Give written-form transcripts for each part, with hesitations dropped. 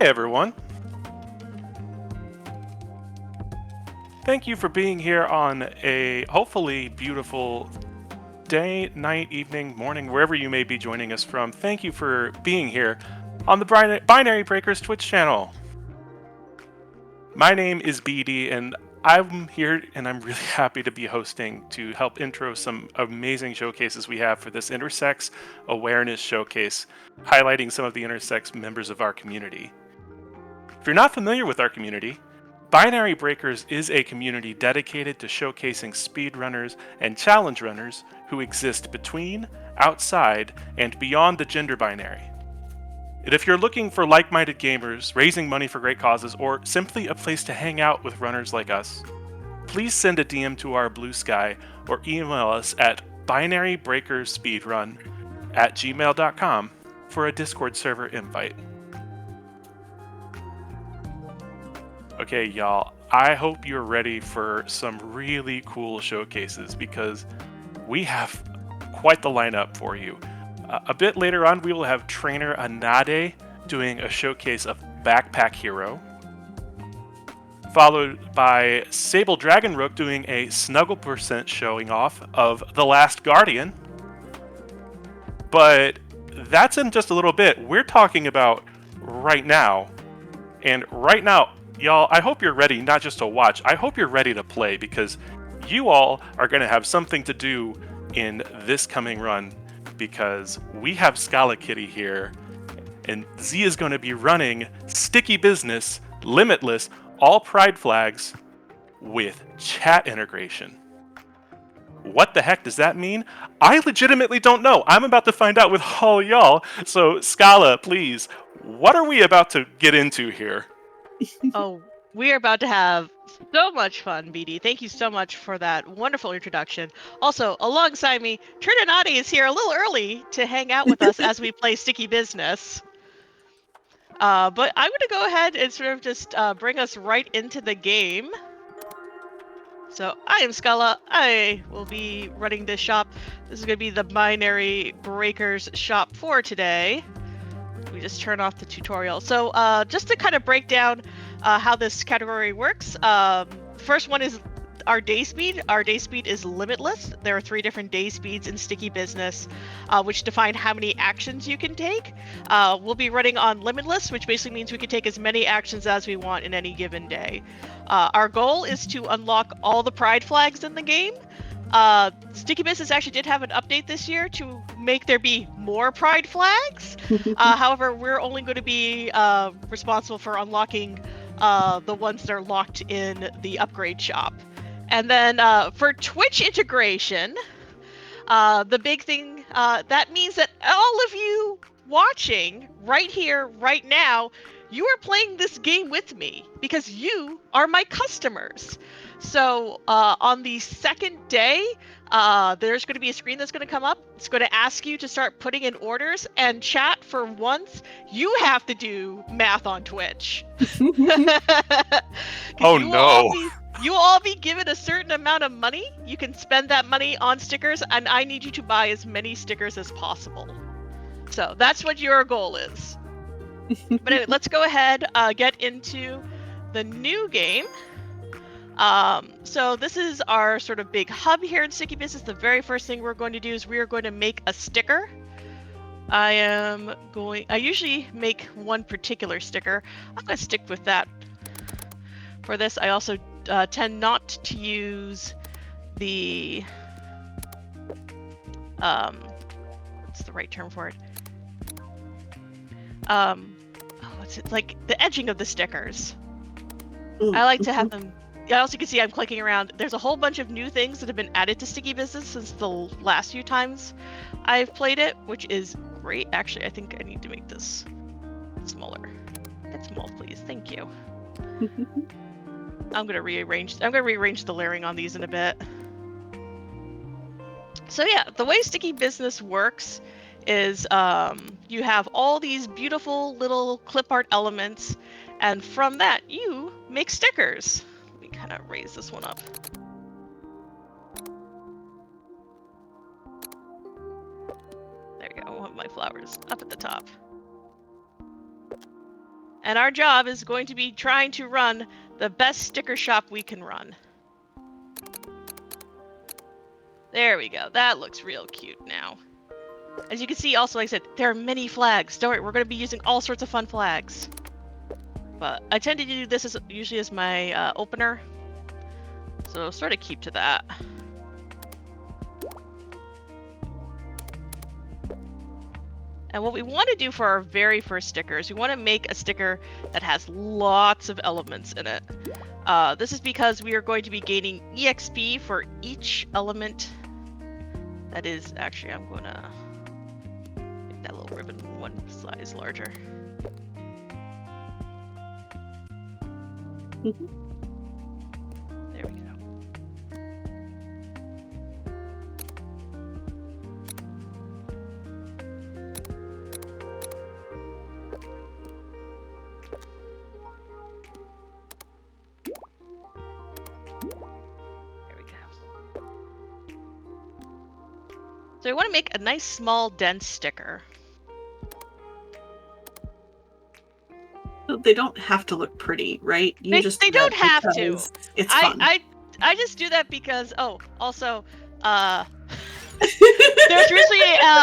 Hey everyone. Thank you for being here on a hopefully beautiful day, night, evening, morning, wherever you may be joining us from. Thank you for being here on the Binary Breakers Twitch channel. My name is BD, and I'm here and I'm really happy to be hosting to help intro some amazing showcases we have for this Intersex Awareness Showcase, highlighting some of the intersex members of our community. If you're not familiar with our community, Binary Breakers is a community dedicated to showcasing speedrunners and challenge runners who exist between, outside, and beyond the gender binary. And if you're looking for like-minded gamers, raising money for great causes, or simply a place to hang out with runners like us, please send a DM to our Blue Sky or email us at binarybreakerspeedrun@gmail.com for a Discord server invite. Okay, y'all, I hope you're ready for some really cool showcases because we have quite the lineup for you. A bit later on, we will have trainer Anade doing a showcase of Backpack Hero, followed by Sable Dragonrook doing a Snuggle Percent showing off of The Last Guardian. But that's in just a little bit. We're talking about right now. And right now, y'all, I hope you're ready not just to watch, I hope you're ready to play because you all are going to have something to do in this coming run because we have Scala Kitty here and Z is going to be running Sticky Business, Limitless, all Pride flags with chat integration. What the heck does that mean? I legitimately don't know. I'm about to find out with all y'all. So, Scala, please, what are we about to get into here? Oh, we are about to have so much fun, BD. Thank you so much for that wonderful introduction. Also, alongside me, Trinidadi is here a little early to hang out with us as we play Sticky Business. But I'm going to go ahead and sort of just bring us right into the game. So I am Scala. I will be running this shop. This is going to be the Binary Breakers shop for today. We just turn off the tutorial. So just to kind of break down how this category works, first one is our day speed. Our day speed is limitless. There are 3 different day speeds in Sticky Business, which define how many actions you can take. We'll be running on limitless, which basically means we can take as many actions as we want in any given day. Our goal is to unlock all the pride flags in the game. Sticky Business actually did have an update this year to make there be more pride flags. However, we're only going to be responsible for unlocking the ones that are locked in the upgrade shop. And then for Twitch integration, the big thing, that means that all of you watching right here, right now, you are playing this game with me because you are my customers. So on the second day, there's going to be a screen that's going to come up. It's going to ask you to start putting in orders, and chat, for once, you have to do math on Twitch. Oh no. You will all be given a certain amount of money. You can spend that money on stickers, and I need you to buy as many stickers as possible. So that's what your goal is. But anyway, let's go ahead, get into the new game. So this is our sort of big hub here in Sticky Business. The very first thing we're going to do is we are going to make a sticker. I usually make one particular sticker. I'm going to stick with that. For this, I also tend not to use the, what's the right term for it? What's it, like the edging of the stickers. I like to have them. Also, you can see I'm clicking around. There's a whole bunch of new things that have been added to Sticky Business since the last few times I've played it, which is great. Actually, I think I need to make this smaller. Get small, please. Thank you. I'm gonna rearrange the layering on these in a bit. So yeah, the way Sticky Business works is you have all these beautiful little clip art elements, and from that you make stickers. Let me kind of raise this one up. There you go. I want my flowers up at the top. And our job is going to be trying to run the best sticker shop we can run. There we go. That looks real cute now. As you can see, also, like I said, there are many flags. Don't worry, we're going to be using all sorts of fun flags. But I tend to do this usually as my opener. So sort of keep to that. And what we want to do for our very first sticker is we want to make a sticker that has lots of elements in it. This is because we are going to be gaining EXP for each element. That is, actually, I'm going to make that little ribbon one size larger. There we go. So I want to make a nice, small, dense sticker. They don't have to look pretty, right? They don't have to. It's fun. I just do that because, also, there's usually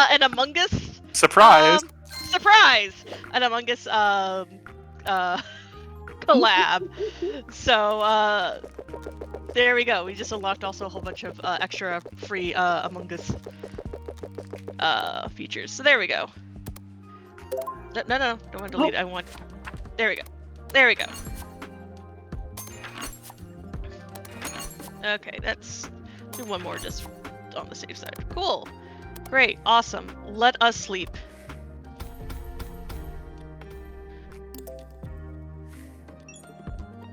an Among Us Surprise! Surprise! An Among Us collab. So there we go. We just unlocked also a whole bunch of extra free Among Us features. So there we go. No, don't want to delete it. I want. There we go. There we go. Okay, let's do one more just on the safe side. Cool. Great. Awesome. Let us sleep.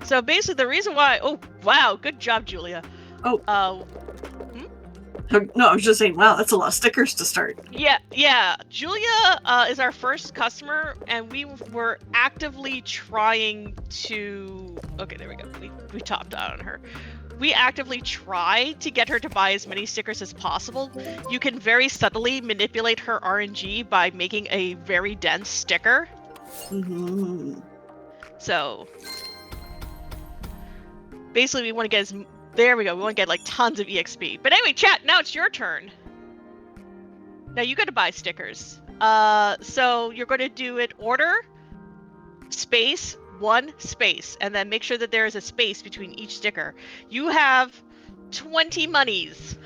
So basically the reason why... Oh, wow. Good job, Julia. No, I was just saying, wow, that's a lot of stickers to start. Yeah. Julia is our first customer, and we were actively trying to... Okay, there we go. We topped out on her. We actively try to get her to buy as many stickers as possible. You can very subtly manipulate her RNG by making a very dense sticker. Mm-hmm. So basically we want to get there we go. We want to get like tons of EXP. But anyway, chat, now it's your turn. Now you got to buy stickers. So you're going to do it order, space, 1 space, and then make sure that there is a space between each sticker. You have 20 monies.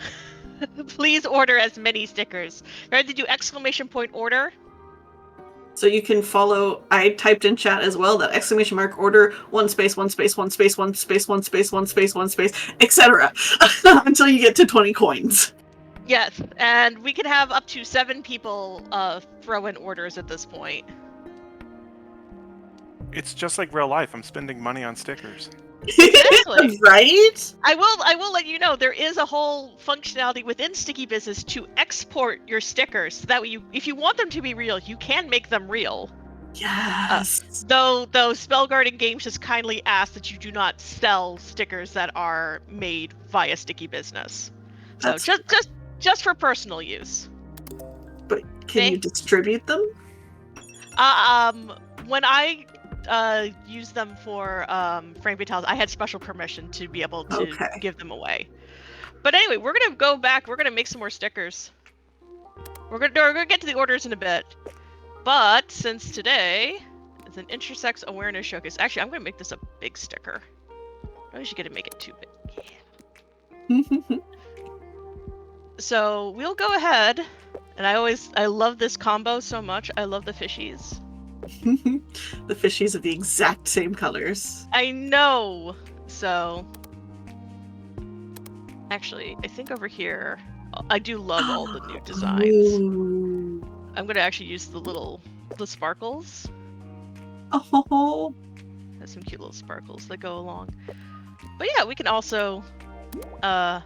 Please order as many stickers. You have to do exclamation point order. So you can follow, I typed in chat as well, that exclamation mark order, 1 space, 1 space, 1 space, 1 space, 1 space, 1 space, 1 space, etc. until you get to 20 coins. Yes, and we can have up to 7 people throw in orders at this point. It's just like real life. I'm spending money on stickers. Exactly. Right? I will let you know there is a whole functionality within Sticky Business to export your stickers. So that way, if you want them to be real, you can make them real. Yes. Though Spellgarden Games just kindly ask that you do not sell stickers that are made via Sticky Business. So just for personal use. But can you distribute them? When I use them for Frank Vitalis, I had special permission to be able to give them away. But anyway, we're gonna go back. We're gonna make some more stickers. We're gonna get to the orders in a bit. But since today is an Intersex awareness showcase, actually, I'm gonna make this a big sticker. I should get to make it too big. Yeah. So we'll go ahead, and I love this combo so much. I love the fishies. The fishies are the exact same colors. I know. So actually, I think over here, I do love all the new designs. Ooh. I'm gonna actually use the sparkles. Oh. There's some cute little sparkles that go along. But yeah, we can also talk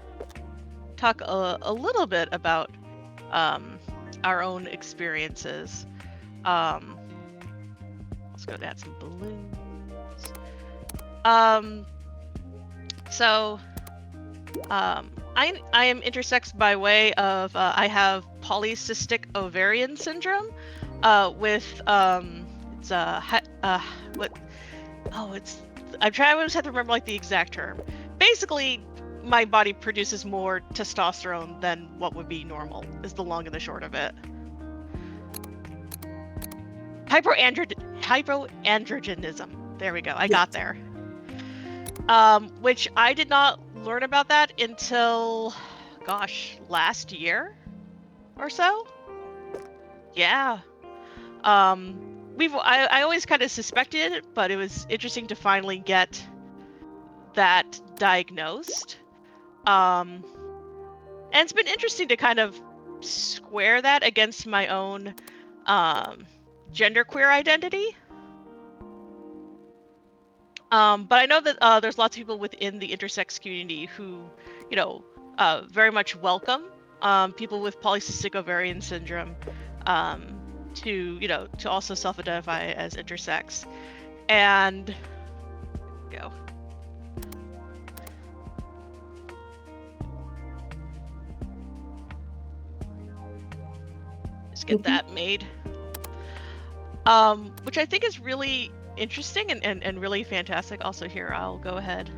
a little bit about our own experiences. Let's go add some balloons. I am intersex by way of I have polycystic ovarian syndrome with It's what? Oh, it's. I'm trying. I always have to remember like the exact term. Basically, my body produces more testosterone than what would be normal. Is the long and the short of it. Hypoandrogenism. There we go. I got there. Which I did not learn about that until, gosh, last year or so. Yeah. I always kind of suspected it, but it was interesting to finally get that diagnosed. And it's been interesting to kind of square that against my own genderqueer identity. But I know that there's lots of people within the intersex community who, very much welcome people with polycystic ovarian syndrome to also self-identify as intersex. And go. Just get that made. Which I think is really interesting and really fantastic. Also here, I'll go ahead.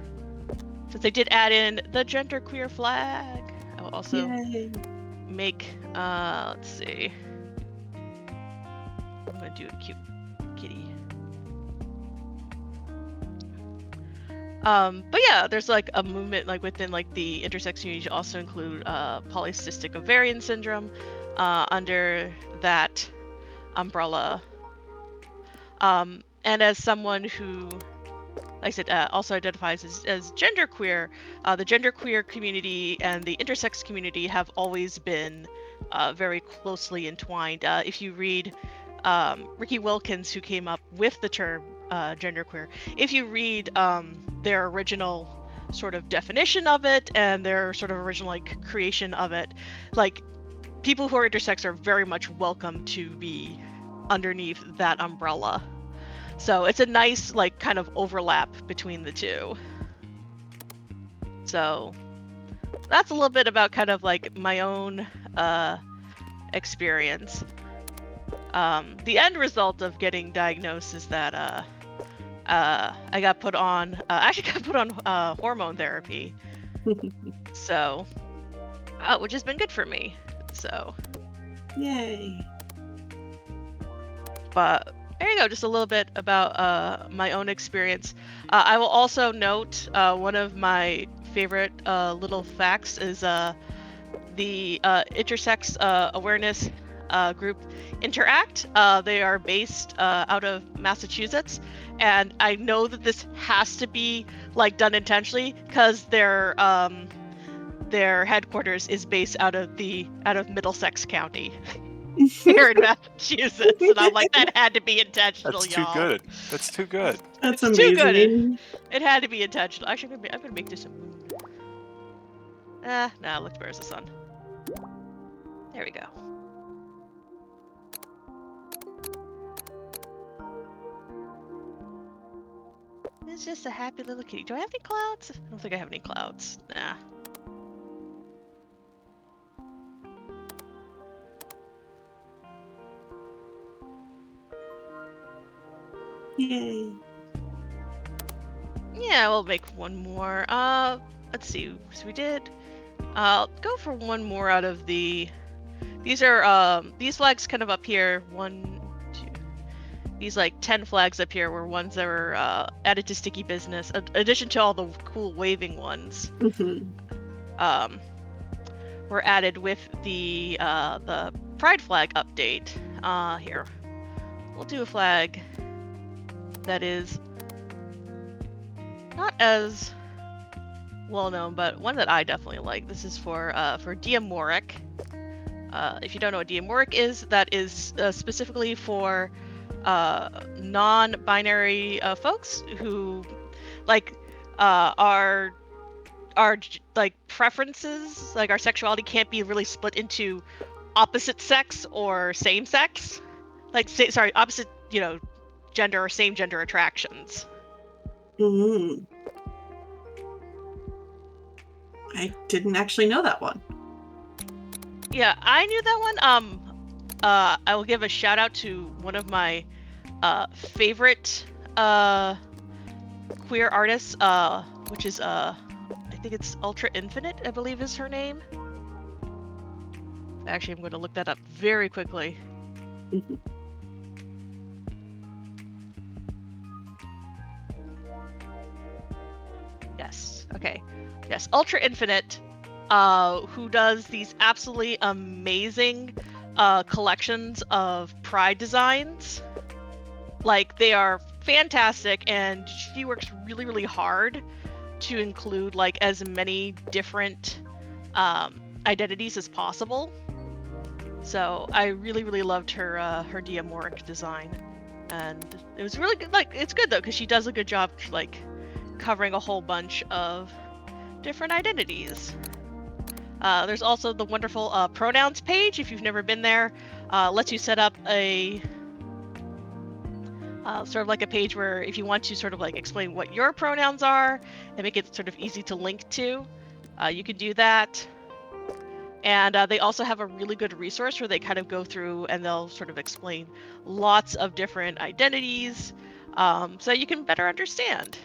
Since they did add in the genderqueer flag, I will also make, let's see. I'm gonna do a cute kitty. But yeah, there's like a movement like within like the intersex community to also include polycystic ovarian syndrome under that umbrella. And as someone who, like I said, also identifies as genderqueer, the genderqueer community and the intersex community have always been very closely entwined. If you read Ricky Wilkins, who came up with the term genderqueer, if you read their original sort of definition of it and their sort of original like creation of it, like people who are intersex are very much welcome to be underneath that umbrella. So it's a nice like kind of overlap between the two. So that's a little bit about kind of like my own experience. The end result of getting diagnosed is that I got put on hormone therapy. So which has been good for me. So yay. But there you go, just a little bit about my own experience. I will also note one of my favorite little facts is the intersex awareness group Interact. They are based out of Massachusetts, and I know that this has to be like done intentionally because their headquarters is based out of Middlesex County. Here in Massachusetts, and I'm like, that had to be intentional, That's y'all. too good. That's too good. That's it's amazing. Too good. It had to be intentional. Actually, I'm gonna make this a moon. Nah, it looks better as the sun. There we go. It's just a happy little kitty. Do I have any clouds? I don't think I have any clouds. Nah. Yay. Yeah, we'll make one more. Let's see. So we did. Go for one more out of the. These are these flags kind of up here. 1, 2. These like 10 flags up here were ones that were added to Sticky Business, in addition to all the cool waving ones. Were added with the Pride flag update. Here, we'll do a flag that is not as well known, but one that I definitely like. This is for Diamoric. If you don't know what Diamoric is, that is specifically for non-binary folks who like our like preferences, like our sexuality can't be really split into opposite sex or same sex, like opposite gender or same gender attractions. I didn't actually know that one. Yeah, I knew that one. I will give a shout out to one of my favorite queer artists, which is I think it's Ultra Infinite, I believe is her name. Actually, I'm going to look that up very quickly. Yes. Okay. Yes, Ultra Infinite, who does these absolutely amazing collections of Pride designs. Like, they are fantastic, and she works really, really hard to include like as many different identities as possible. So I really, really loved her her Diamoric design, and it was really good. Like, it's good though because she does a good job like covering a whole bunch of different identities. There's also the wonderful pronouns page. If you've never been there, lets you set up a sort of like a page where if you want to sort of like explain what your pronouns are and make it sort of easy to link to, you can do that. And they also have a really good resource where they kind of go through and they'll sort of explain lots of different identities, so you can better understand.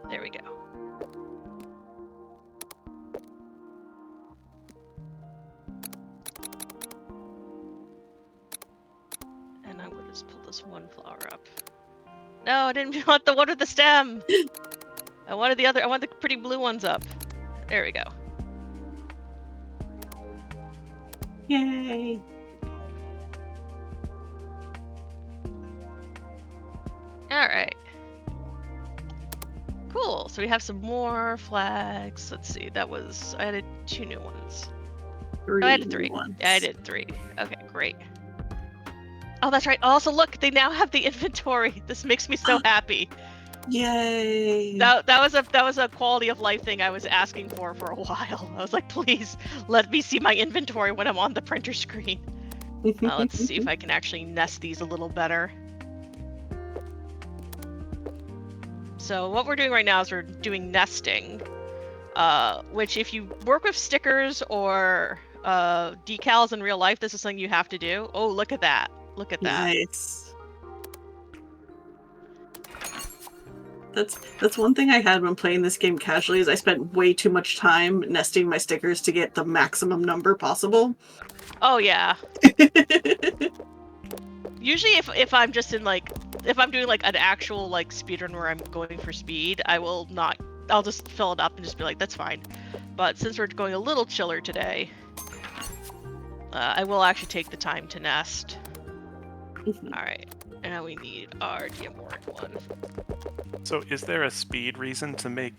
There we go. And I'm going to just pull this one flower up. No, I didn't want the one with the stem. I wanted the other. I want the pretty blue ones up. There we go. Yay! All right. Cool. So we have some more flags. Let's see. That was I added 2 new ones. Three Oh, I added 3. ones. Yeah, I did 3. Okay, great. Oh, that's right. Also, look, they now have the inventory. This makes me so happy. Yay! That was a quality of life thing I was asking for a while. I was like, please let me see my inventory when I'm on the printer screen. Let's see if I can actually nest these a little better. So what we're doing right now is we're doing nesting, which if you work with stickers or decals in real life, this is something you have to do. Oh, look at that. Look at that. Nice. That's one thing I had when playing this game casually is I spent way too much time nesting my stickers to get the maximum number possible. Oh yeah. Usually if I'm just in like if I'm doing like an actual like speedrun where I'm going for speed, I'll just fill it up and just be like, that's fine. But since we're going a little chiller today, I will actually take the time to nest. Alright, and now we need our Diamoric one. So is there a speed reason to make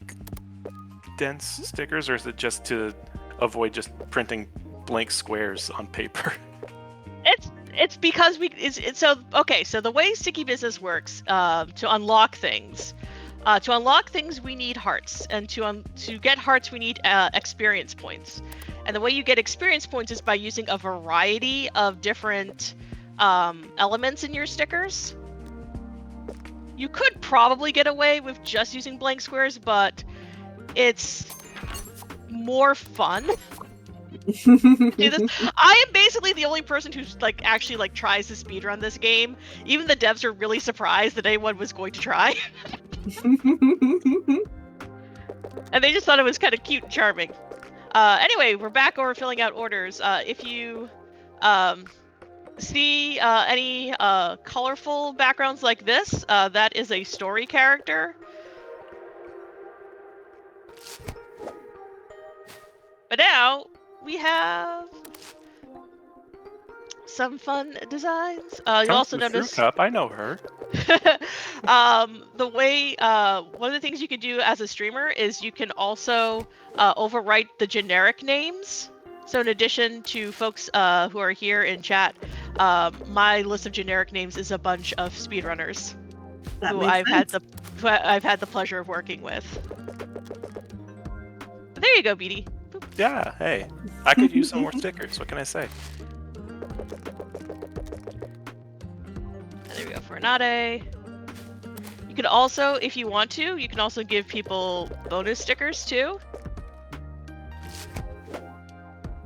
dense stickers, or is it just to avoid just printing blank squares on paper? It's because so the way Sticky Business works, to unlock things we need hearts, and to get hearts we need experience points. And the way you get experience points is by using a variety of different elements in your stickers. You could probably get away with just using blank squares, but it's more fun. Do this. I am basically the only person who's like actually like tries to speedrun this game. Even the devs are really surprised that anyone was going to try. And they just thought it was kind of cute and charming. Anyway, we're back over filling out orders. If you see any colorful backgrounds like this, that is a story character. But now we have some fun designs. You also notice Cup, I know her. the way one of the things you can do as a streamer is you can also overwrite the generic names. So in addition to folks who are here in chat, my list of generic names is a bunch of speedrunners who I've had the pleasure of working with. But there you go, BD. Boop. Yeah, hey, I could use some more stickers. What can I say? And there we go for Anade. You can also, if you want to, you can also give people bonus stickers too.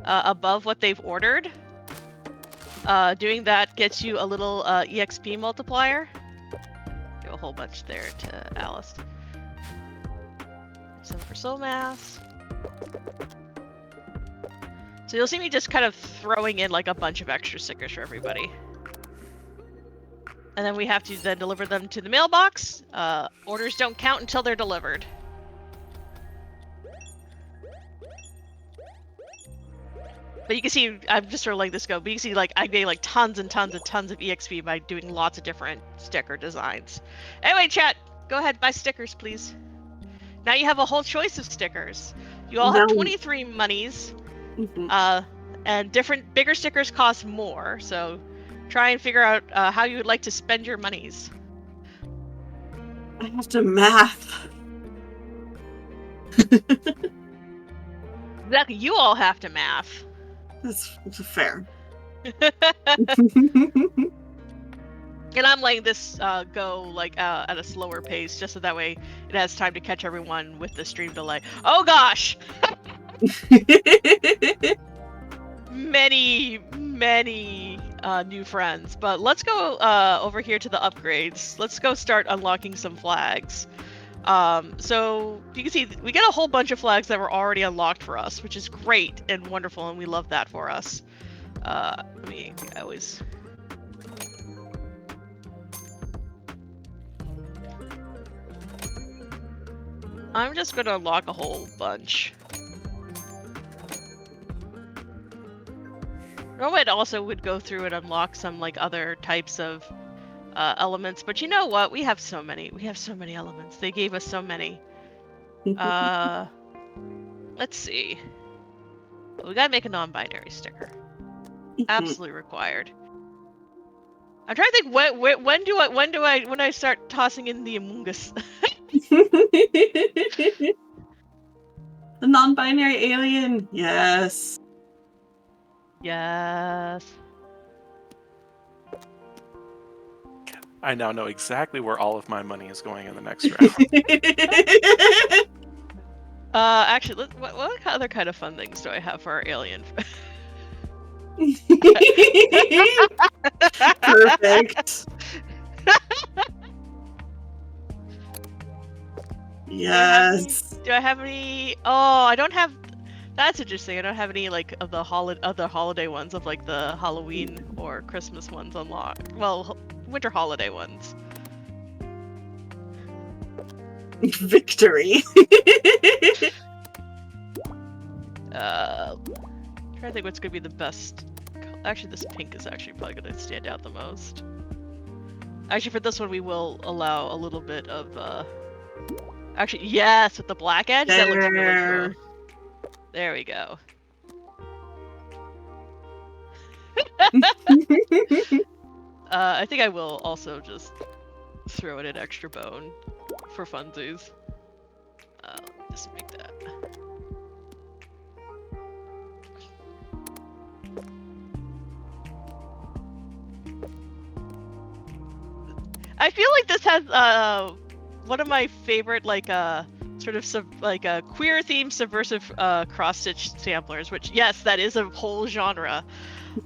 Above what they've ordered. Doing that gets you a little EXP multiplier. Give a whole bunch there to Alice. Some for soul mass. So you'll see me just kind of throwing in like a bunch of extra stickers for everybody. And then we have to then deliver them to the mailbox. Orders don't count until they're delivered. But you can see, I'm just sort of letting this go, but you can see like I'm getting like tons and tons and tons of EXP by doing lots of different sticker designs. Anyway, chat, go ahead, buy stickers, please. Now you have a whole choice of stickers. You all have 23 monies, and bigger stickers cost more, so try and figure out how you would like to spend your monies. I have to math. Exactly, you all have to math. That's fair. And I'm letting this go like at a slower pace, just so that way it has time to catch everyone with the stream delay. Oh gosh! Many new friends. But let's go over here to the upgrades. Let's go start unlocking some flags. So you can see we get a whole bunch of flags that were already unlocked for us, which is great and wonderful, and we love that for us. I'm just gonna unlock a whole bunch. Rowan also would go through and unlock some like other types of elements, but you know what? We have so many. We have so many elements. They gave us so many. Let's see. We gotta make a non-binary sticker. Absolutely required. I'm trying to think when I start tossing in the Among Us. The non-binary alien, yes. Yes. I now know exactly where all of my money is going in the next round. Actually, what other kind of fun things do I have for our alien? Perfect. Yes. Do I have any? Oh, I don't have. That's interesting. I don't have any like of the other holiday ones of like the Halloween or Christmas ones unlocked. Well, winter holiday ones. Victory. Trying to think what's gonna be the best. Actually, this pink is actually probably gonna stand out the most. Actually, for this one, we will allow a little bit of. Actually, yes, with the black edge, that looks really cool. There we go. I think I will also just throw in an extra bone for funsies. Just make that. I feel like this has one of my favorite like sort of queer themed subversive cross stitch samplers, which yes, that is a whole genre.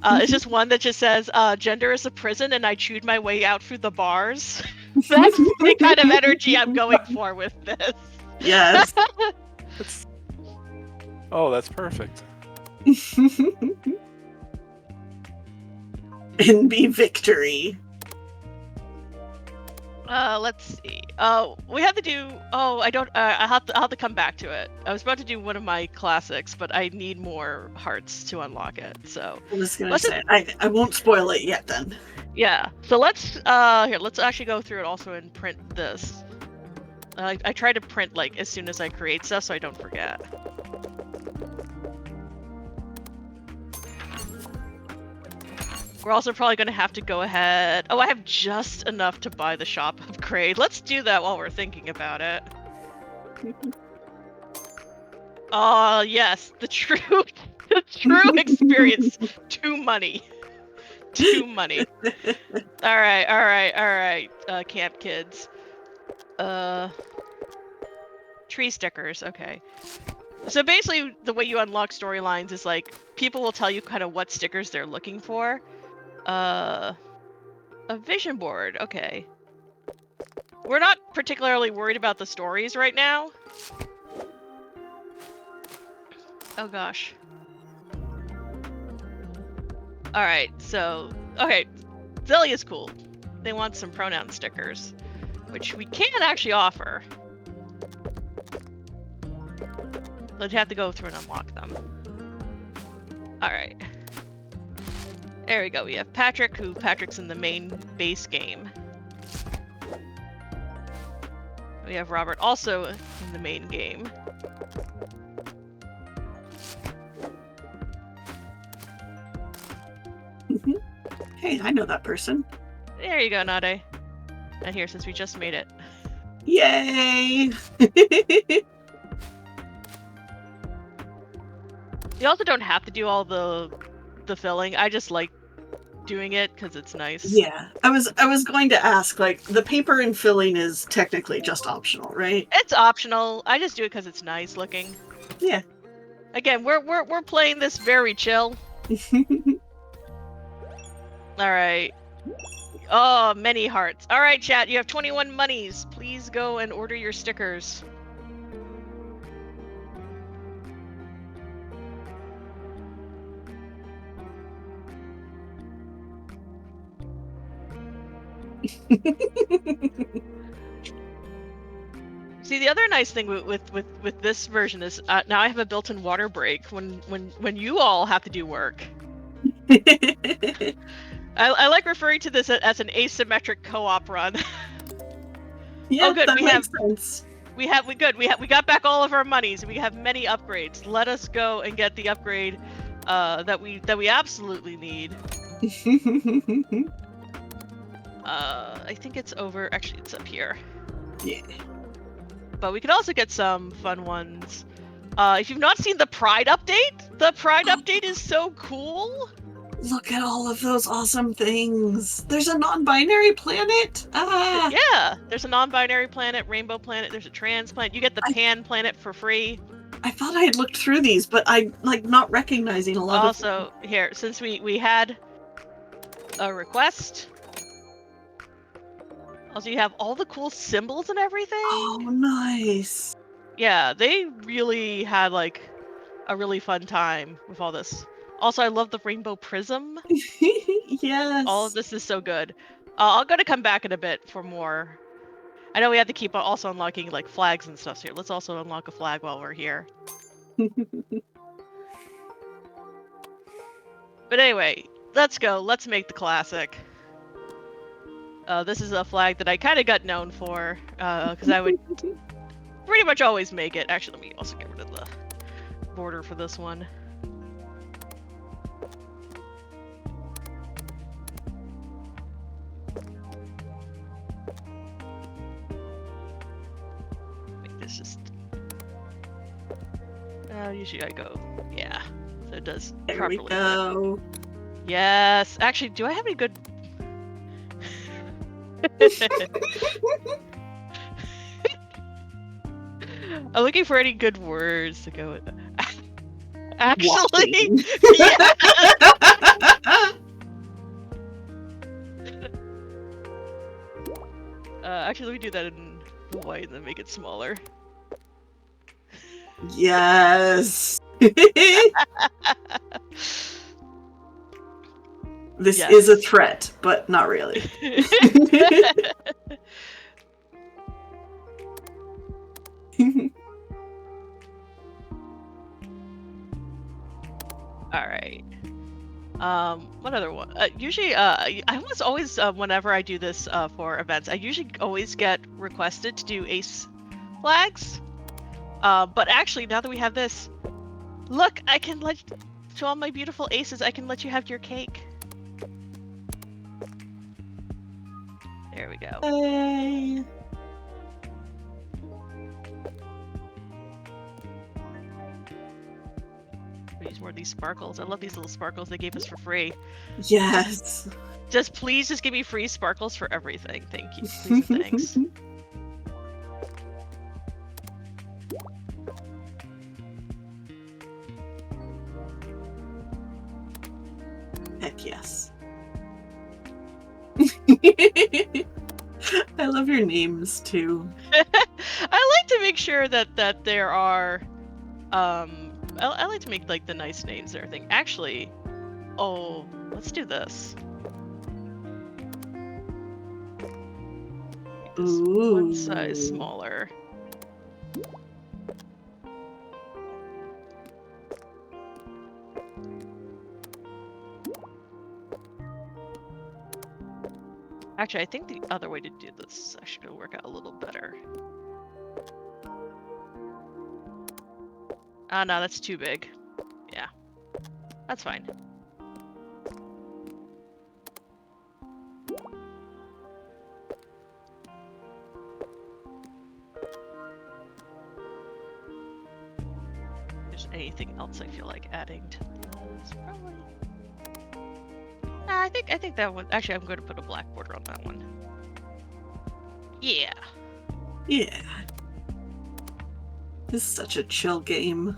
It's just one that just says gender is a prison and I chewed my way out through the bars. That's the kind of energy I'm going for with this. Yes. Oh, that's perfect. And be victory. Let's see. We have to do. Oh, I don't. I have to come back to it. I was about to do one of my classics, but I need more hearts to unlock it. So I was gonna say I won't spoil it yet. Then. Yeah. So let's here. Let's actually go through it also and print this. I try to print like as soon as I create stuff, so I don't forget. We're also probably going to have to go ahead. Oh, I have just enough to buy the shop upgrade. Let's do that while we're thinking about it. Oh, yes. The true experience. Too money. Too money. All right. Camp kids. Tree stickers. Okay. So basically, the way you unlock storylines is like people will tell you kind of what stickers they're looking for. A vision board. Okay. We're not particularly worried about the stories right now. Oh gosh. Alright, so... Okay, Zilly is cool. They want some pronoun stickers, which we can actually offer. But you have to go through and unlock them. Alright. There we go. We have Patrick, Patrick's in the main base game. We have Robert also in the main game. Hey, I know that person. There you go, Nade. And here, since we just made it. Yay! You also don't have to do all the filling. I just like doing it because it's nice. Yeah, I was going to ask, like, the paper and filling is technically just optional, right? It's optional. I just do it because it's nice looking. Yeah. Again, we're playing this very chill. All right. Oh, many hearts. All right, chat. You have 21 monies. Please go and order your stickers. See, the other nice thing with this version is now I have a built-in water break when you all have to do work. I like referring to this as an asymmetric co-op run. Yeah, oh, good. that makes sense. We got back all of our monies. We have many upgrades. Let us go and get the upgrade that we absolutely need. I think it's over. Actually, it's up here. Yeah. But we could also get some fun ones. If you've not seen the Pride update, the Pride update is so cool. Look at all of those awesome things. There's a non-binary planet. Ah. Yeah, there's a non-binary planet, rainbow planet. There's a trans planet. You get the pan planet for free. I thought I had looked through these, but I like not recognizing a lot of them. Also, here, since we had a request. Also, you have all the cool symbols and everything. Oh, nice. Yeah, they really had like a really fun time with all this. Also, I love the rainbow prism. Yes. All of this is so good. I'm gonna come back in a bit for more. I know we have to keep also unlocking like flags and stuff here. Let's also unlock a flag while we're here. But anyway, let's go. Let's make the classic. This is a flag that I kind of got known for, because I would pretty much always make it. Actually, let me also get rid of the border for this one. Make this just... usually I go, yeah, so it does There properly. we go. Yes. Actually, do I have any good... I'm looking for any good words to go with. Actually, yeah. Actually, let me do that in white and then make it smaller. Yes. This Yes. is a threat, but not really. All right. What other one? Usually, I always whenever I do this for events, I usually always get requested to do ace flags. But actually, now that we have this, look, I can let to all my beautiful aces. I can let you have your cake. There we go. Hey. Use more of these sparkles. I love these little sparkles they gave us for free. Yes. Please just give me free sparkles for everything. Thank you. Please and thanks. Heck yes. I love your names too. I like to make sure that there are I like to make like the nice names and everything. Actually, oh, let's do this. Make this one size Ooh. smaller. Actually, I think the other way to do this actually will work out a little better. Oh no, that's too big. Yeah, that's fine. If there's anything else I feel like adding to this, probably. Nah, I think that one. Actually, I'm going to put a black border on that one. Yeah. Yeah. This is such a chill game.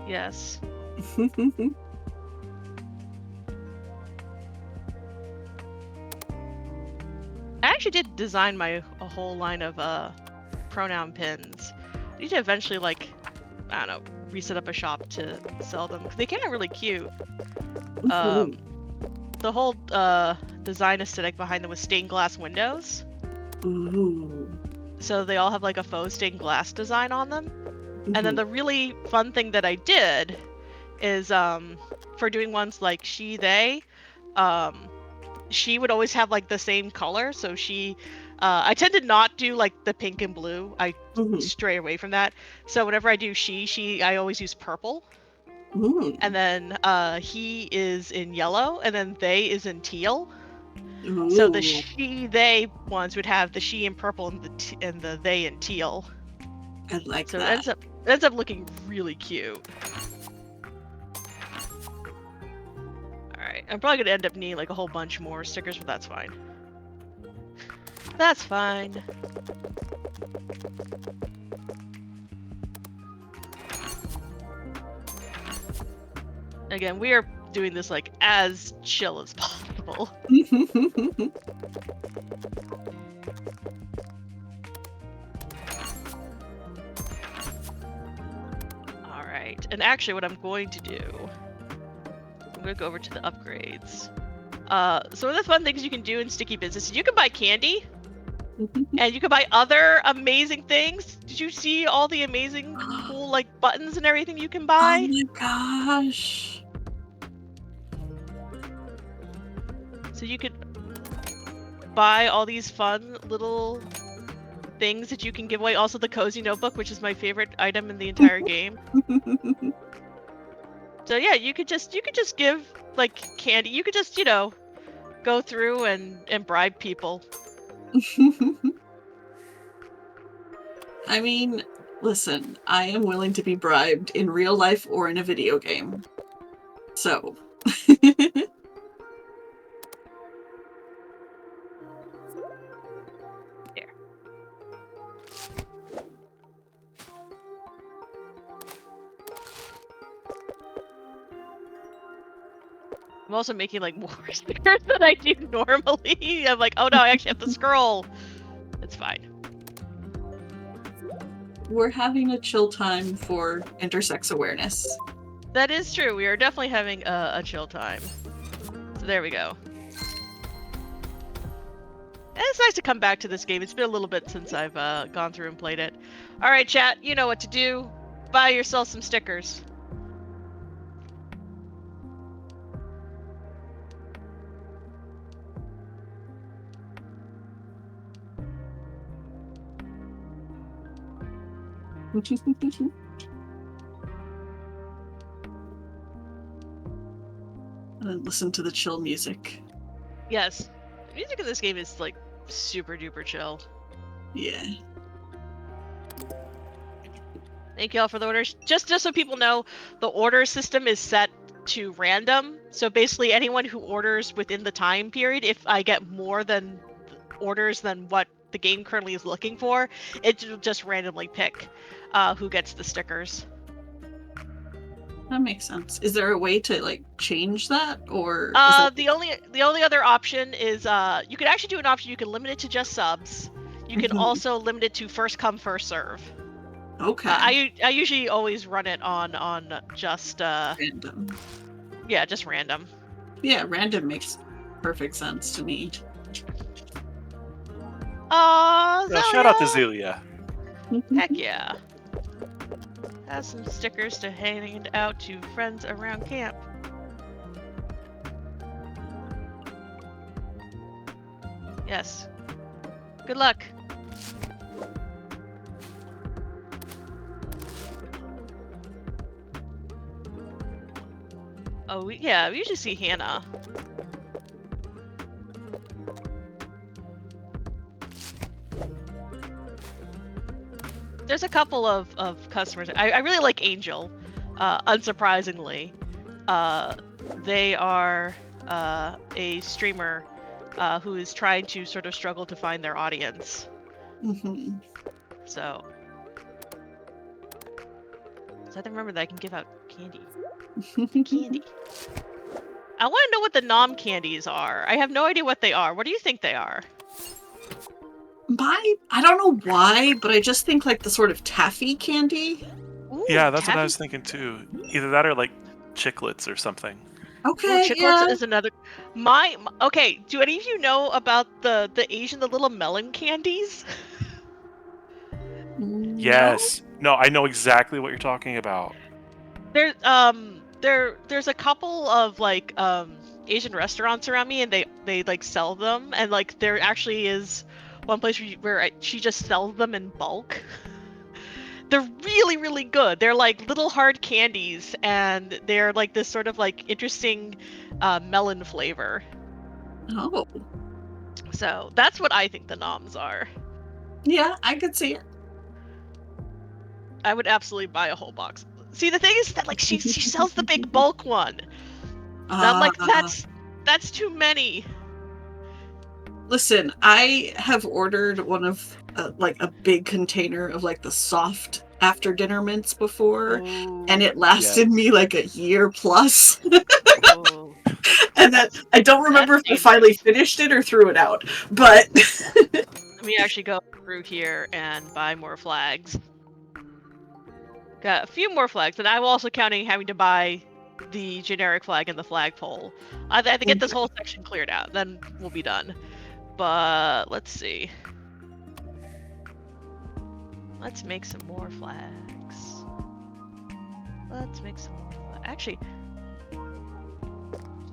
Yes. I actually did design a whole line of pronoun pins. I need to eventually, like, I don't know, reset up a shop to sell them because they came out really cute. The whole design aesthetic behind them was stained glass windows. Ooh. So they all have like a faux stained glass design on them. And then the really fun thing that I did is for doing ones like she, they, she would always have like the same color. So she, I tend to not do like the pink and blue. I stray away from that. So whenever I do she, I always use purple. And then he is in yellow, and then they is in teal. Ooh. So the she, they ones would have the she in purple and the they in teal. I like so that. it ends up looking really cute. Alright, I'm probably gonna end up needing like a whole bunch more stickers, but that's fine. That's fine. Again, we are doing this like as chill as possible. Alright, and actually what I'm going to do, I'm going to go over to the upgrades. So one of the fun things you can do in Sticky Business is you can buy candy, and you can buy other amazing things. Did you see all the amazing, cool, like, buttons and everything you can buy? Oh my gosh. So you could buy all these fun little things that you can give away. Also the cozy notebook, which is my favorite item in the entire game. So yeah, you could just give like candy. You could just, you know, go through and bribe people. I mean, listen, I am willing to be bribed in real life or in a video game. So. There. I'm also making like more stickers than I do normally. I'm like, oh no, I actually have to scroll. It's fine. We're having a chill time for intersex awareness. That is true. We are definitely having a chill time. So there we go. And it's nice to come back to this game. It's been a little bit since I've gone through and played it. All right, chat, you know what to do. Buy yourself some stickers. And listen to the chill music. Yes. The music in this game is like super duper chill. Yeah. Thank you all for the orders. Just so people know, the order system is set to random. So basically anyone who orders within the time period, if I get more than orders than what the game currently is looking for, it will just randomly pick who gets the stickers. That makes sense. Is there a way to like change that, or is that... The only other option is you could actually do an option. You can limit it to just subs. You can Mhm. also limit it to first come first serve. Okay. I usually always run it on just Random. yeah, just random. Yeah, random makes perfect sense to me. Shout out to Zelia! Zelia. Heck yeah. Has some stickers to hand out to friends around camp. Yes. Good luck. Oh, yeah, we usually see Hannah. There's a couple of customers. I really like Angel, unsurprisingly. They are a streamer who is trying to sort of struggle to find their audience. Mm-hmm. So I have to remember that I can give out candy. Candy. I want to know what the nom candies are. I have no idea what they are. What do you think they are? I don't know why, but I just think like the sort of taffy candy. Ooh, Yeah, that's what I taffy. was thinking too. Either that or like chiclets or something. Ooh, Okay, chiclets yeah. is another. Okay. Do any of you know about the little melon candies? Yes. No, I know exactly what you're talking about. There's a couple of like Asian restaurants around me, and they like sell them, and like there actually is one place where she just sells them in bulk. They're really, really good. They're like little hard candies, and they're like this sort of like interesting melon flavor. Oh, So that's what I think the noms are. yeah, I could see it. I would absolutely buy a whole box. See, the thing is that like she sells the big bulk one. And I'm like, that's too many. Listen, I have ordered one of like a big container of like the soft after dinner mints before, and it lasted Yes. me like a year plus. Oh. And that I don't remember if I dangerous. finally finished it or threw it out. But Let me actually go through here and buy more flags. Got a few more flags, and I'm also counting having to buy the generic flag and the flagpole. I have to get this whole section cleared out, then we'll be done. But let's see. Let's make some more flags. Let's make some more flags. Actually,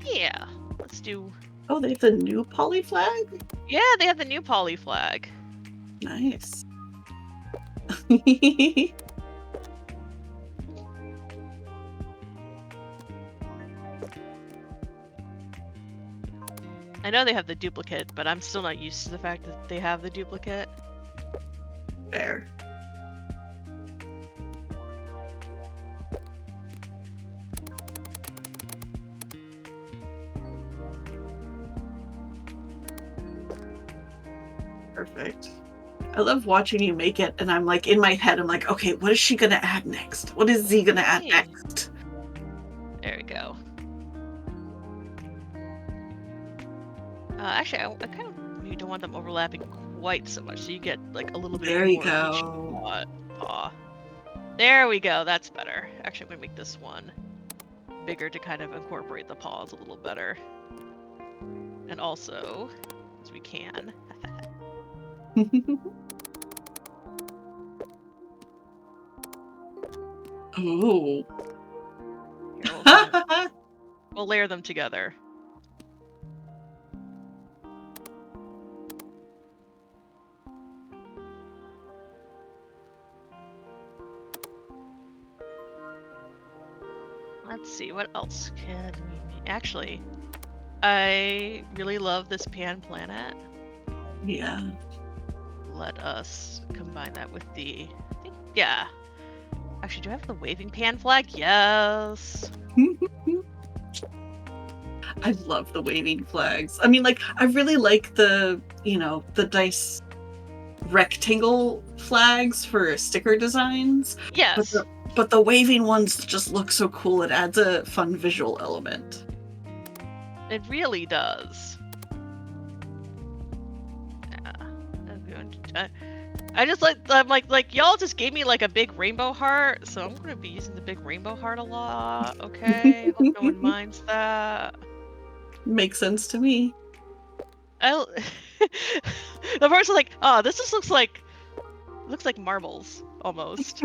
yeah, let's do... oh, they have the new poly flag? Yeah, they have the new poly flag. Nice. I know they have the duplicate, but I'm still not used to the fact that they have the duplicate. Fair. Perfect. I love watching you make it, and I'm like, in my head, I'm like, okay, what is she gonna add next? What is Z gonna add Hey. next? There we go. Actually, I kind of maybe don't want them overlapping quite so much, so you get like a little bit There more you of each go. paw. There we go. That's better. Actually, I'm gonna make this one bigger to kind of incorporate the paws a little better, and also, as we can. Ooh. Here, we'll layer them together. Let's see, what else can we make? Actually, I really love this pan planet. Yeah. Let us combine that with the... yeah. Actually, do I have the waving pan flag? Yes. I love the waving flags. I mean, like, I really like the, the dice rectangle flags for sticker designs. Yes. but the waving ones just look so cool. It adds a fun visual element. It really does. Yeah. I just I'm like y'all just gave me like a big rainbow heart, so I'm gonna be using the big rainbow heart a lot. Okay, hope no one minds that. Makes sense to me. The person's like, oh, this just looks like marbles almost.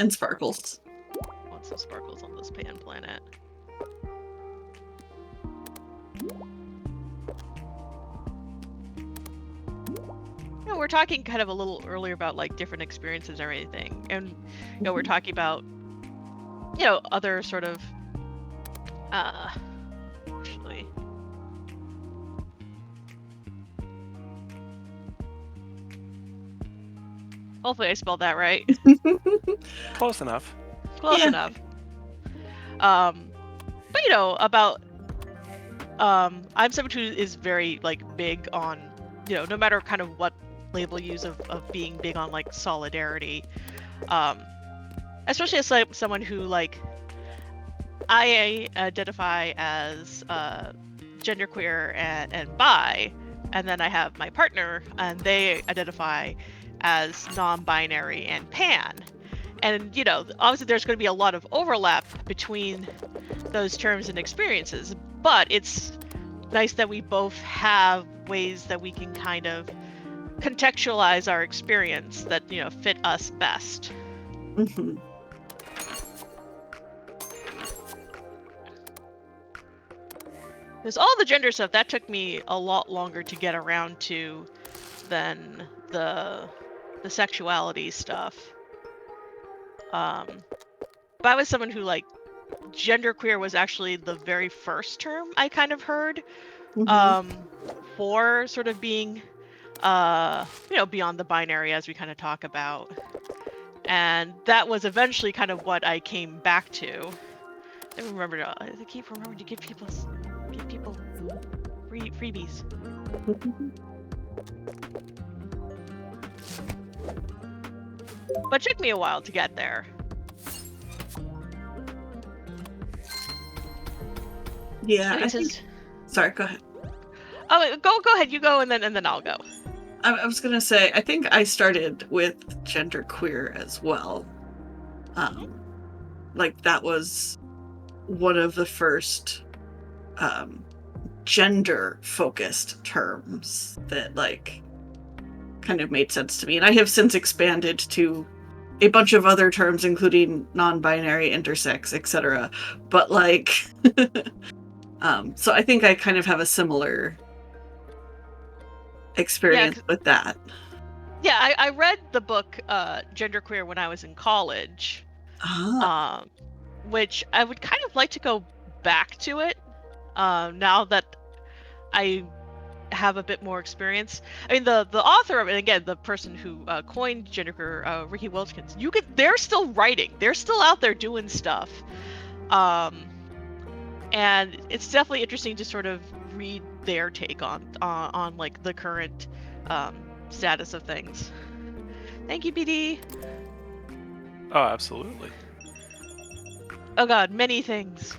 And sparkles. Want some sparkles on this pan planet. You know, we're talking kind of a little earlier about like different experiences or anything, and you know, we're talking about, you know, other sort of actually, hopefully I spelled that right. Close enough. Close enough. But you know, about I'm someone who is very like big on, you know, no matter kind of what label you use of being big on like solidarity, especially as like someone who like I identify as genderqueer and bi, and then I have my partner and they identify as non-binary and pan. And you know, obviously there's going to be a lot of overlap between those terms and experiences, but it's nice that we both have ways that we can kind of contextualize our experience that, you know, fit us best. Mm-hmm. Because all the gender stuff, that took me a lot longer to get around to than the sexuality stuff. But I was someone who like genderqueer was actually the very first term I kind of heard for sort of being you know, beyond the binary, as we kind of talk about. And that was eventually kind of what I came back to. I remember I keep remembering to give people freebies. But it took me a while to get there. Yeah, I think... Sorry, go ahead. Oh, go ahead. You go, and then I'll go. I was gonna say, I think I started with genderqueer as well. Like that was one of the first gender-focused terms that like kind of made sense to me, and I have since expanded to a bunch of other terms, including non-binary, intersex, etc. But like, so I think I kind of have a similar experience with that. Yeah, I read the book Genderqueer when I was in college, which I would kind of like to go back to it now that I have a bit more experience. I mean, the author of it, again, the person who coined genderqueer, Ricky Wilkins, they're still writing. They're still out there doing stuff. And it's definitely interesting to sort of read their take on like the current status of things. Thank you, BD. Oh, absolutely. Oh god, many things.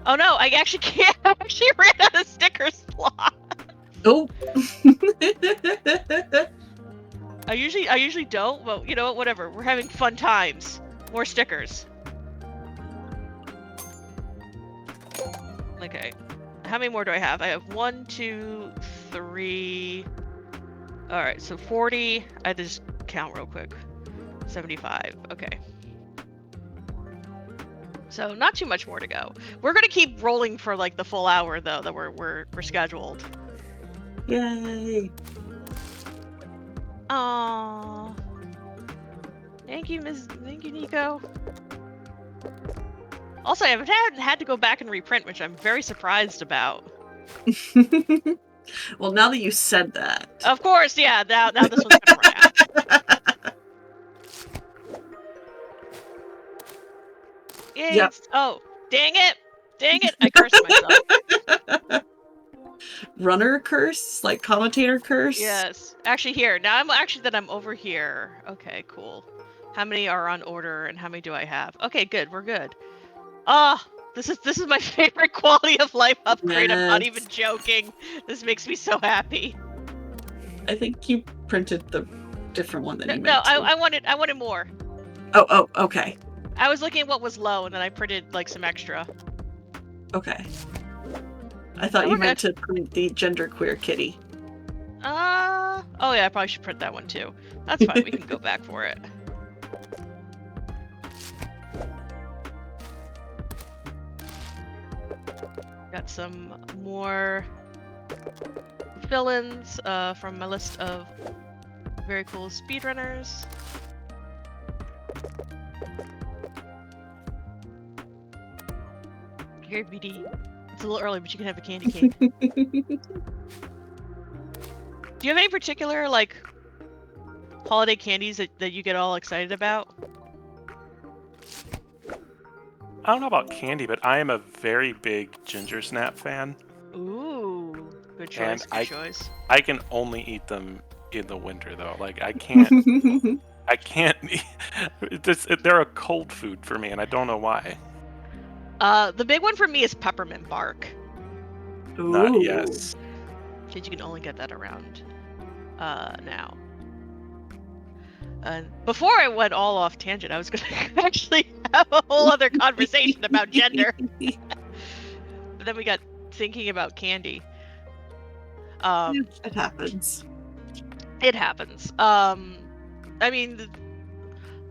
Oh no, I actually can't. I actually ran out of sticker slot. Oh. I usually don't, but you know what, whatever. We're having fun times. More stickers. Okay. How many more do I have? I have 1, 2, 3. Alright, so 40. I just count real quick. 75. Okay. So not too much more to go. We're gonna keep rolling for like the full hour though that we're scheduled. Yay! Aww. Thank you, Nico. Also, I haven't had to go back and reprint, which I'm very surprised about. Well, now that you said that. Of course, yeah. Now this one's gonna run out. Yay! Yep. Oh, dang it! Dang it! I cursed myself. runner curse, like commentator curse. Yes. Actually, here. Now I'm over here. Okay, cool. How many are on order and how many do I have? Okay, good. We're good. This is my favorite quality of life upgrade. I'm not even Yes. joking. This makes me so happy. I think you printed the different one than you No, meant to. I wanted more. Oh, okay. I was looking at what was low and then I printed like some extra. Okay. I thought Oh, you we're meant good. to print the genderqueer kitty. Oh yeah, I probably should print that one too. That's fine. We can go back for it. Got some more villains from my list of very cool speedrunners. Here, BD. It's a little early, but you can have a candy cane. Do you have any particular like holiday candies that you get all excited about? I don't know about candy, but I am a very big ginger snap fan. Ooh, good And choice. Good choice. I can only eat them in the winter though. Like I can't. They're a cold food for me, and I don't know why. The big one for me is peppermint bark. Ooh. Yes. Because you can only get that around now. And before I went all off tangent, I was going to actually have a whole other conversation about gender. But then we got thinking about candy. It happens. It happens. I mean,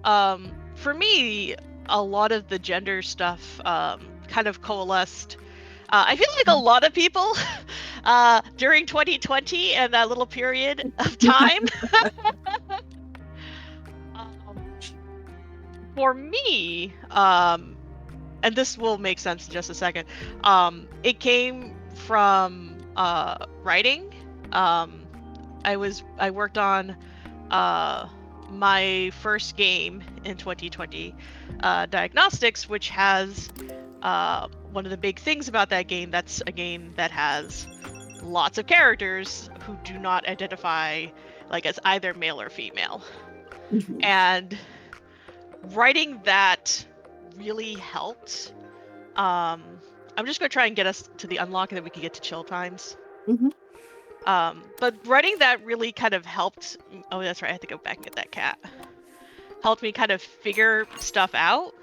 for me, a lot of the gender stuff kind of coalesced. I feel like a lot of people during 2020 and that little period of time. For me, and this will make sense in just a second, it came from writing. I worked on my first game in 2020, Diagnostics, which has one of the big things about that game. That's a game that has lots of characters who do not identify like as either male or female. And writing that really helped. I'm just gonna try and get us to the unlock and then we can get to chill times. But writing that really kind of helped. Oh, that's right. I have to go back and get that cat. Helped me kind of figure stuff out.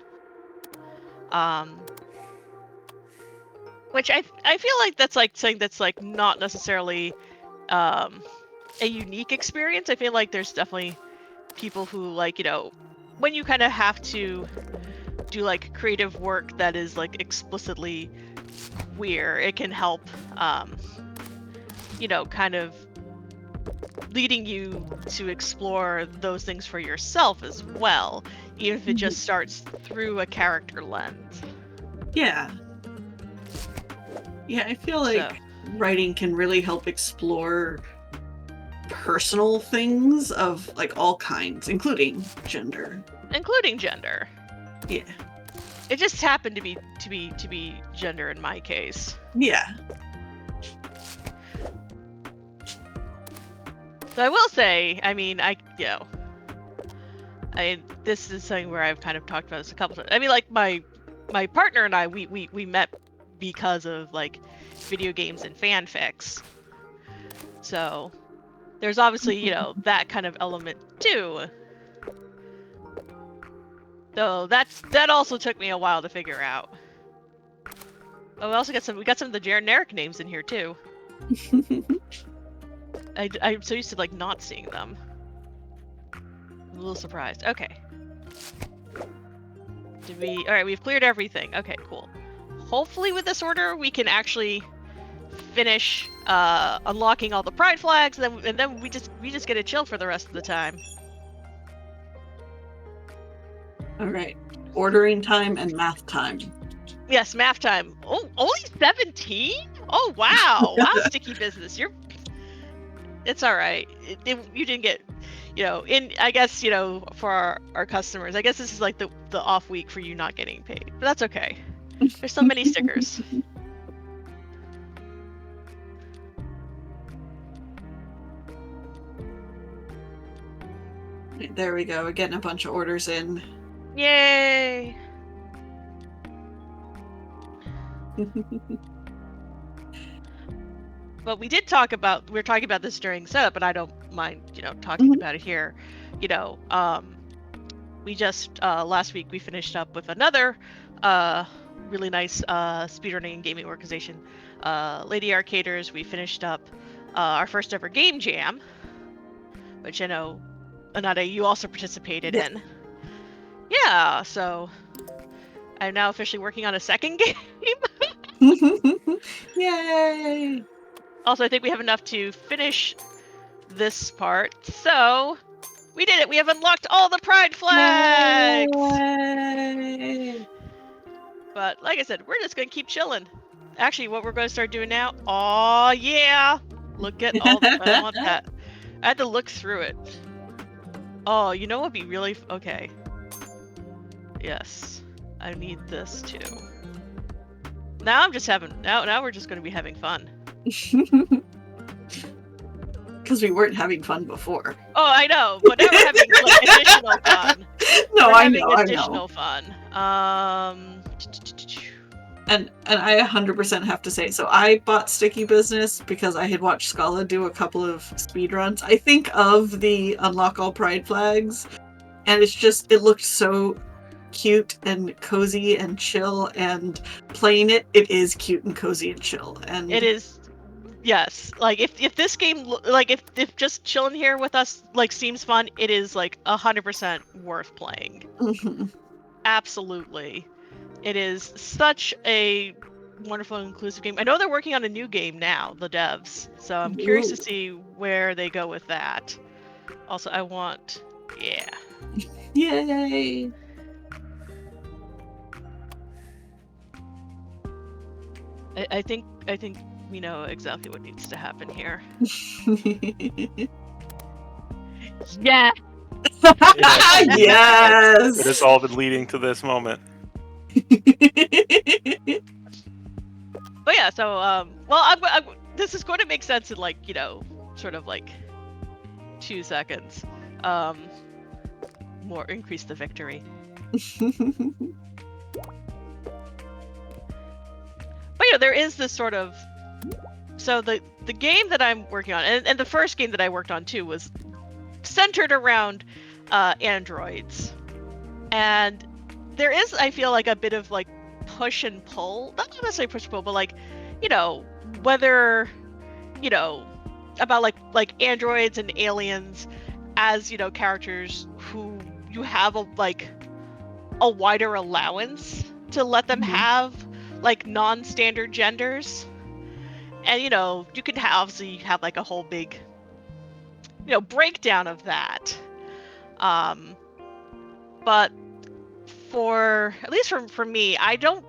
Which I feel like that's like something that's like not necessarily a unique experience. I feel like there's definitely people who like, you know, when you kind of have to do like creative work that is like explicitly queer, it can help you know, kind of leading you to explore those things for yourself as well, even if it just starts through a character lens. Yeah, I feel like writing can really help explore personal things of like all kinds, including gender. Yeah. It just happened to be gender in my case. Yeah. So I will say, I mean, this is something where I've kind of talked about this a couple times. I mean, like my partner and I, we met because of like video games and fanfics. So there's obviously, you know, that kind of element too. So that also took me a while to figure out. Oh, we got some of the generic names in here too. I'm so used to like not seeing them. I'm a little surprised. Okay. Alright, we've cleared everything. Okay, cool. Hopefully with this order we can actually finish unlocking all the pride flags, and then we just get to chill for the rest of the time. Alright. Ordering time and math time. Yes, math time. Oh, only 17? Oh wow. Wow, sticky business. It's all right. You didn't get, you know, I guess, you know, for our customers, I guess this is like the off week for you not getting paid. But that's okay. There's so many stickers. There we go. We're getting a bunch of orders in. Yay! But we were talking about this during setup, and I don't mind, talking about it here. We just last week we finished up with another really nice speedrunning and gaming organization, Lady Arcaders. We finished up our first ever game jam, which I know, Anada, you also participated in. Yeah, so I'm now officially working on a second game. Yay! Also, I think we have enough to finish this part, so we did it! We have unlocked all the pride flags! Yay! But like I said, we're just gonna keep chilling. Actually, what we're gonna start doing now, oh yeah! Look at all, I want that. I had to look through it. Oh, you know what would be really, okay. Yes, I need this too. Now I'm just now we're just gonna be having fun. Because we weren't having fun before. Oh, I know, but now we're having like additional fun. No, we're I having know, additional fun. And I 100% have to say, so I bought Sticky Business because I had watched Scala do a couple of speedruns. I think of the Unlock All Pride Flags, and it looked so cute and cozy and chill, and playing it is cute and cozy and chill. And it is, yes. Like if this game, like if just chilling here with us like seems fun, it is like 100% worth playing. Mm-hmm. Absolutely. It is such a wonderful and inclusive game. I know they're working on a new game now, the devs. So I'm curious to see where they go with that. Also, yeah. Yay! I think we know exactly what needs to happen here. Yeah. Yes. It has all been leading to this moment. But yeah, so this is going to make sense in like sort of like 2 seconds. More increase the victory. But there is this sort of, so the game that I'm working on, and the first game that I worked on too, was centered around androids, and there is, I feel like, a bit of like push and pull, not necessarily push and pull, but like whether about like androids and aliens as characters who you have a wider allowance to let them have like non-standard genders, and you can obviously have like a whole big breakdown of that, but for at least for me, I don't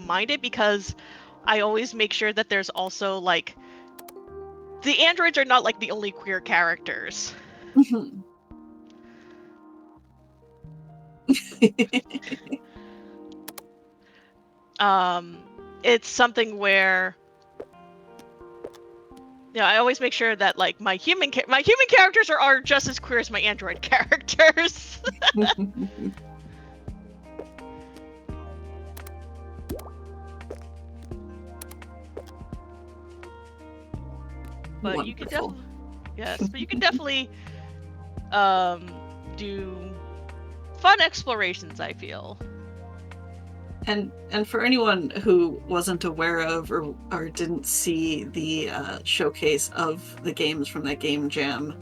mind it, because I always make sure that there's also like the androids are not like the only queer characters. It's something where I always make sure that like my human characters are just as queer as my android characters. But Wonderful. you can definitely do fun explorations, I feel. And for anyone who wasn't aware of or didn't see the showcase of the games from that game jam,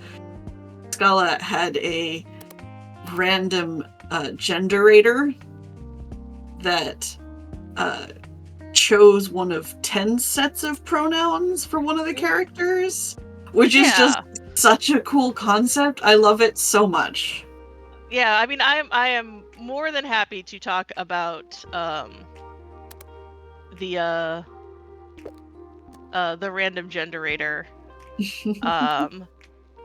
Scala had a random genderator that chose one of 10 sets of pronouns for one of the characters, which is just such a cool concept. I love it so much. Yeah, I mean, I am more than happy to talk about the random genderator,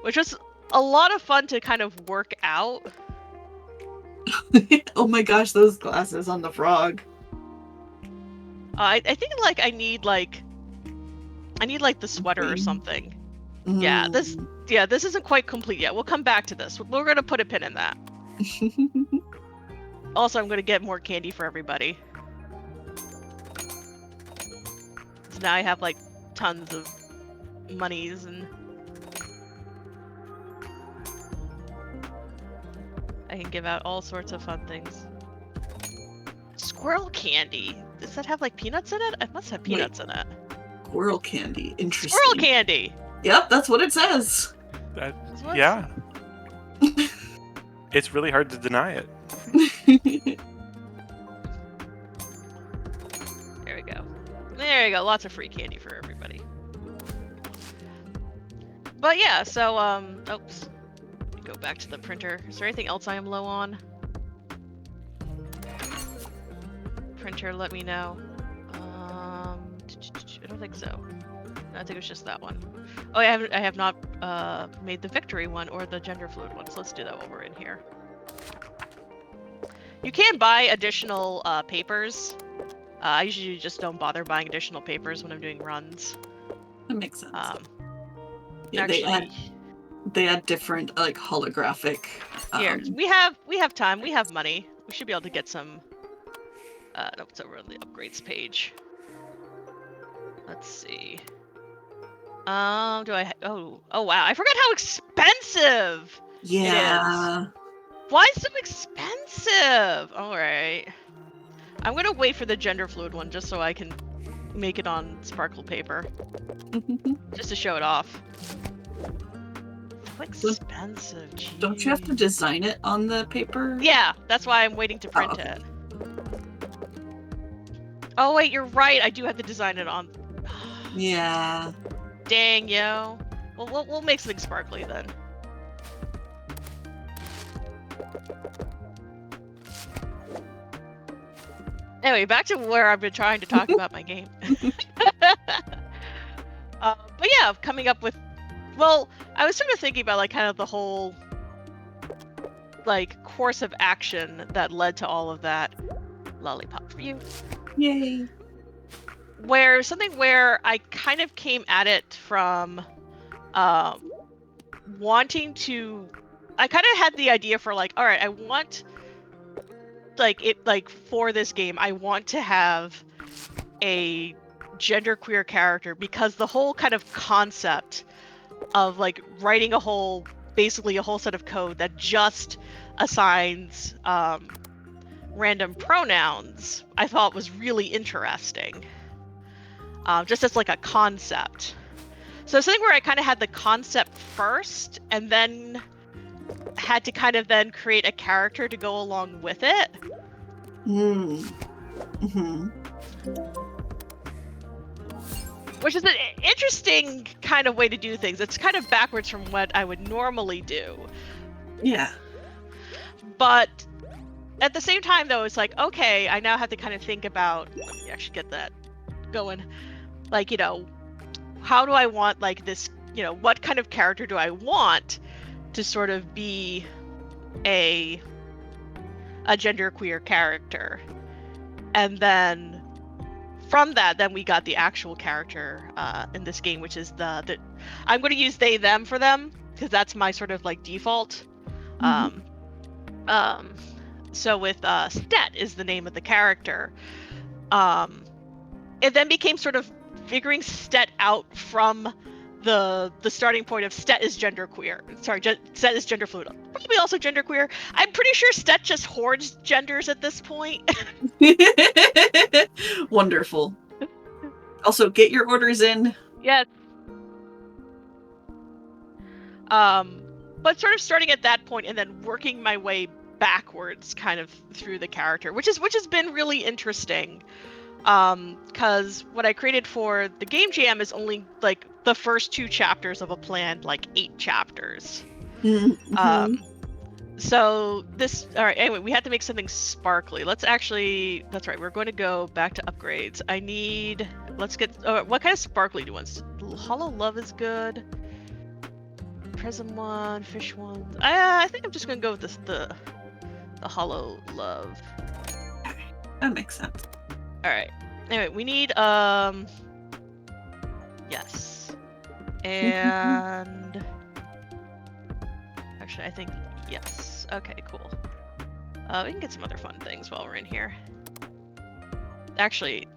which was a lot of fun to kind of work out. Oh my gosh, those glasses on the frog. I think like I need like the sweater or something. Yeah, Yeah, this isn't quite complete yet. We'll come back to this. We're gonna put a pin in that. Also, I'm gonna get more candy for everybody. So now I have like tons of monies and I can give out all sorts of fun things. Squirrel candy. Does that have like peanuts in it? It must have peanuts in it. Squirrel candy. Interesting. Squirrel candy. Yep, that's what it says. That's what Yeah. It's really hard to deny it. There we go. There you go. Lots of free candy for everybody. But yeah, so oops. Let me go back to the printer. Is there anything else I am low on? Printer, let me know. I don't think so. I think it was just that one. Oh, I have not made the victory one or the gender fluid one, so let's do that while we're in here. You can buy additional papers. I usually just don't bother buying additional papers when I'm doing runs. That makes sense. Yeah, Actually, they add different like holographic. here we have time. We have money. We should be able to get some. No, it's over on the upgrades page. Let's see. Do I? Oh wow! I forgot how expensive Yeah. it is. Why so expensive? All right. I'm gonna wait for the gender fluid one just so I can make it on sparkle paper, just to show it off. So expensive. Jeez. Don't you have to design it on the paper? Yeah, that's why I'm waiting to print okay. it. Oh wait, you're right. I do have to design it on. Yeah. Dang, yo. Well, we'll make something sparkly then. Anyway, back to where I've been trying to talk about my game. But yeah, coming up with. Well, I was sort of thinking about like kind of the whole like course of action that led to all of that. Lollipop for you. Yay. Where I kind of came at it from wanting to. I kind of had the idea for like, all right, I want for this game, I want to have a genderqueer character because the whole kind of concept of like writing basically a whole set of code that just assigns random pronouns, I thought was really interesting. Just as like a concept. So something where I kind of had the concept first and then had to kind of then create a character to go along with it. Which is an interesting kind of way to do things. It's kind of backwards from what I would normally do. Yeah. But at the same time, though, it's like, okay, I now have to kind of think about, let me actually get that going. Like, how do I want like this, what kind of character do I want to sort of be a genderqueer character? And then from that, then we got the actual character in this game, which is the I'm going to use they, them for them, because that's my sort of like default. So with Stet is the name of the character. It then became sort of figuring Stet out from the starting point of Stet is genderqueer. Sorry, Stet is gender fluid. Probably also genderqueer. I'm pretty sure Stet just hoards genders at this point. Wonderful. Also, get your orders in. Yes. But sort of starting at that point and then working my way backwards kind of through the character, which has been really interesting. Because what I created for the game jam is only like the first 2 chapters of a planned like 8 chapters. So this, all right, anyway, we had to make something sparkly. That's right, we're going to go back to upgrades. Let's get, what kind of sparkly do you want? Hollow Love is good. Prism one, fish one. I think I'm just going to go with the Hollow Love. That makes sense. All right. Anyway, we need yes, and Actually, I think yes. Okay, cool. We can get some other fun things while we're in here. Actually,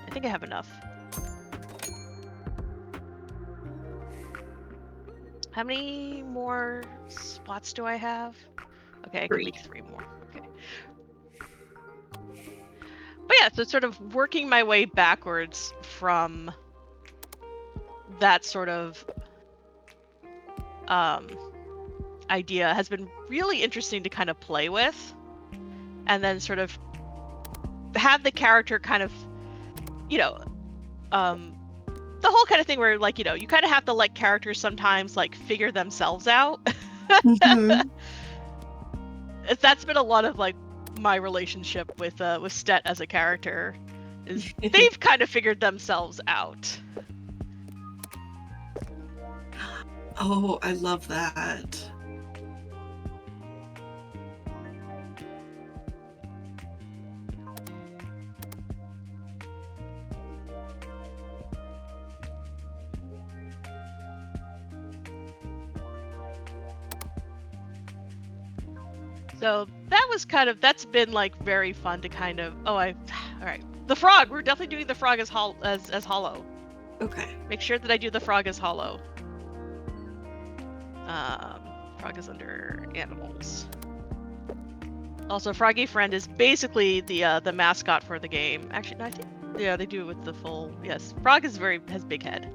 I think I have enough. How many more spots do I have? Okay, I can 3. make 3 more. Okay. But yeah, so sort of working my way backwards from that sort of idea has been really interesting to kind of play with, and then sort of have the character kind of, you know, the whole kind of thing where, like, you know, you kind of have to let characters sometimes like figure themselves out. Mhm. That's been a lot of like my relationship with Stet as a character, is they've kind of figured themselves out. Oh, I love that. So that's been like very fun to kind of all right, the frog, we're definitely doing the frog as hollow. Okay. Make sure that I do the frog as hollow. Frog is under animals. Also, Froggy Friend is basically the mascot for the game. Actually, no, I think yeah, they do it with the full. Yes, Frog has big head.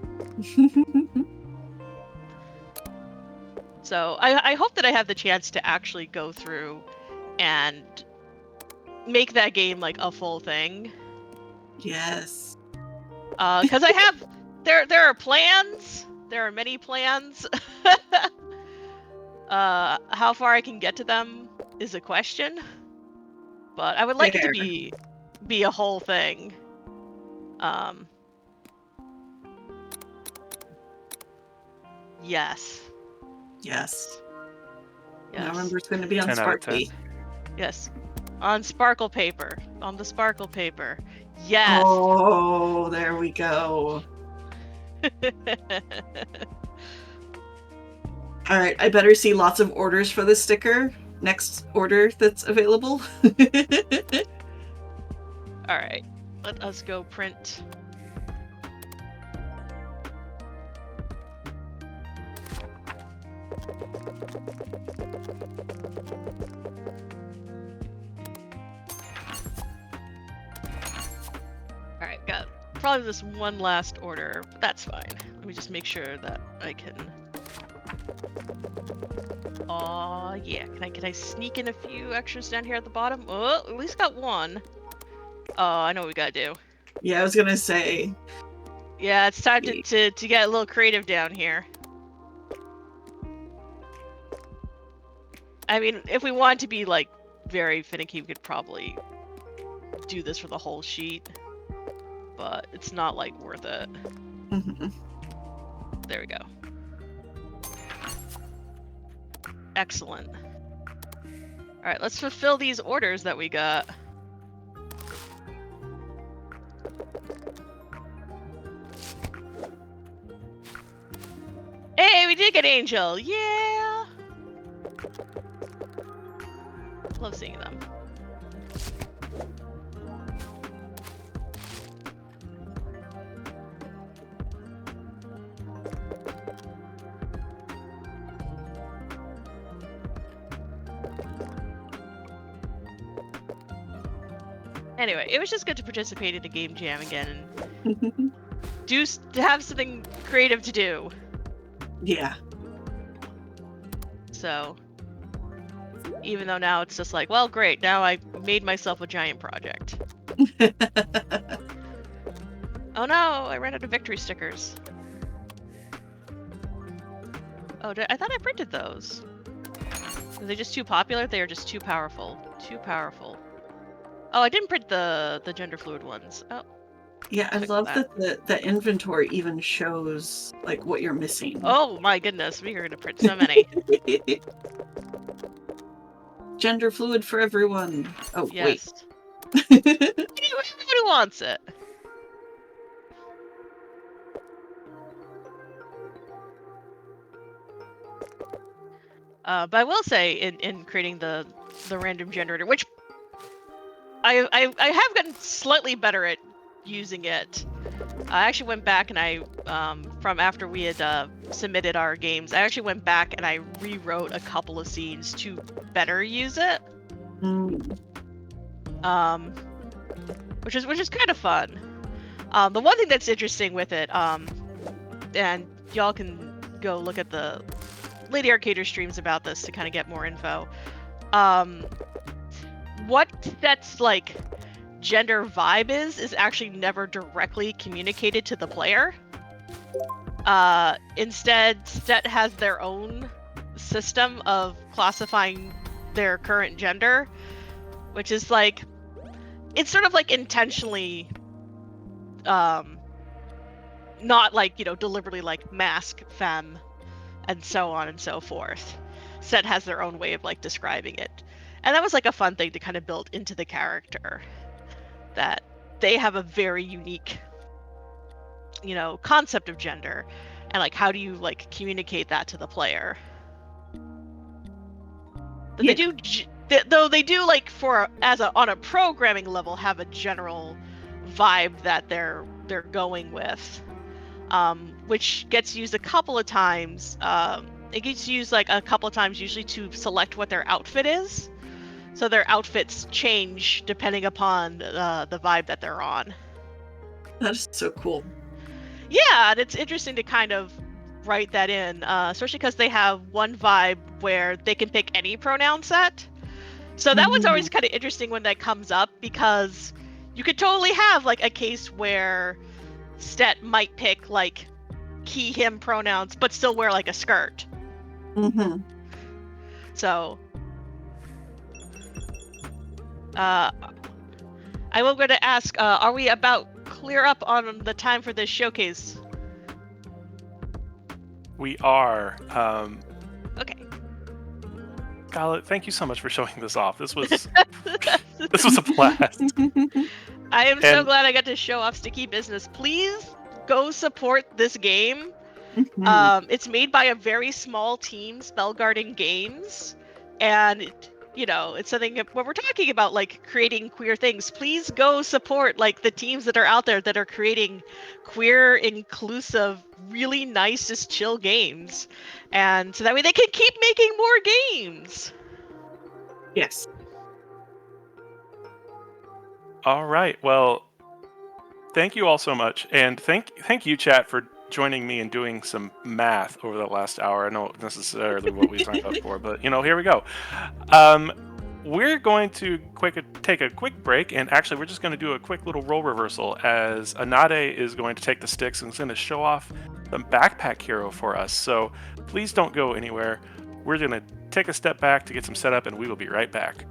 So I hope that I have the chance to actually go through and make that game like a full thing. Yes. Because I have there are plans. There are many plans. How far I can get to them is a question. But I would like it to Fair. be a whole thing. Yes. Yes. Now Yes. remember, it's going to be on 10 out of 10. Sparky. Yes. On sparkle paper. On the sparkle paper. Yes. Oh, there we go. All right, I better see lots of orders for the sticker. Next order that's available. All right. Let us go print. All right, got probably this one last order, but that's fine. Let me just make sure that I can. Oh yeah, can I sneak in a few extras down here at the bottom? Oh, at least got one. Oh, I know what we gotta do. Yeah, I was going to say. Yeah, it's time to get a little creative down here. I mean, if we want to be like very finicky, we could probably do this for the whole sheet, but it's not like worth it. Mhm. There we go. Excellent. All right, let's fulfill these orders that we got. Hey, we did get Angel! Yeah! Love seeing them. Anyway, it was just good to participate in a game jam again and to have something creative to do. Yeah. So, even though now it's just like, well, great, now I made myself a giant project. Oh no, I ran out of victory stickers. Oh, I thought I printed those. Are they just too popular? They are just too powerful. Too powerful. Oh, I didn't print the gender fluid ones. Oh. Yeah, I Fix love that. that the inventory even shows like what you're missing. Oh my goodness, we are gonna print so many. Gender fluid for everyone. Oh, Yes. wait. Everybody wants it. But I will say, in creating the random generator, which I have gotten slightly better at using it. I actually went back and I, from after we had submitted our games, I actually went back and I rewrote a couple of scenes to better use it. Mm. Which is kind of fun. The one thing that's interesting with it, and y'all can go look at the Lady Arcader streams about this to kind of get more info. What Set's like gender vibe is actually never directly communicated to the player. Instead, Set has their own system of classifying their current gender, which is like, it's sort of like intentionally not like, deliberately like mask femme and so on and so forth. Set has their own way of like describing it. And that was like a fun thing to kind of build into the character, that they have a very unique, concept of gender, and like how do you like communicate that to the player. But Yeah. though they do like on a programming level have a general vibe that they're going with, which gets used a couple of times. It gets used like a couple of times usually to select what their outfit is. So their outfits change depending upon the vibe that they're on. That is so cool. Yeah, and it's interesting to kind of write that in, especially because they have one vibe where they can pick any pronoun set. So that one's always kind of interesting when that comes up, because you could totally have like a case where Stet might pick like he, him pronouns, but still wear like a skirt. Mm-hmm. So, I will going to ask, are we about clear up on the time for this showcase? We are. Okay. Scarlett, thank you so much for showing this off. This was a blast. I am so And glad I got to show off Sticky Business. Please go support this game. Mm-hmm. It's made by a very small team, Spellgarden Games, and it's something when we're talking about like creating queer things. Please go support like the teams that are out there that are creating queer, inclusive, really nice, just chill games, and so that way they can keep making more games. Yes. all right, well, thank you all so much, and thank you, chat, for joining me and doing some math over the last hour. I know not necessarily what we signed up for, but here we go. We're going to take a quick break, and actually, we're just going to do a quick little role reversal as Anade is going to take the sticks and is going to show off the backpack hero for us. So please don't go anywhere. We're going to take a step back to get some setup, and we will be right back.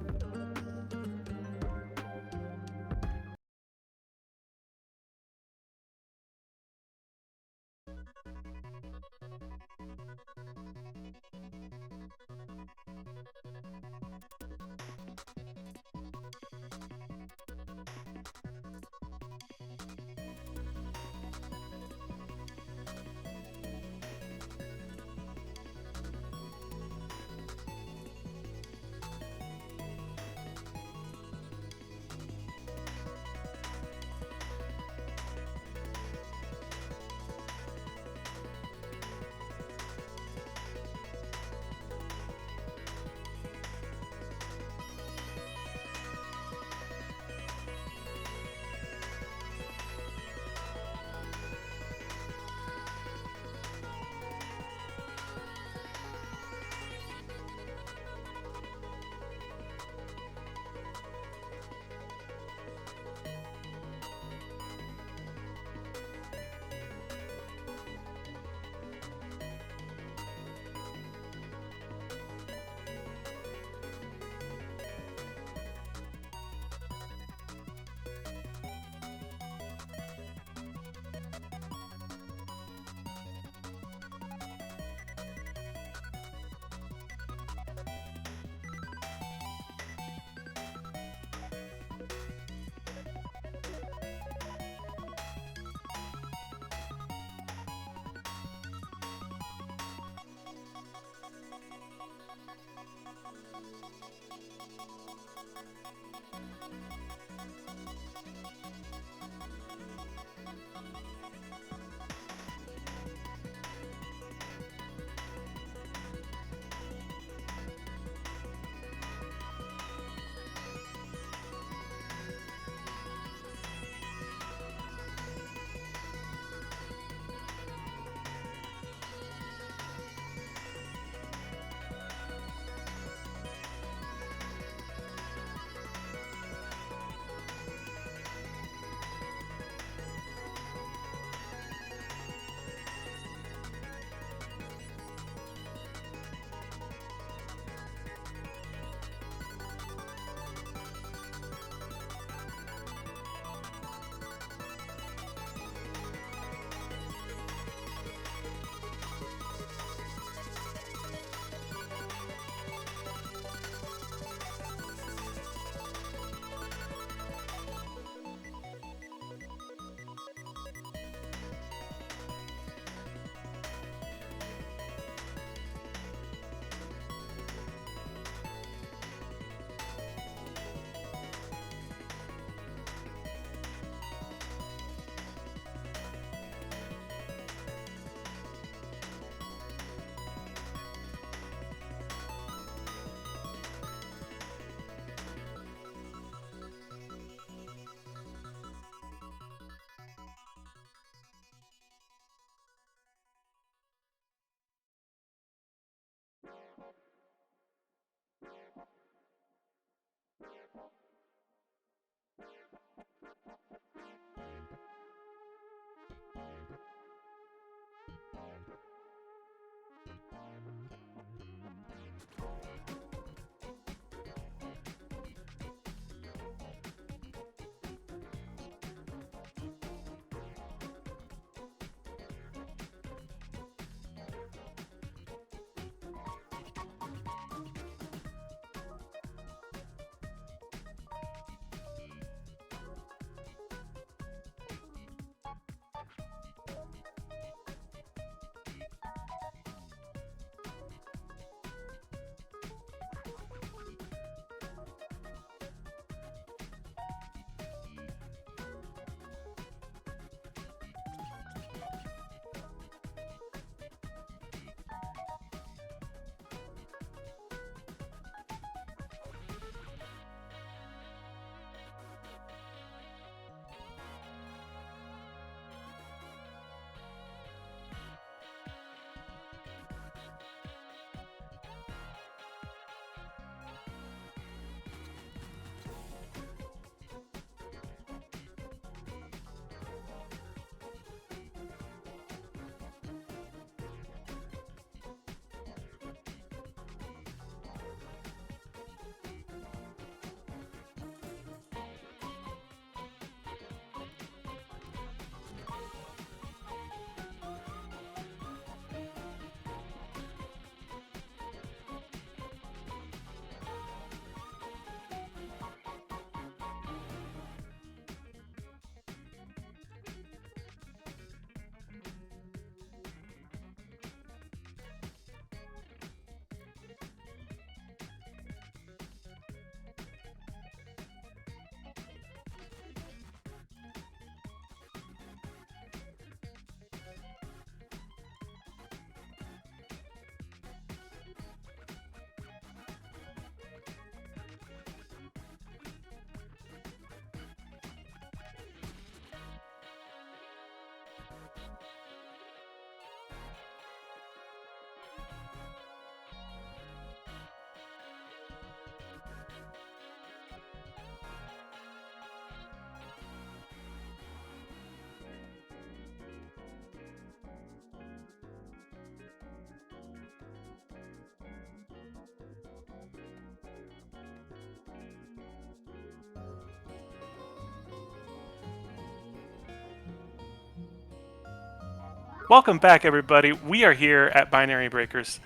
Welcome back, everybody. We are here at Binary Breakers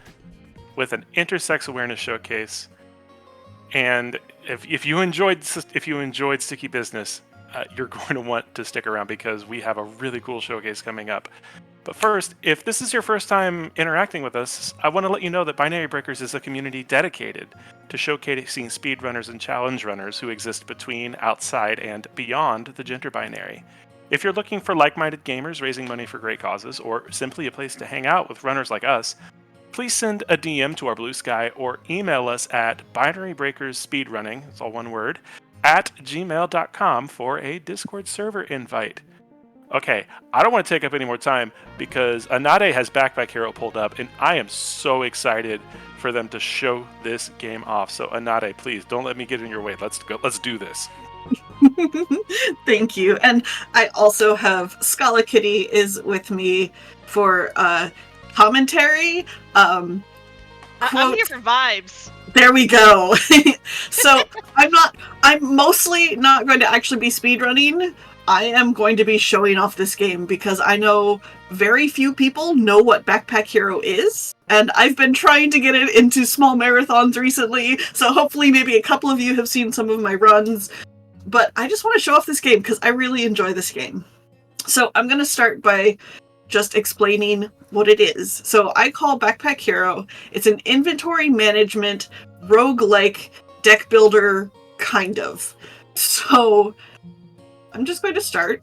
with an intersex awareness showcase. And if you enjoyed Sticky Business, you're going to want to stick around because we have a really cool showcase coming up. But first, if this is your first time interacting with us, I want to let you know that Binary Breakers is a community dedicated to showcasing speedrunners and challenge runners who exist between, outside, and beyond the gender binary. If you're looking for like-minded gamers raising money for great causes, or simply a place to hang out with runners like us, please send a DM to our Blue Sky or email us at binarybreakersspeedrunning, it's all one word, at gmail.com for a Discord server invite. Okay, I don't want to take up any more time because Anade has Backpack Hero pulled up, and I am so excited for them to show this game off. So Anade, please don't let me get in your way. Let's go. Let's do this. Thank you. And I also have Scala Kitty is with me for commentary. I'm here for vibes. There we go. So I'm mostly not going to actually be speedrunning. I am going to be showing off this game because I know very few people know what Backpack Hero is, and I've been trying to get it into small marathons recently, so hopefully maybe a couple of you have seen some of my runs, but I just want to show off this game because I really enjoy this game. So I'm going to start by just explaining what it is. So I call Backpack Hero, it's an inventory management, roguelike deck builder, kind of. So I'm just going to start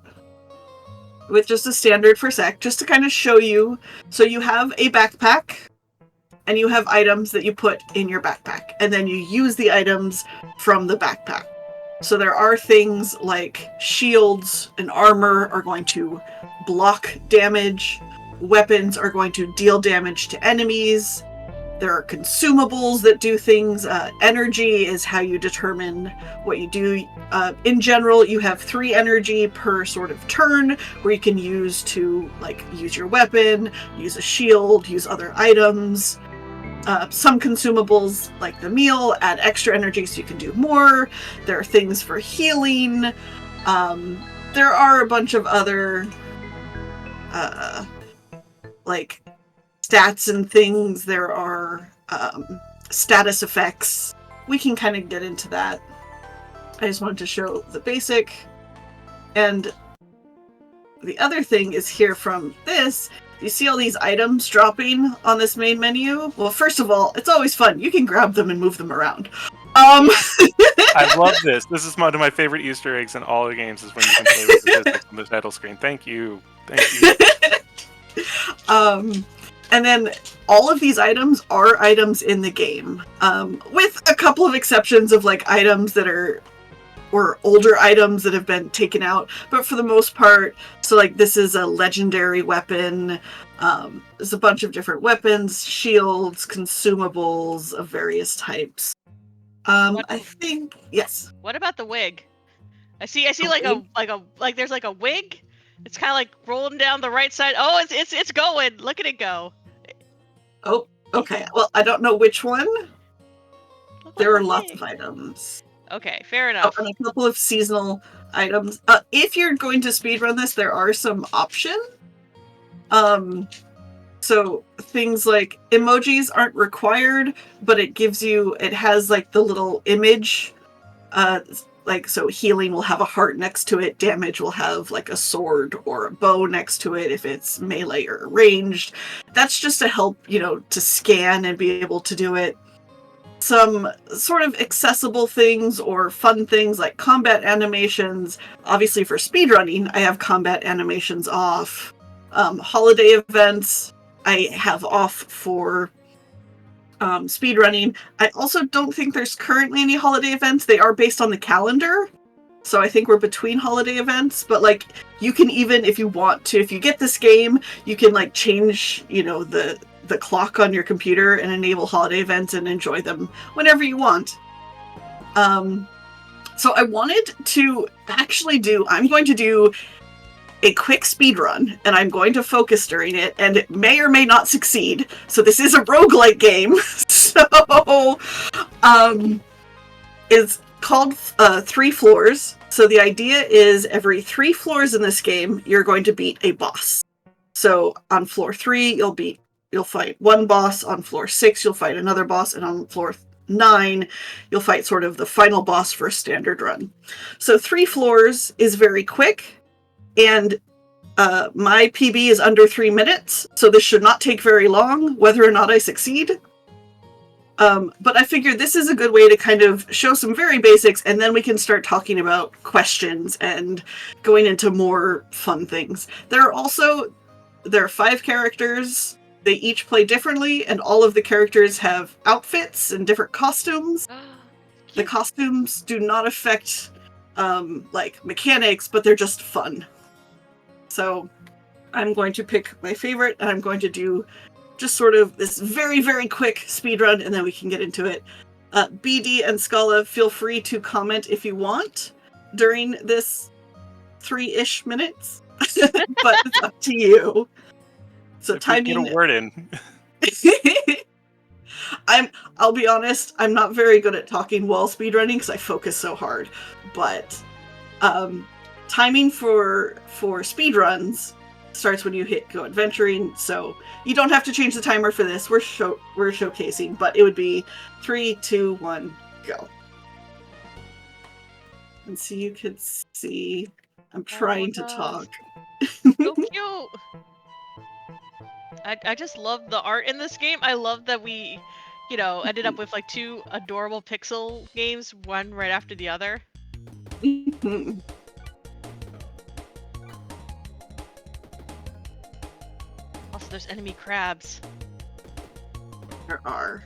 with just a standard for sec, just to kind of show you. So you have a backpack, and you have items that you put in your backpack, and then you use the items from the backpack. So there are things like shields and armor are going to block damage, weapons are going to deal damage to enemies, there are consumables that do things, energy is how you determine what you do. In general, you have 3 energy per sort of turn, where you can use to, like, use your weapon, use a shield, use other items. Some consumables, like the meal, add extra energy so you can do more. There are things for healing. There are a bunch of other, like, stats and things. There are status effects. We can kind of get into that. I just wanted to show the basic. And the other thing is here from this. You see all these items dropping on this main menu? Well, first of all, it's always fun. You can grab them and move them around. I love this. This is one of my favorite Easter eggs in all the games, is when you can play with the physics on the title screen. Thank you. Thank you. And then all of these items are items in the game, with a couple of exceptions of, like, items that are, or older items that have been taken out, but for the most part, so, like, this is a legendary weapon, there's a bunch of different weapons, shields, consumables of various types. I think, yes. What about the wig? I see like there's like a wig. It's kind of like rolling down the right side. Oh, it's going. Look at it go. Oh, okay. Well, I don't know which one. There are lots wig. of items. Okay, fair enough. And a couple of seasonal items. If you're going to speedrun this, there are some options. So things like emojis aren't required, but it has, like, the little image. Like, so healing will have a heart next to it, damage will have, like, a sword or a bow next to it if it's melee or ranged. That's just to help, to scan and be able to do it. Some sort of accessible things or fun things like combat animations. Obviously for speedrunning, I have combat animations off. Holiday events, I have off for speedrunning. I also don't think there's currently any holiday events. They are based on the calendar. So I think we're between holiday events, but, like, you can, even if you want to, if you get this game, you can, like, change, the clock on your computer and enable holiday events and enjoy them whenever you want. So I wanted to I'm going to do a quick speed run, and I'm going to focus during it, and it may or may not succeed. So this is a roguelike game. So it's called 3 floors. So the idea is every 3 floors in this game, you're going to beat a boss. So on floor 3, you'll fight one boss. On floor 6, you'll fight another boss, and on floor 9, you'll fight sort of the final boss for a standard run. So 3 floors is very quick, and My PB is under 3 minutes, so this should not take very long, whether or not I succeed. But I figured this is a good way to kind of show some very basics, and then we can start talking about questions and going into more fun things. There are 5 characters. They each play differently, and all of the characters have outfits and different costumes. The costumes do not affect mechanics, but they're just fun. So I'm going to pick my favorite, and I'm going to do just sort of this very, very quick speed run, and then we can get into it. BD and Scala, feel free to comment if you want during this 3-ish minutes, but it's up to you. So timing. Get a word in. I'll be honest, I'm not very good at talking while speedrunning because I focus so hard. But timing for speedruns starts when you hit go adventuring, so you don't have to change the timer for this. We're showcasing, but it would be 3, 2, 1, go. And so you could see I'm trying to talk. So cute. I just love the art in this game. I love that we, ended up with like 2 adorable pixel games, one right after the other. Also, there's enemy crabs. There are.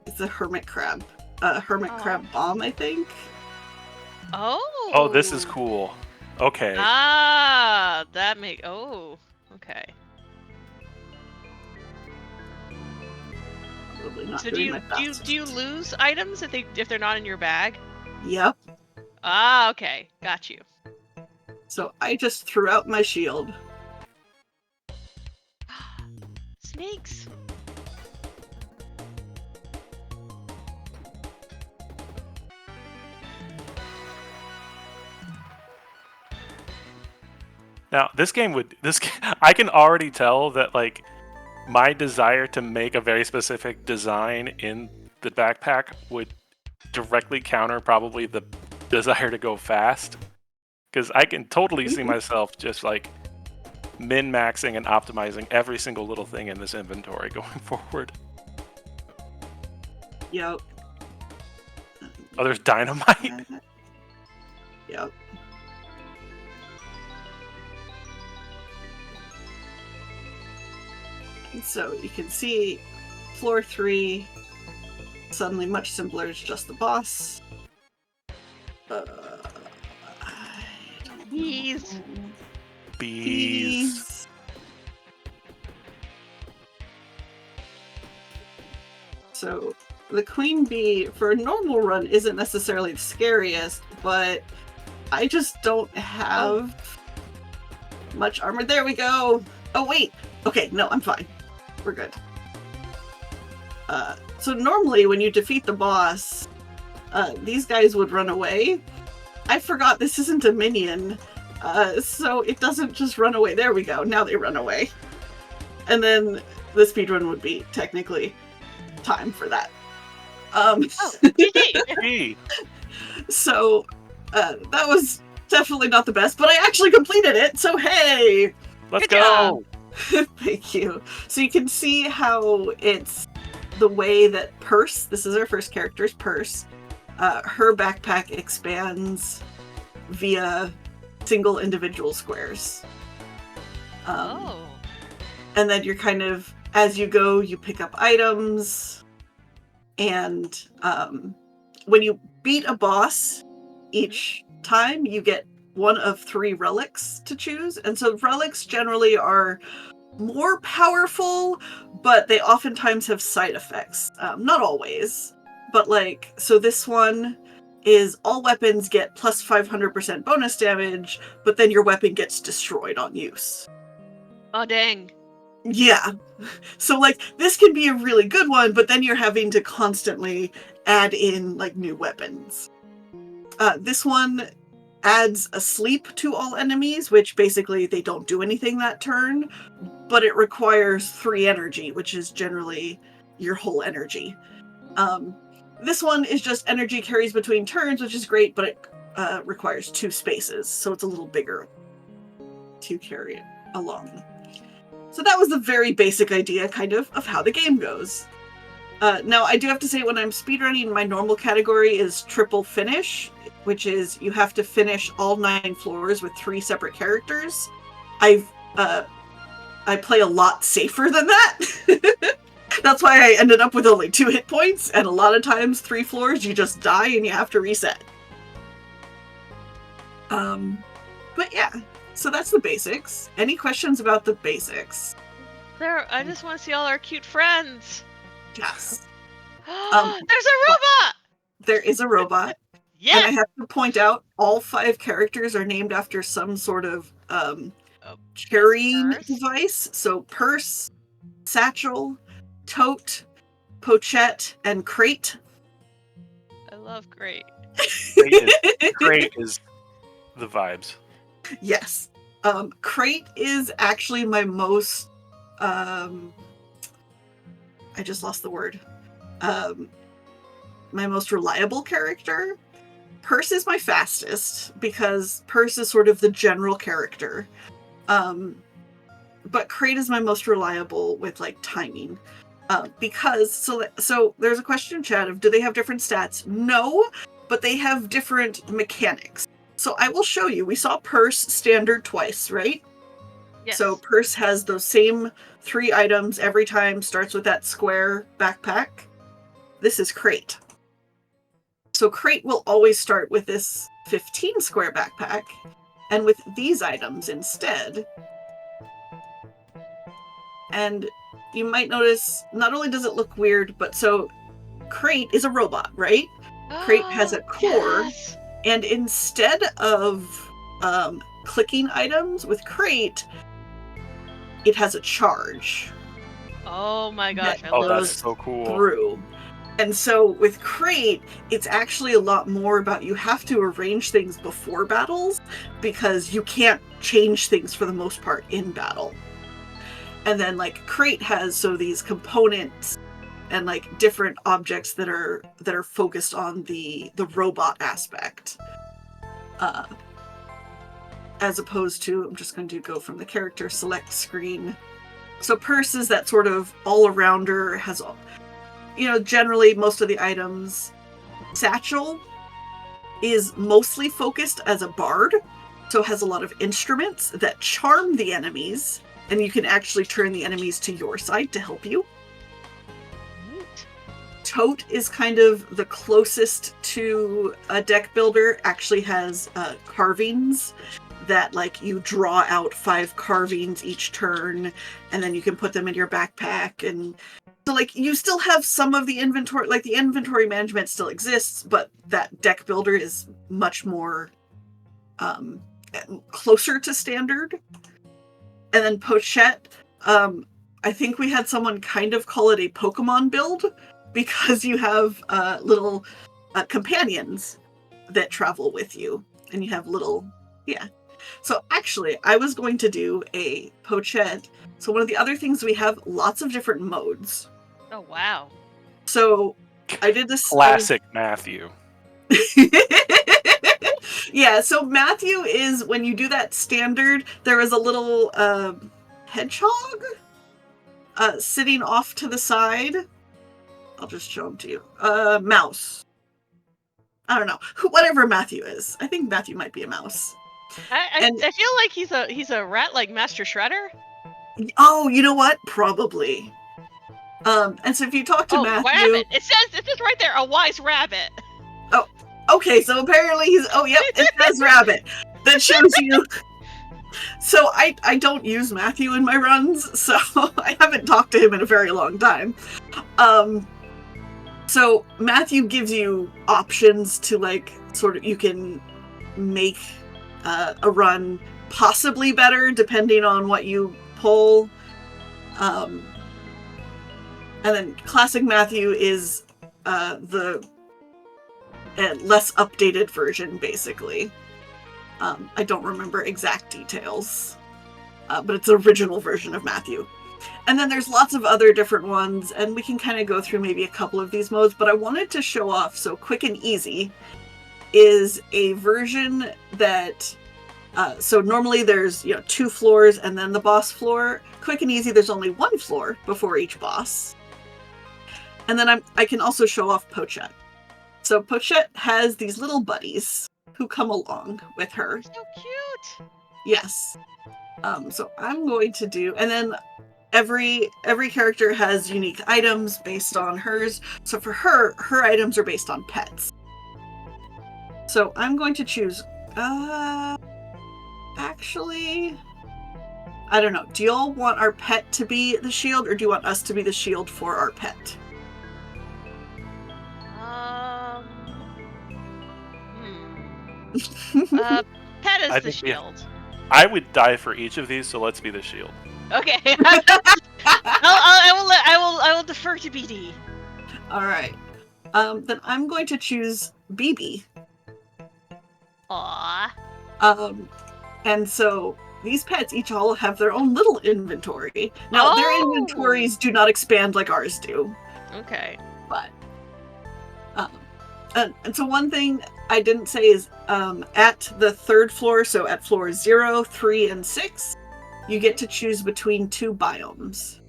It's a hermit crab. Crab bomb, I think. Oh. Oh, this is cool. Okay. Ah, that make. Oh, okay. Probably not So doing do you lose items if they're not in your bag? Yep. Ah, okay, got you. So I just threw out my shield. Snakes. Now, I can already tell that, like, my desire to make a very specific design in the backpack would directly counter probably the desire to go fast. Because I can totally see myself just, like, min-maxing and optimizing every single little thing in this inventory going forward. Yep. Oh, there's dynamite? Yep. And so you can see floor 3, suddenly much simpler, it's just the boss. Bees. Bees. So the queen bee for a normal run isn't necessarily the scariest, but I just don't have much armor. There we go. Oh wait. Okay, no, I'm fine. We're good. So normally when you defeat the boss, these guys would run away. I forgot this isn't a minion, so it doesn't just run away. There we go. Now they run away. And then the speedrun would be technically time for that. So that was definitely not the best, but I actually completed it, so hey! Let's Good go! Thank you. So you can see how it's the way that Purse, this is our first character's Purse, her backpack expands via single individual squares. And then you're kind of, as you go, you pick up items, and when you beat a boss each time, you get one of 3 relics to choose. And so relics generally are more powerful, but they oftentimes have side effects. Not always, but so this one is all weapons get plus 500% bonus damage, but then your weapon gets destroyed on use. Oh, dang. Yeah. So this can be a really good one, but then you're having to constantly add in new weapons. This one adds a sleep to all enemies, which basically they don't do anything that turn, but it requires 3 energy, which is generally your whole energy. This one is just energy carries between turns, which is great, but it requires 2 spaces, so it's a little bigger to carry it. along. So that was a very basic idea, kind of how the game goes. Now, I do have to say, when I'm speedrunning, my normal category is triple finish, which is you have to finish all 9 floors with 3 separate characters. I play a lot safer than that. That's why I ended up with only 2 hit points, and a lot of times 3 floors you just die and you have to reset. But yeah, so that's the basics. Any questions about the basics? I just want to see all our cute friends. Yes. There's a robot! There is a robot. Yes! And I have to point out, all 5 characters are named after some sort of carrying device. So purse, satchel, tote, pochette, and crate. I love crate. Crate is the vibes. Yes. Crate is actually my most I just lost the word. My most reliable character. Purse is my fastest because Purse is sort of the general character. But Crate is my most reliable with like timing. Because so there's a question in chat of, do they have different stats? No, but they have different mechanics. So I will show you. We saw Purse standard twice, right? Yes. So Purse has those same 3 items every time, starts with that square backpack. This is Crate. So Crate will always start with this 15 square backpack, and with these items instead. And you might notice, not only does it look weird, but so Crate is a robot, right? Crate has a core, yes! and instead of clicking items with Crate, it has a charge. Oh my gosh, I Oh, love that's it. so cool. Through. And so with Crate, it's actually a lot more about, you have to arrange things before battles because you can't change things for the most part in battle. And then like Crate has so these components and like different objects that are focused on the robot aspect. As opposed to, I'm just going to go from the character select screen. So Purse is that sort of all-arounder, has, generally most of the items. Satchel is mostly focused as a bard, so has a lot of instruments that charm the enemies, and you can actually turn the enemies to your side to help you. Neat. Tote is kind of the closest to a deck builder, actually has carvings that like you draw out 5 carvings each turn, and then you can put them in your backpack. And so like you still have some of the inventory, like the inventory management still exists, but that deck builder is much more closer to standard. And then Pochette, I think we had someone kind of call it a Pokemon build because you have little companions that travel with you, and you have little, yeah. So actually, I was going to do a Pochette. So one of the other things, we have lots of different modes. Oh, wow. So I did this. Classic Matthew. Yeah, so Matthew is, when you do that standard, there is a little hedgehog sitting off to the side. I'll just show him to you. Mouse. I don't know. Whatever Matthew is. I think Matthew might be a mouse. I feel like he's a rat like Master Shredder. Oh, you know what? Probably. And so if you talk to Matthew... rabbit! It says right there, a wise rabbit. Oh, okay, so apparently he's... Oh, yep, it says rabbit. That shows you... So I don't use Matthew in my runs, so I haven't talked to him in a very long time. So Matthew gives you options to like, sort of, you can make a run possibly better depending on what you pull. And then Classic Matthew is the less updated version, basically. I don't remember exact details, but it's the original version of Matthew. And then there's lots of other different ones, and we can kind of go through maybe a couple of these modes, but I wanted to show off, so Quick and Easy is a version that So normally there's 2 floors and then the boss floor. Quick and easy, there's only 1 floor before each boss. And then I can also show off Pochette. So Pochette has these little buddies who come along with her. So cute. Yes. So I'm going to do, and then every character has unique items based on hers. So for her items are based on pets. So I'm going to choose. Actually, I don't know. Do y'all want our pet to be the shield, or do you want us to be the shield for our pet? Pet is I the think we- shield. I would die for each of these, so let's be the shield. Okay. I will defer to BD. All right. Then I'm going to choose BB. Aww. And so these pets each all have their own little inventory. Now, their inventories do not expand like ours do. Okay. But, and so one thing I didn't say is at the 3rd floor, so at floor 0, 3, and 6, you get to choose between 2 biomes.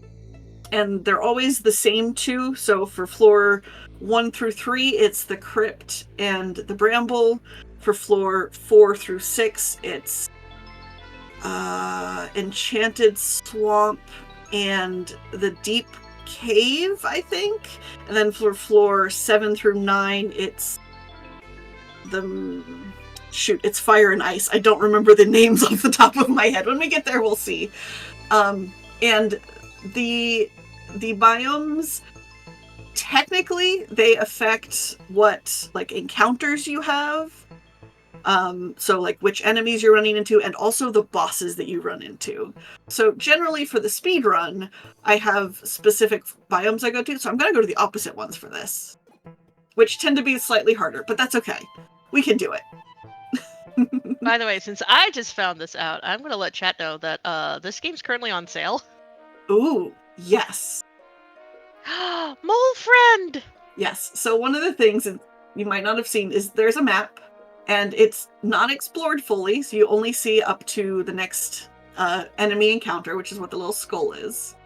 And they're always the same 2. So for floor 1 through 3, it's the crypt and the bramble. For floor 4 through 6, it's enchanted swamp and the deep cave, I think. And then for floor 7 through 9, it's it's fire and ice. I don't remember the names off the top of my head. When we get there, we'll see. And the biomes, technically, they affect what encounters you have. So which enemies you're running into, and also the bosses that you run into. So generally for the speed run, I have specific biomes I go to, so I'm going to go to the opposite ones for this, which tend to be slightly harder, but that's okay. We can do it. By the way, since I just found this out, I'm going to let chat know that this game's currently on sale. Ooh, yes. Mole friend! Yes. So one of the things you might not have seen is there's a map. And it's not explored fully, so you only see up to the next enemy encounter, which is what the little skull is.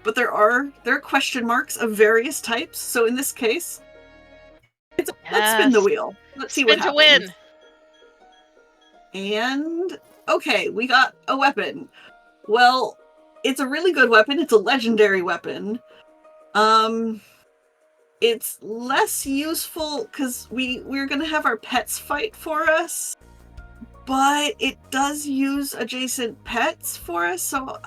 But there are question marks of various types. So in this case, let's spin the wheel. Let's see what happens. Spin to win. And okay, we got a weapon. Well, it's a really good weapon. It's a legendary weapon. It's less useful because we're going to have our pets fight for us, but it does use adjacent pets for us, so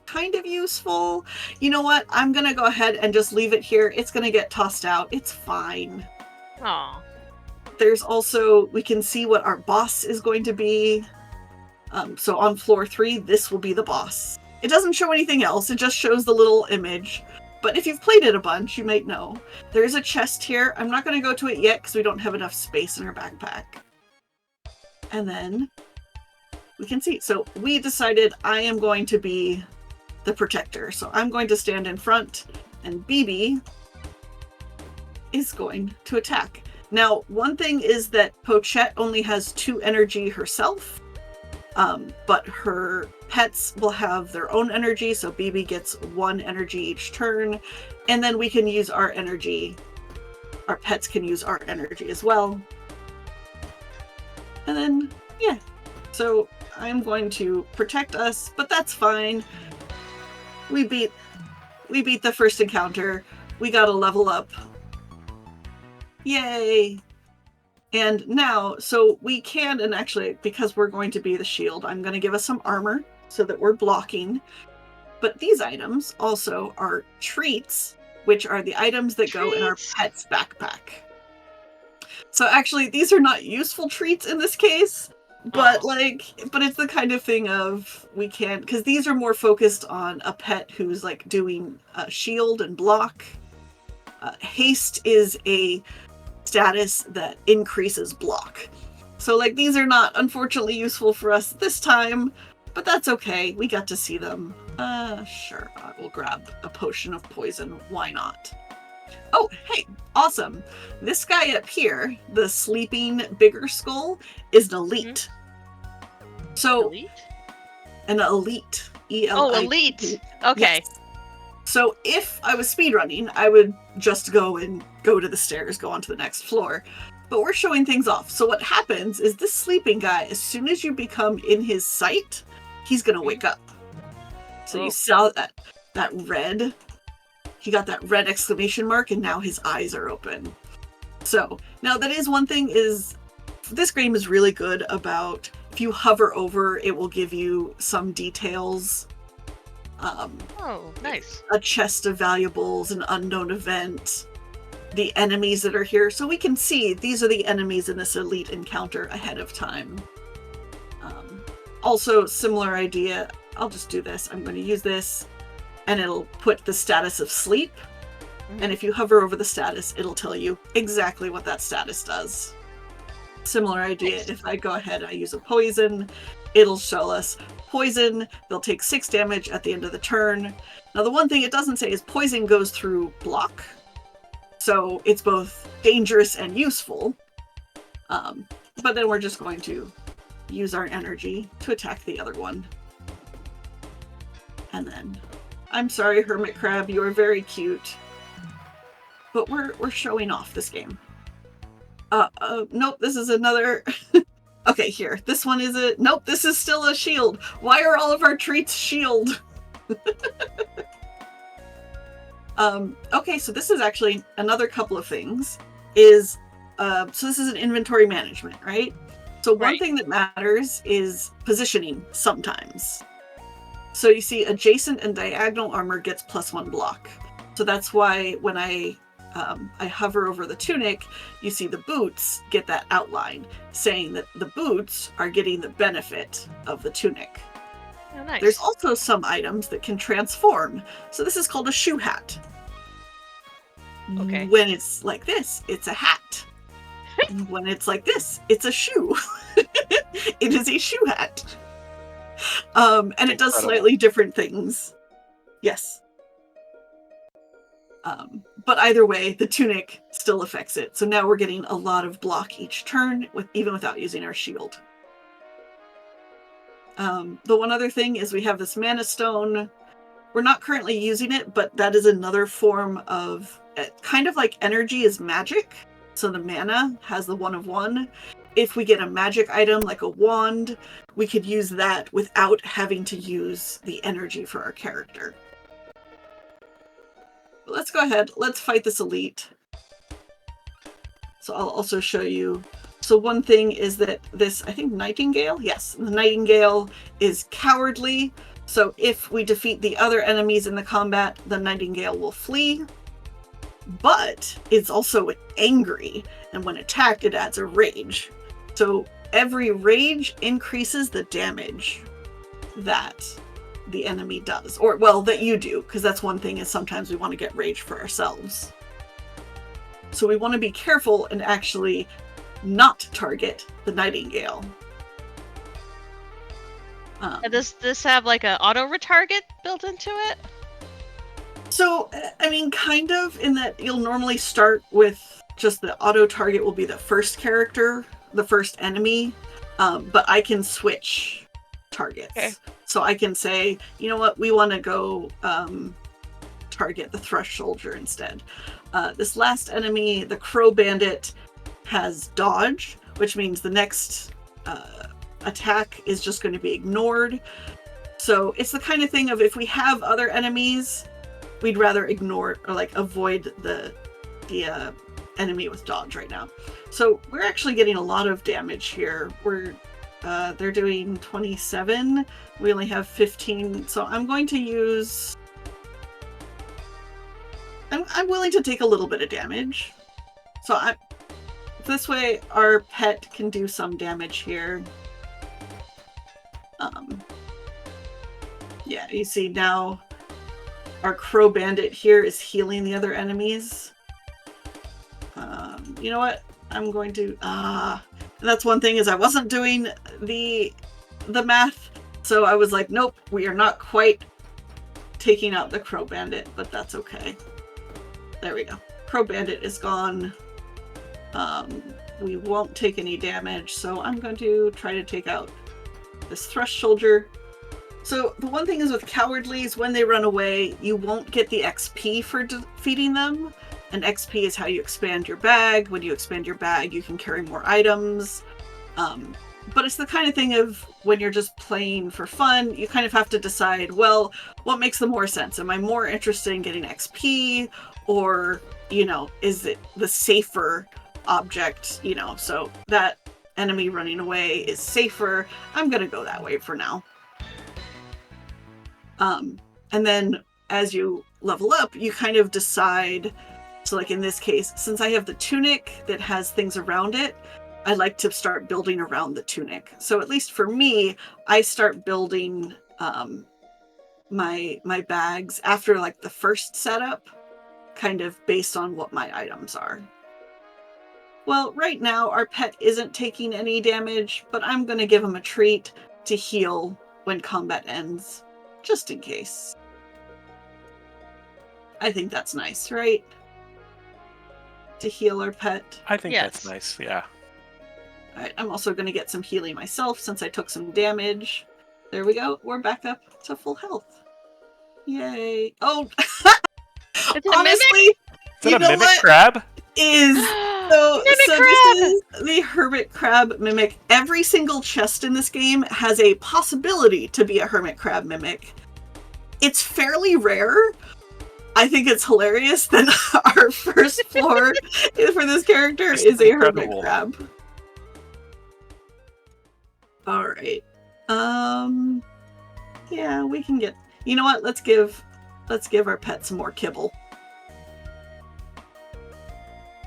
kind of useful. You know what? I'm going to go ahead and just leave it here. It's going to get tossed out. It's fine. Aw. There's also, we can see what our boss is going to be. So on floor 3, this will be the boss. It doesn't show anything else. It just shows the little image. But if you've played it a bunch, you might know. There is a chest here. I'm not going to go to it yet because we don't have enough space in our backpack. And then we can see. So we decided I am going to be the protector. So I'm going to stand in front and BB is going to attack. Now, one thing is that Pochette only has 2 energy herself. But her pets will have their own energy, so BB gets 1 energy each turn, and then we can use our energy. Our pets can use our energy as well. And then, yeah. So I'm going to protect us, but that's fine. We beat the first encounter. We got a level up. Yay! And now, so we can, and actually, because we're going to be the shield, I'm going to give us some armor so that we're blocking. But these items also are treats, which are the items that go in our pet's backpack. So actually, these are not useful treats in this case, but but it's the kind of thing of we can, because these are more focused on a pet who's doing shield and block. Haste is a status that increases block. So these are not unfortunately useful for us this time, but that's okay. We got to see them. Sure, I will grab a potion of poison. Why not? Oh, hey, awesome. This guy up here, the sleeping bigger skull, is an elite. So Elite? an elite, Oh, E-L-I-T. elite. Okay. Yes. So if I was speedrunning, I would just go to the stairs, go on to the next floor. But we're showing things off. So what happens is this sleeping guy, as soon as you become in his sight, he's gonna wake up. So you Oh. saw that red. He got that red exclamation mark, and now his eyes are open. So now that is one thing is this game is really good about if you hover over, it will give you some details. Oh, nice. A chest of valuables, an unknown event, the enemies that are here. So we can see these are the enemies in this elite encounter ahead of time. Also, similar idea. I'll just do this. I'm going to use this, and it'll put the status of sleep. And if you hover over the status, it'll tell you exactly what that status does. Similar idea. Nice. If I go ahead, I use a poison, it'll show us poison. They'll take 6 damage at the end of the turn. Now, the one thing it doesn't say is poison goes through block. So it's both dangerous and useful. But then we're just going to use our energy to attack the other one. And then, I'm sorry, Hermit Crab, you are very cute. But we're showing off this game. Nope, this is another... Okay, here. This one is a... Nope, this is still a shield. Why are all of our treats shield? Okay, so this is actually another couple of things. So this is an inventory management, right? So one Right. thing that matters is positioning sometimes. So you see adjacent and diagonal armor gets +1 block. So that's why when I hover over the tunic, you see the boots get that outline, saying that the boots are getting the benefit of the tunic. Oh, nice. There's also some items that can transform. So this is called a shoe hat. Okay. When it's like this, it's a hat. And when it's like this, it's a shoe. It is a shoe hat. And it does Incredible. slightly different things. Yes. But either way, the tunic still affects it. So now we're getting a lot of block each turn, even without using our shield. The one other thing is we have this mana stone. We're not currently using it, but that is another form of kind of like energy is magic. So the mana has the 1 of 1. If we get a magic item like a wand, we could use that without having to use the energy for our character. But let's go ahead. Let's fight this elite. So I'll also show you. So one thing is that this, I think Nightingale? Yes, the Nightingale is cowardly. So if we defeat the other enemies in the combat, the Nightingale will flee. But it's also angry, and when attacked, it adds a rage. So every rage increases the damage that the enemy does. Or, well, that you do, because that's one thing is sometimes we want to get rage for ourselves. So we want to be careful and actually not target the Nightingale. And does this have like an auto retarget built into it? So, I mean, kind of, in that you'll normally start with just the auto target will be the first character, the first enemy, but I can switch targets. Okay. So I can say, you know what, we want to go target the Thrush Soldier instead. This last enemy, the Crow Bandit, has dodge, which means the next attack is just going to be ignored. So it's the kind of thing of if we have other enemies, we'd rather ignore or like avoid the enemy with dodge right now. So we're actually getting a lot of damage here. They're doing 27. We only have 15. So I'm going to use. I'm willing to take a little bit of damage. So this way our pet can do some damage here. Yeah, you see now our Crow Bandit here is healing the other enemies. You know what? I'm going to... that's one thing is I wasn't doing the math, so I was like, nope, we are not quite taking out the Crow Bandit, but that's okay. There we go. Crow Bandit is gone. We won't take any damage, so I'm going to try to take out this thrush soldier. So the one thing is with cowardlies, when they run away, you won't get the XP for defeating them. And XP is how you expand your bag. When you expand your bag, you can carry more items. But it's the kind of thing of when you're just playing for fun, you kind of have to decide, well, what makes the more sense? Am I more interested in getting XP, or, is it the safer object, so that enemy running away is safer. I'm going to go that way for now. And then as you level up, you kind of decide, so like in this case, since I have the tunic that has things around it, I like to start building around the tunic. So at least for me, I start building my bags after like the first setup, kind of based on what my items are. Well, right now our pet isn't taking any damage, but I'm going to give him a treat to heal when combat ends, just in case. I think that's nice, right? To heal our pet. I think Yes. that's nice, yeah. Alright, I'm also going to get some healing myself since I took some damage. There we go. We're back up to full health. Yay. Oh, Is it a honestly, Is that a mimic crab? Is mimic? so Crab! this is the hermit crab mimic. Every single chest in this game has a possibility to be a hermit crab mimic. It's fairly rare. I think it's hilarious that our first floor for this character It's is a incredible. hermit crab. All right. Yeah, we can get. You know what? Let's give our pet some more kibble.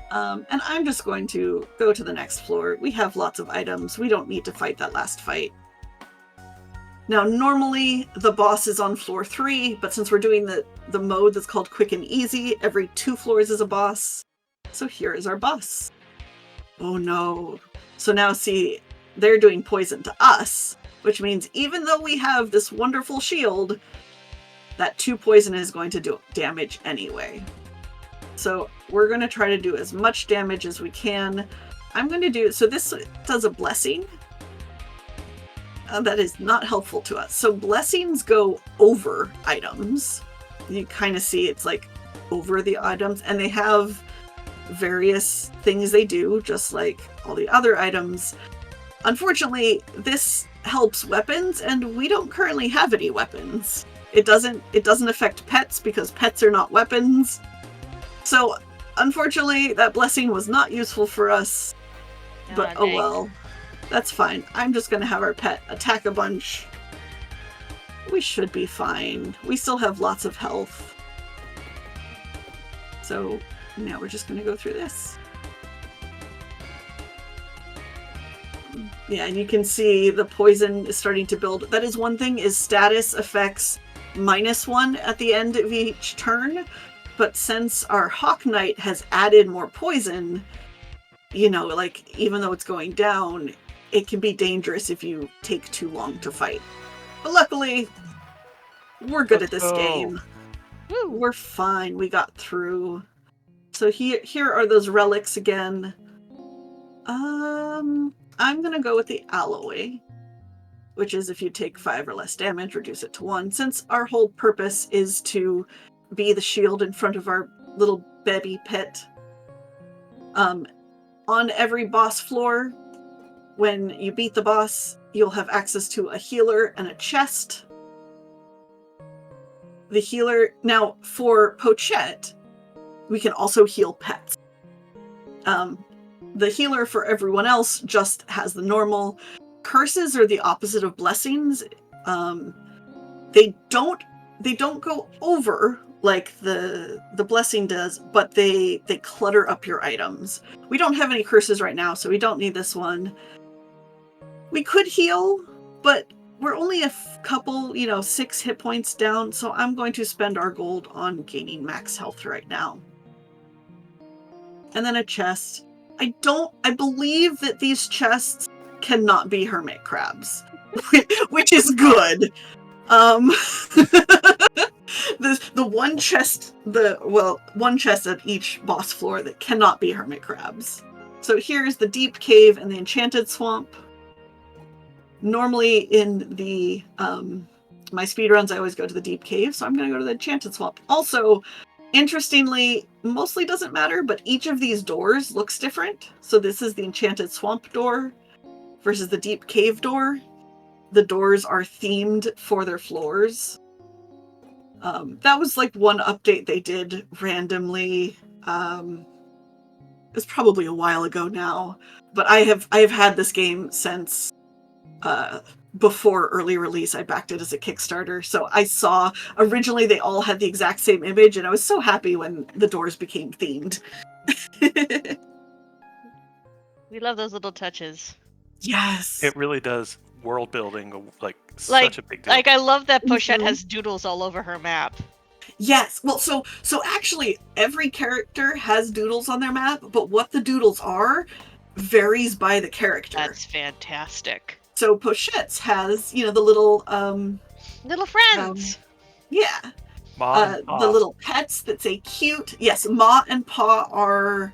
And I'm just going to go to the next floor. We have lots of items. We don't need to fight that last fight. Now, normally the boss is on floor 3, but since we're doing the mode that's called quick and easy, every 2 floors is a boss. So here is our boss. Oh no. So now see, they're doing poison to us, which means even though we have this wonderful shield, that 2 poison is going to do damage anyway. So we're going to try to do as much damage as we can. I'm going to do, so this does a blessing. That is not helpful to us. So blessings go over items. You kind of see it's like over the items, and they have various things they do, just like all the other items. Unfortunately, this helps weapons, and we don't currently have any weapons. It doesn't affect pets because pets are not weapons. So, unfortunately, that blessing was not useful for us. But oh well. That's fine. I'm just going to have our pet attack a bunch. We should be fine. We still have lots of health. So, now we're just going to go through this. Yeah, and you can see the poison is starting to build. That is one thing, is status affects -1 at the end of each turn. But since our Hawk Knight has added more poison, like, even though it's going down, it can be dangerous if you take too long to fight. But luckily, we're good at this game. Woo. We're fine. We got through. So here are those relics again. I'm going to go with the alloy, which is if you take 5 or less damage, reduce it to 1. Since our whole purpose is to be the shield in front of our little baby pet. On every boss floor, when you beat the boss, you'll have access to a healer and a chest. The healer, now for Pochette, we can also heal pets. The healer for everyone else just has the normal. Curses are the opposite of blessings. They don't go over like the blessing does, but they clutter up your items. We don't have any curses right now, so we don't need this one. We could heal, but we're only a couple, 6 hit points down, so I'm going to spend our gold on gaining max health right now. And then a chest. I believe that these chests cannot be hermit crabs, which is good. The one chest, one chest at each boss floor that cannot be hermit crabs. So here's the deep cave and the enchanted swamp. normally in the my speedruns, I always go to the deep cave, so I'm going to go to the enchanted swamp. Also, interestingly, mostly doesn't matter, but each of these doors looks different. So this is the enchanted swamp door versus the deep cave door. The doors are themed for their floors. That was like one update they did randomly. It's probably a while ago now, but I have had this game since before early release. I backed it as a Kickstarter, so I saw originally they all had the exact same image, and I was so happy when the doors became themed. We love those little touches. Yes, It really does world building, like such a big deal. Like I love that Pochette Mhm. has doodles all over her map. yes. Well, so actually, every character has doodles on their map, but what the doodles are varies by the character. That's fantastic. So Pochette's has, the little Little friends. yeah. Ma and Pa. The little pets that say cute. Yes, Ma and Pa are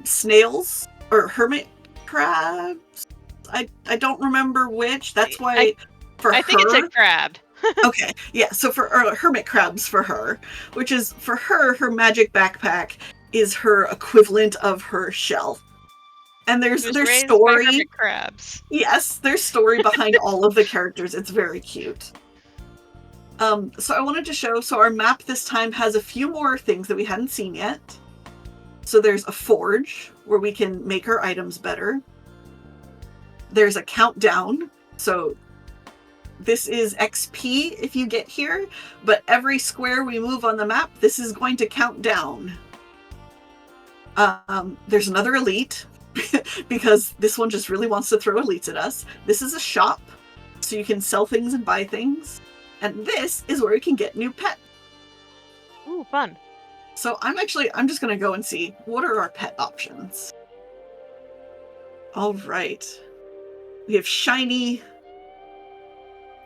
snails or hermit crabs. I don't remember which. That's why I think it's a crab. Okay, yeah. So for hermit crabs for her, which is for her magic backpack is her equivalent of her shell. And there's She was raised by story. hermit crabs. Yes, there's story behind all of the characters. It's very cute. So I wanted to show, so our map this time has a few more things that we hadn't seen yet. So there's a forge where we can make our items better. There's a countdown. So this is XP if you get here, but every square we move on the map, this is going to count down. There's another elite. Because this one just really wants to throw elites at us. This is a shop, so you can sell things and buy things. And this is where you can get new pets. Ooh, fun. So I'm just going to go and see, what are our pet options? All right. We have Shiny,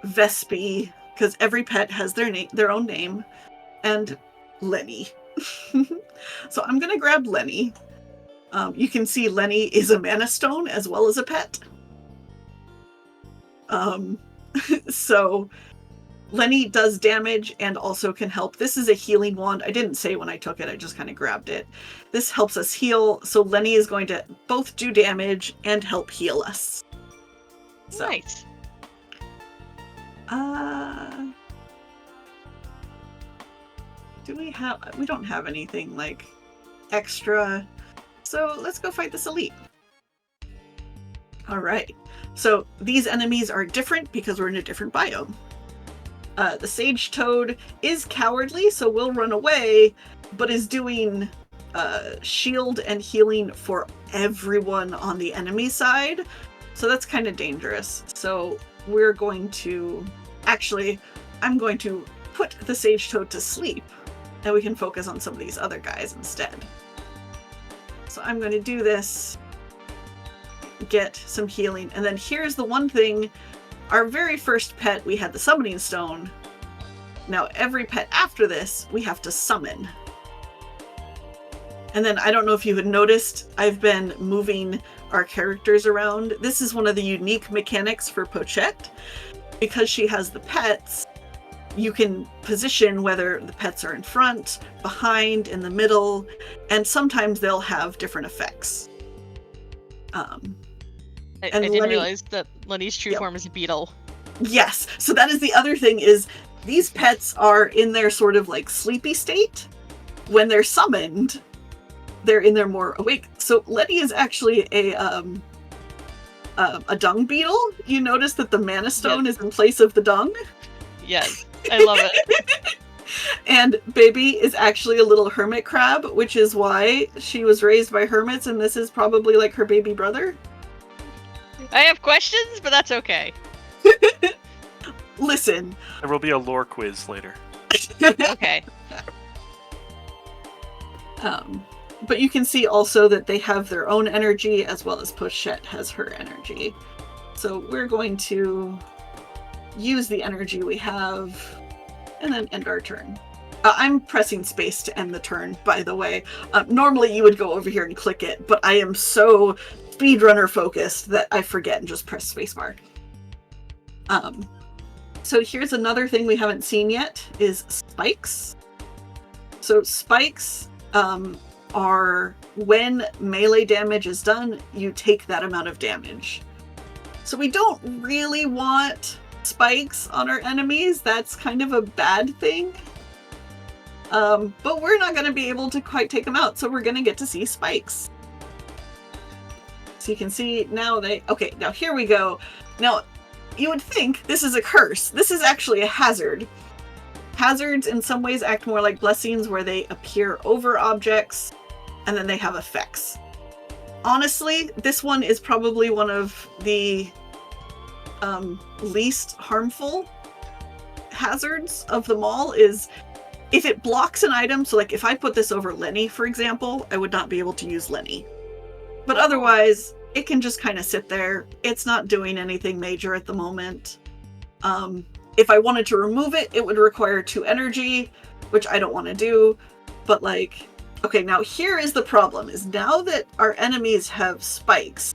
Vespi, because every pet has their own name, and Lenny. So I'm going to grab Lenny. You can see Lenny is a mana stone as well as a pet. So Lenny does damage and also can help. This is a healing wand. I didn't say when I took it, I just kind of grabbed it. This helps us heal, so Lenny is going to both do damage and help heal us. So, nice. We don't have anything like extra. So let's go fight this elite. All right. So these enemies are different because we're in a different biome. The Sage Toad is cowardly, so will run away, but is doing shield and healing for everyone on the enemy side. So that's kind of dangerous. So we're going to... Actually, I'm going to put the Sage Toad to sleep, and we can focus on some of these other guys instead. So I'm going to do this, get some healing, and then here's the one thing. Our very first pet, we had the summoning stone. Now every pet after this, we have to summon. And then I don't know if you had noticed, I've been moving our characters around. This is one of the unique mechanics for Pochette. Because she has the pets, you can position whether the pets are in front, behind, in the middle, and sometimes they'll have different effects. I didn't realize that Lenny's true form is a beetle. Yes, so that is the other thing, is these pets are in their sort of like sleepy state. When they're summoned, they're in their more awake. So Lenny is actually a dung beetle. You notice that the mana stone is in place of the dung? Yes, I love it. And Baby is actually a little hermit crab, which is why she was raised by hermits, and this is probably like her baby brother. I have questions, but that's okay. Listen. There will be a lore quiz later. Okay. But you can see also that they have their own energy, as well as Pochette has her energy. So we're going to use the energy we have, and then end our turn. I'm pressing space to end the turn, by the way. Normally you would go over here and click it, but I am so speedrunner focused that I forget and just press spacebar. So here's another thing we haven't seen yet is spikes. So spikes are when melee damage is done, you take that amount of damage. So we don't really want spikes on our enemies. That's kind of a bad thing. But we're not going to be able to quite take them out, so we're going to get to see spikes. So you can see now okay, now here we go. Now, you would think this is a curse. This is actually a hazard. Hazards in some ways act more like blessings where they appear over objects and then they have effects. Honestly, this one is probably one of the least harmful hazards of them all. Is if it blocks an item, so like if I put this over Lenny, for example, I would not be able to use Lenny. But otherwise, it can just kind of sit there. It's not doing anything major at the moment. If I wanted to remove it, it would require 2 energy, which I don't want to do. But like, okay, now here is the problem, is now that our enemies have spikes,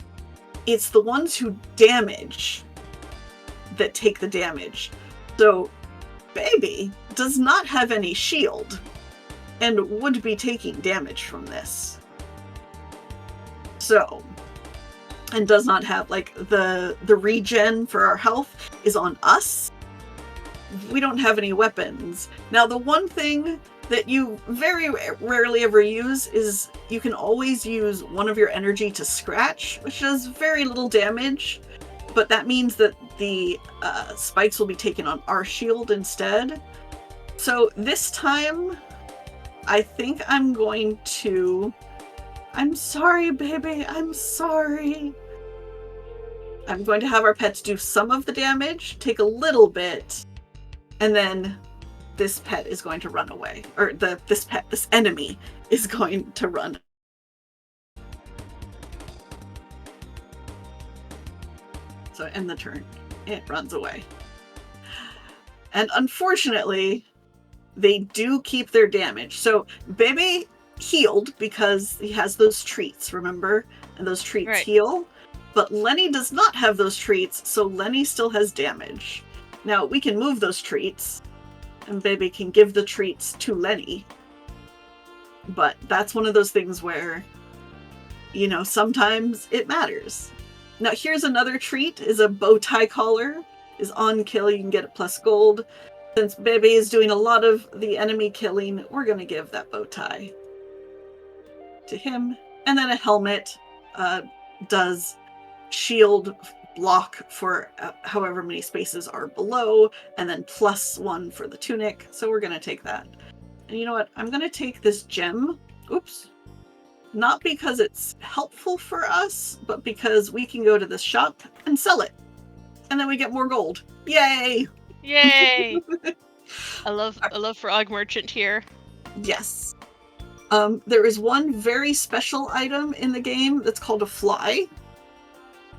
it's the ones who damage that take the damage. So Baby does not have any shield and would be taking damage from this. So, and does not have, like, the regen for our health is on us. We don't have any weapons. Now, the one thing that you very rarely ever use is you can always use one of your energy to scratch, which does very little damage, but that means that the spikes will be taken on our shield instead. So this time, I think I'm going to... I'm sorry, baby, I'm sorry. I'm going to have our pets do some of the damage, take a little bit, and then this pet is going to run away. Or this enemy is going to run. So end the turn. It runs away. And unfortunately, they do keep their damage. So Baby healed because he has those treats, remember? And those treats heal. But Lenny does not have those treats, so Lenny still has damage. Now, we can move those treats, and Baby can give the treats to Lenny. But that's one of those things where, you know, sometimes it matters. Now, here's another treat, is a bow tie collar. Is on kill, you can get it plus gold. Since Baby is doing a lot of the enemy killing, we're going to give that bow tie to him. And then a helmet does shield block for however many spaces are below, and then +1 for the tunic. So we're going to take that. And you know what? I'm going to take this gem. Oops. Not because it's helpful for us, but because we can go to this shop and sell it. And then we get more gold. Yay! Yay! I love Frog Merchant here. Yes. There is one very special item in the game that's called a fly.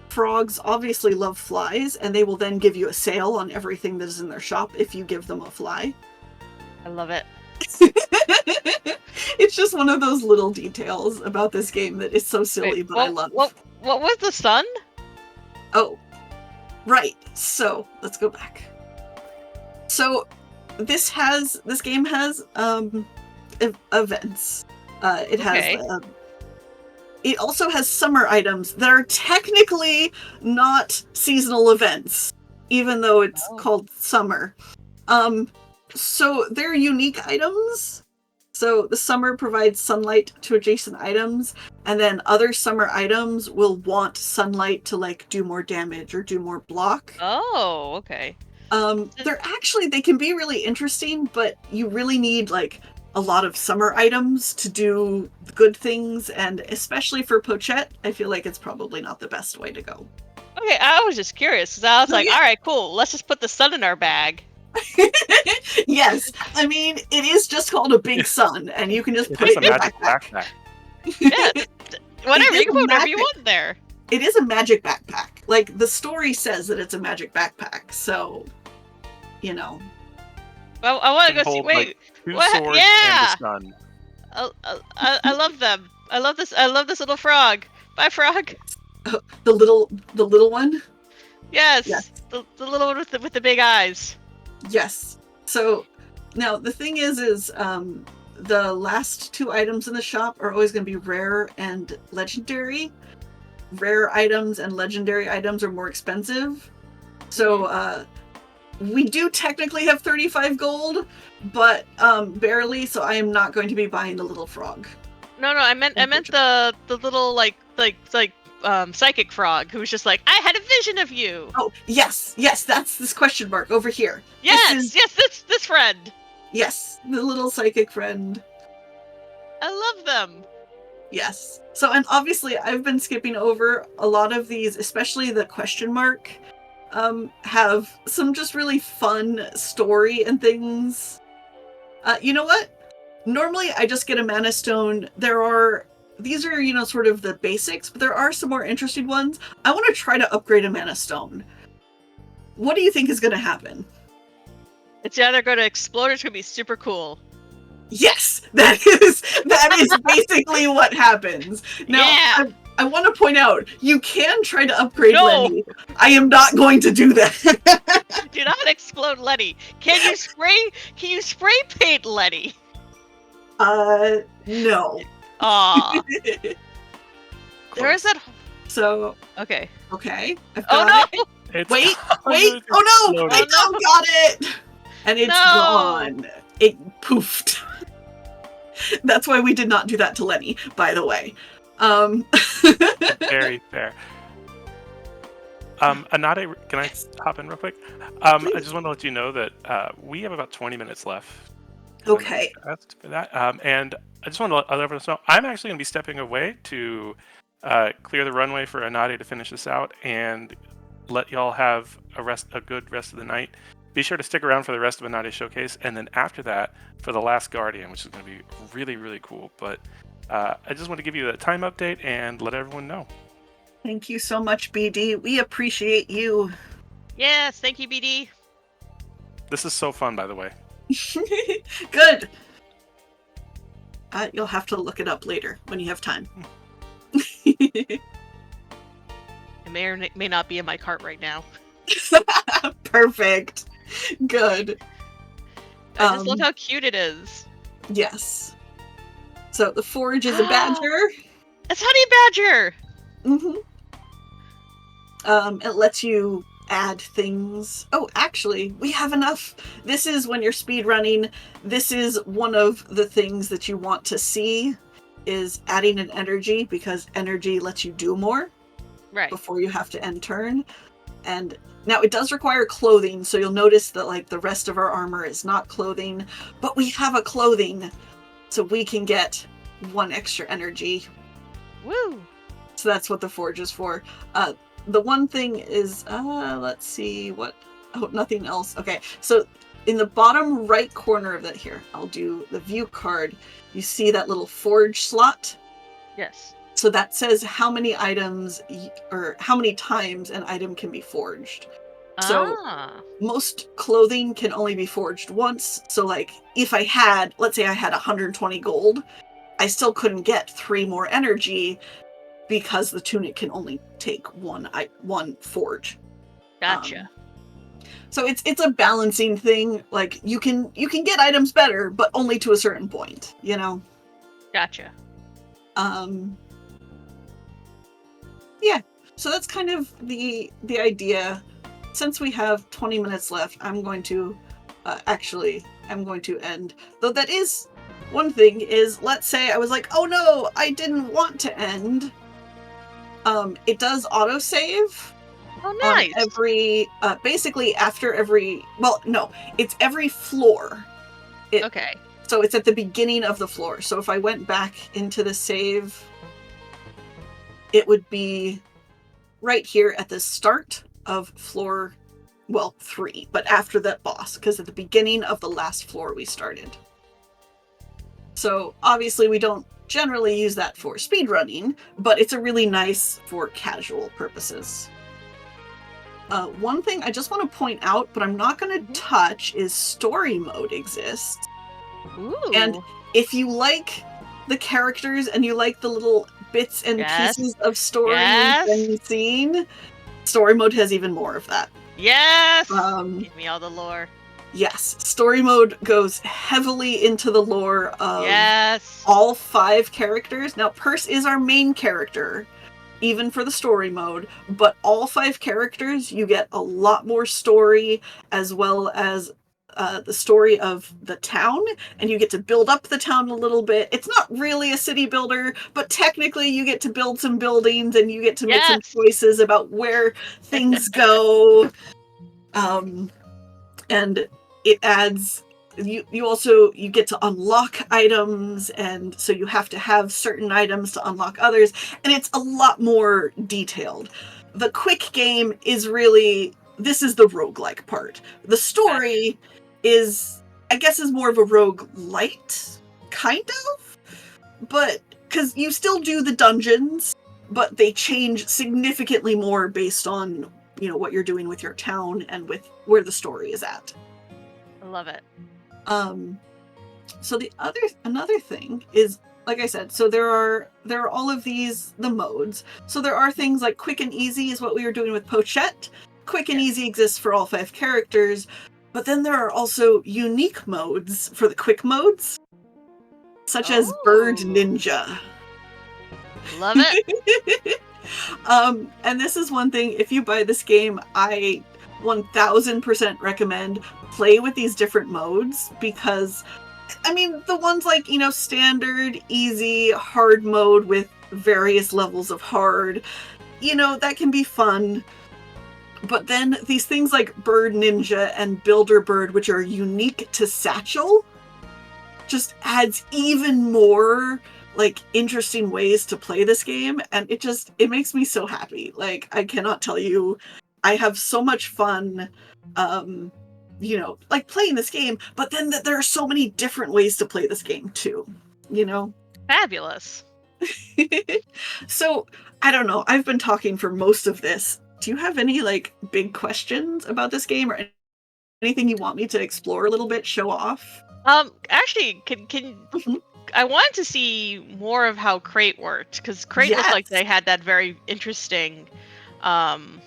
Frogs obviously love flies, and they will then give you a sale on everything that is in their shop if you give them a fly. I love it. It's just one of those little details about this game that is so silly, but I love. What was the sun? Oh, right. So let's go back. So this game has events. It has. It also has summer items that are technically not seasonal events, even though it's called summer. So they're unique items. So the summer provides sunlight to adjacent items, and then other summer items will want sunlight to like do more damage or do more block. Oh, okay. They can be really interesting, but you really need like a lot of summer items to do good things, and especially for Pochette, I feel like it's probably not the best way to go. Okay, I was just curious, because I was all right, cool, let's just put the sun in our bag. Yes, I mean, it is just called a big sun, and you can just put it in your backpack. Yeah, whatever, you can put whatever you want there. It is a magic backpack. Like, the story says that it's a magic backpack, so, you know. Well, I want to go see, wait. Two swords and a sun. I love them. I love this little frog. Bye, frog. The little one? Yes, Yes. the little one with the big eyes. Yes. So now the thing is the last 2 items in the shop are always going to be rare and legendary. Rare items and legendary items are more expensive. So we do technically have 35 gold, but barely, so I am not going to be buying the little frog. No, I meant the little like psychic frog who was just like, I had a vision of you. Oh, yes, that's this question mark over here. Yes, this friend. Yes, the little psychic friend. I love them. Yes. So, and obviously I've been skipping over a lot of these, especially the question mark, have some just really fun story and things. You know what? Normally I just get a mana stone. These are, sort of the basics, but there are some more interesting ones. I want to try to upgrade a mana stone. What do you think is going to happen? It's either going to explode or it's going to be super cool. Yes, that is basically what happens. Now, yeah. I want to point out, you can try to upgrade Lenny. I am not going to do that. Do not explode Lenny. Can you spray paint Lenny? No. Aw. There is that. So. Okay. I've got it. Wait. Oh no! I don't got it! And it's gone. It poofed. That's why we did not do that to Lenny, by the way. Very fair. Anade, can I hop in real quick? I just want to let you know that we have about 20 minutes left. Okay. Asked for that. And I just want to let everyone know, I'm actually going to be stepping away to clear the runway for Anade to finish this out and let y'all have a good rest of the night. Be sure to stick around for the rest of Anade's showcase, and then after that, for the last Guardian, which is going to be really, really cool. But I just want to give you a time update and let everyone know. Thank you so much, BD. We appreciate you. Yes, thank you, BD. This is so fun, by the way. Good. You'll have to look it up later when you have time. It may or may not be in my cart right now. Perfect. Good. I just love how cute it is. Yes. So the forge is a badger. It's Honey Badger! It lets you add things. Oh, actually, we have enough. This is when you're speed running. This is one of the things that you want to see is adding an energy, because energy lets you do more before you have to end turn. And now it does require clothing, so you'll notice that like the rest of our armor is not clothing, but we have a clothing, so we can get 1 extra energy. Woo! So that's what the forge is for. The one thing is, let's see what. Oh, nothing else. Okay, so in the bottom right corner of that here, I'll do the view card. You see that little forge slot? Yes. So that says how many items or how many times an item can be forged. So most clothing can only be forged once. So like if I had, let's say I had 120 gold, I still couldn't get 3 more energy because the tunic can only take one forge. Gotcha. So it's a balancing thing. Like you can get items better, but only to a certain point, you know? Gotcha. Yeah, so that's kind of the idea. Since we have 20 minutes left, I'm going to end. Though that is one thing is, let's say I was like, oh no, I didn't want to end. It does autosave. Oh, nice. On every, basically after every, well, no, it's every floor. Okay. So it's at the beginning of the floor. So if I went back into the save, it would be right here at the start of floor, 3, but after that boss, because at the beginning of the last floor we started. So obviously we don't generally use that for speedrunning, but it's a really nice for casual purposes. One thing I just want to point out, but I'm not going to touch, is story mode exists. Ooh. And if you like the characters and you like the little bits and Yes. pieces of story Yes. we've been seeing, story mode has even more of that. Yes! Give me all the lore. Yes, story mode goes heavily into the lore of Yes! all 5 characters. Now, Purse is our main character, even for the story mode, but all 5 characters, you get a lot more story, as well as the story of the town, and you get to build up the town a little bit. It's not really a city builder, but technically you get to build some buildings, and you get to make some Yes! choices about where things go. And it adds you get to unlock items, and so you have to have certain items to unlock others, and it's a lot more detailed. The quick game is really, this is the roguelike part. The story is, I guess, is more of a roguelite, kind of, but because you still do the dungeons, but they change significantly more based on, you know, what you're doing with your town and with where the story is at. I love it. So another thing is, like I said, so there are all of these, the modes. So there are things like quick and easy is what we were doing with Pochette. Quick and easy exists for all 5 characters, but then there are also unique modes for the quick modes, such as Bird Ninja. Love it. And this is one thing, if you buy this game, I 1000% recommend play with these different modes, because I mean, the ones like, you know, standard, easy, hard mode with various levels of hard, you know, that can be fun. But then these things like Bird Ninja and Builder Bird, which are unique to Satchel, just adds even more like interesting ways to play this game, and it makes me so happy. Like, I cannot tell you, I have so much fun you know, like playing this game, but then there are so many different ways to play this game too, you know. Fabulous. So I don't know, I've been talking for most of this. Do you have any like big questions about this game, or anything you want me to explore a little bit, show off? Actually, can Mhm. I wanted to see more of how Crate worked, because Crate looked like Yes. they had that very interesting Mhm.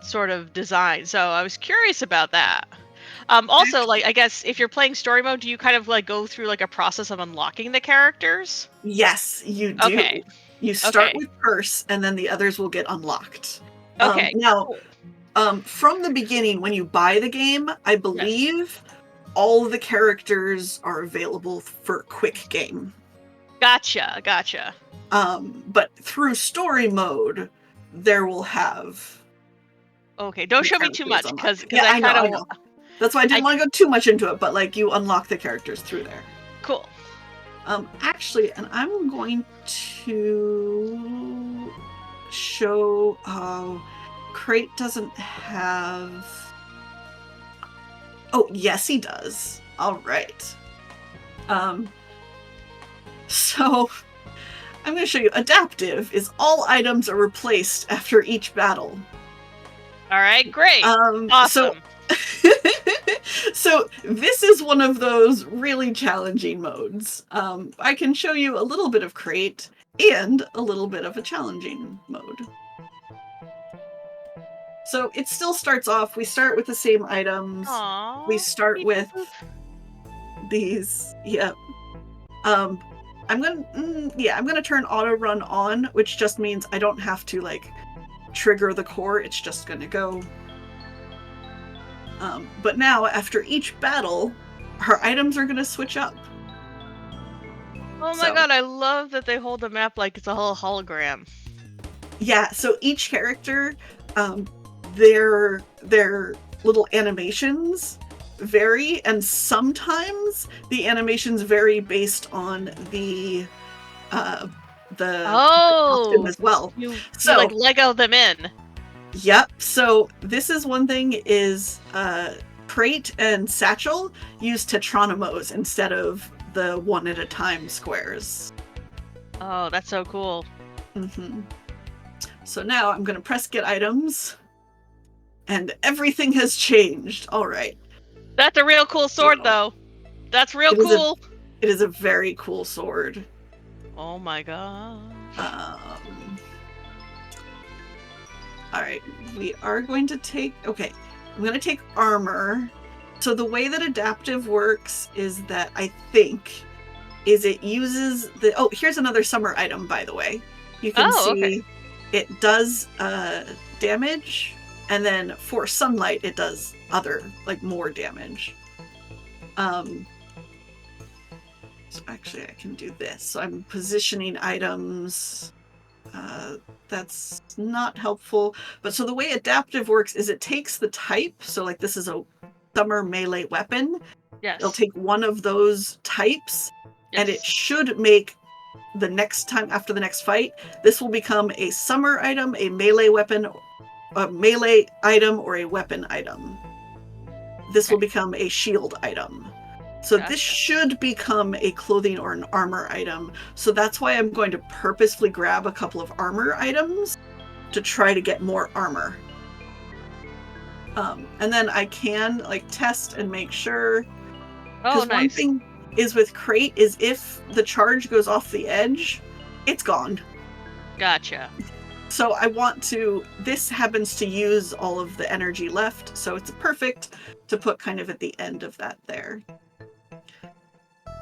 sort of design. So I was curious about that. Also, like, I guess if you're playing story mode, do you kind of like go through like a process of unlocking the characters? Yes, you Okay. do. You start Okay. with Purse, and then the others will get unlocked. Okay. Now, Cool. from the beginning, when you buy the game, I Yes. believe all of the characters are available for quick game. Gotcha. But through story mode, there will have Okay. Don't the show me too characters much, unlocked. because Yeah, I I know, kind I of know. That's why I didn't want to go too much into it, but like you unlock the characters through there. cool. Actually, and I'm going to show. Crate doesn't have. Oh, yes, he does. All right. So I'm going to show you. Adaptive is all items are replaced after each battle. All right. Great. So Awesome. so this is one of those really challenging modes. I can show you a little bit of Crate and a little bit of a challenging mode. So it still starts off, we start with the same items. Aww. We start Beep, with boop, these, yeah. I'm gonna turn auto run on, which just means I don't have to like trigger the core, it's just gonna go. But now, after each battle, her items are going to switch up. Oh my god, I love that they hold the map like it's a whole hologram. Yeah, so each character, their little animations vary, and sometimes the animations vary based on the costume as well. You So like Lego them in. Yep. So this is one thing is Crate and Satchel use Tetronymos instead of the one at a time squares. Oh, that's so cool. Mm-hmm. So now I'm going to press get items, and everything has changed. All right. That's a real cool sword, though. That's real cool. It is a very cool sword. Oh my gosh. Alright, we are going to take... Okay, I'm going to take armor. So the way that adaptive works is that I think is it uses the... Oh, here's another summer item, by the way. You can Oh, see okay. it does damage, and then for sunlight it does other, like, more damage. So actually I can do this. So I'm positioning items. That's not helpful. But so the way adaptive works is it takes the type. So like this is a summer melee weapon. Yes. It'll take one of those types, and it Yes. should make the next time after the next fight, this will become a summer item, a melee weapon, a melee item, or a weapon item. This will become a shield item. So this Gotcha. should become a clothing or an armor item. So that's why I'm going to purposefully grab a couple of armor items to try to get more armor. And then I can like test and make sure. Oh, Because one nice. thing is with crate is if the charge goes off the edge, it's gone. Gotcha. So I want to, this happens to use all of the energy left, so it's perfect to put kind of at the end of that there.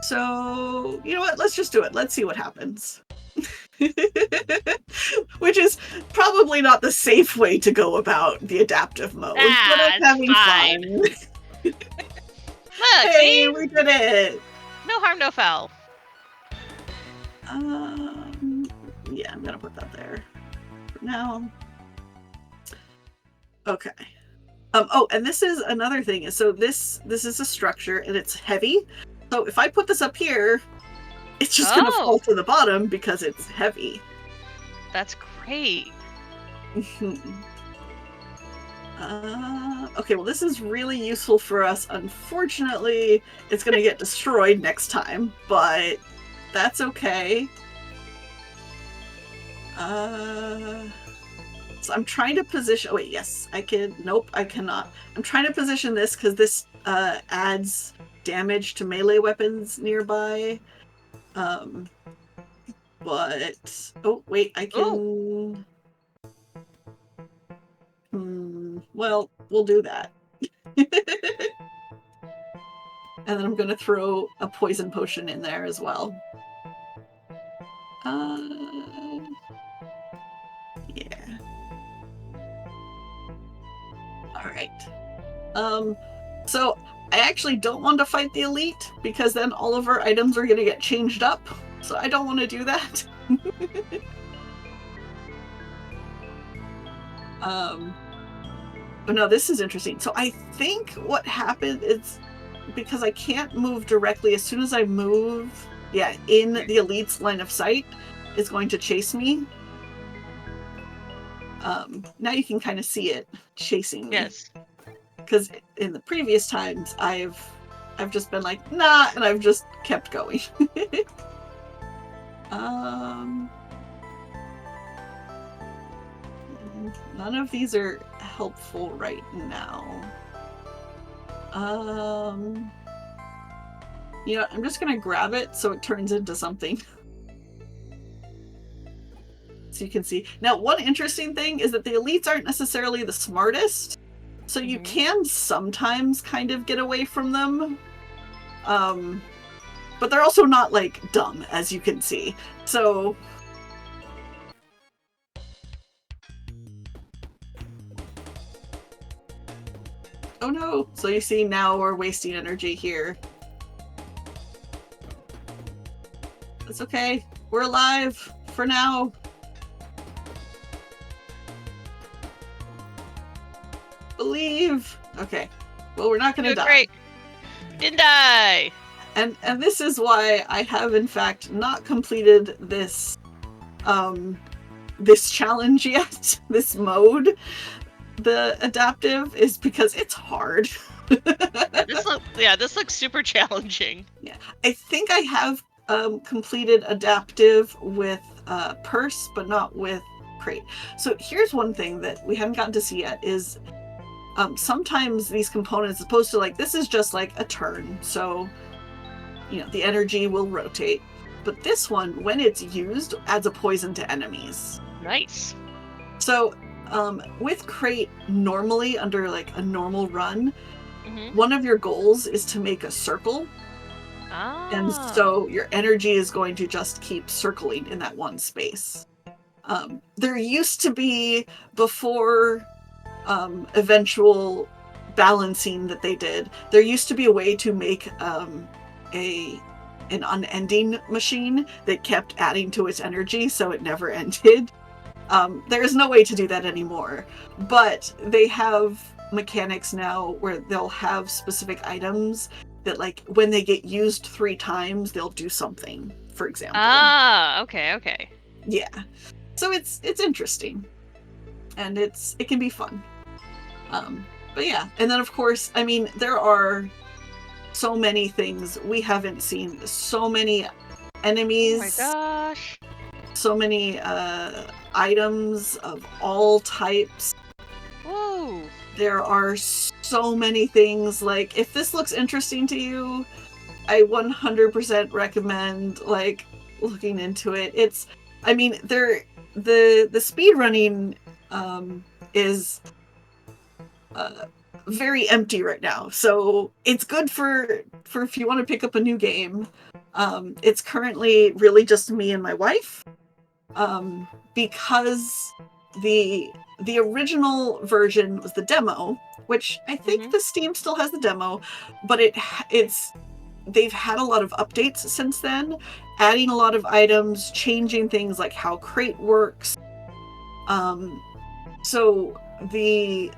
So, you know what, let's just do it. Let's see what happens. Which is probably not the safe way to go about the adaptive mode, but I'm It's having fine. fun. Look, Hey, see? we did it! No harm, no foul. Yeah, I'm gonna put that there for now. Okay. Oh, and this is another thing. So this is a structure, and it's heavy. So if I put this up here, it's just gonna fall to the bottom because it's heavy. That's great. Okay, well, this is really useful for us. Unfortunately, it's gonna get destroyed next time, but that's okay. So I'm trying to position... Oh, wait, yes, I can... Nope, I cannot. I'm trying to position this because this adds damage to melee weapons nearby. But... Oh, wait, I can... Well, we'll do that. And then I'm going to throw a poison potion in there as well. Yeah. Alright. So I actually don't want to fight the elite because then all of our items are going to get changed up. So I don't want to do that. But no, this is interesting. So I think what happened is because I can't move directly, as soon as I move, in the elite's line of sight, is going to chase me. Now you can kind of see it chasing me. Yes. Because in the previous times, I've just been like, nah, and I've just kept going. None of these are helpful right now. You know, I'm just gonna grab it so it turns into something. So you can see. Now, one interesting thing is that the elites aren't necessarily the smartest, so you can sometimes kind of get away from them. But they're also not, like, dumb, as you can see. So... Oh no! So you see, now we're wasting energy here. It's okay. We're alive for now. Believe. Okay. Well, we're not gonna die. Great. Didn't die. And this is why I have in fact not completed this this challenge yet. This mode, the adaptive, is because it's hard. This looks super challenging. Yeah, I think I have completed adaptive with purse, but not with crate. So here's one thing that we haven't gotten to see yet is sometimes these components, as opposed to like, this is just like a turn, so you know the energy will rotate. but this one, when it's used, adds a poison to enemies. Nice. So, with Crate, normally under like a normal run, Mm-hmm. one of your goals is to make a circle. And so your energy is going to just keep circling in that one space. There used to be, before eventual balancing that they did, there used to be a way to make an unending machine that kept adding to its energy so it never ended. There is no way to do that anymore, but they have mechanics now where they'll have specific items that, like, when they get used 3 times, they'll do something, for example. Okay. Yeah. So it's interesting. And it can be fun. But yeah, and then of course, I mean, there are so many things we haven't seen, so many enemies. Oh my gosh. So many items of all types. Whoa. There are so many things. Like, if this looks interesting to you, I 100% recommend like looking into it. It's, I mean, the speed running is very empty right now, so it's good for if you want to pick up a new game. It's currently really just me and my wife. Because the original version was the demo, which I think the Steam still has the demo, but they've had a lot of updates since then, adding a lot of items, changing things like how Crate works. So the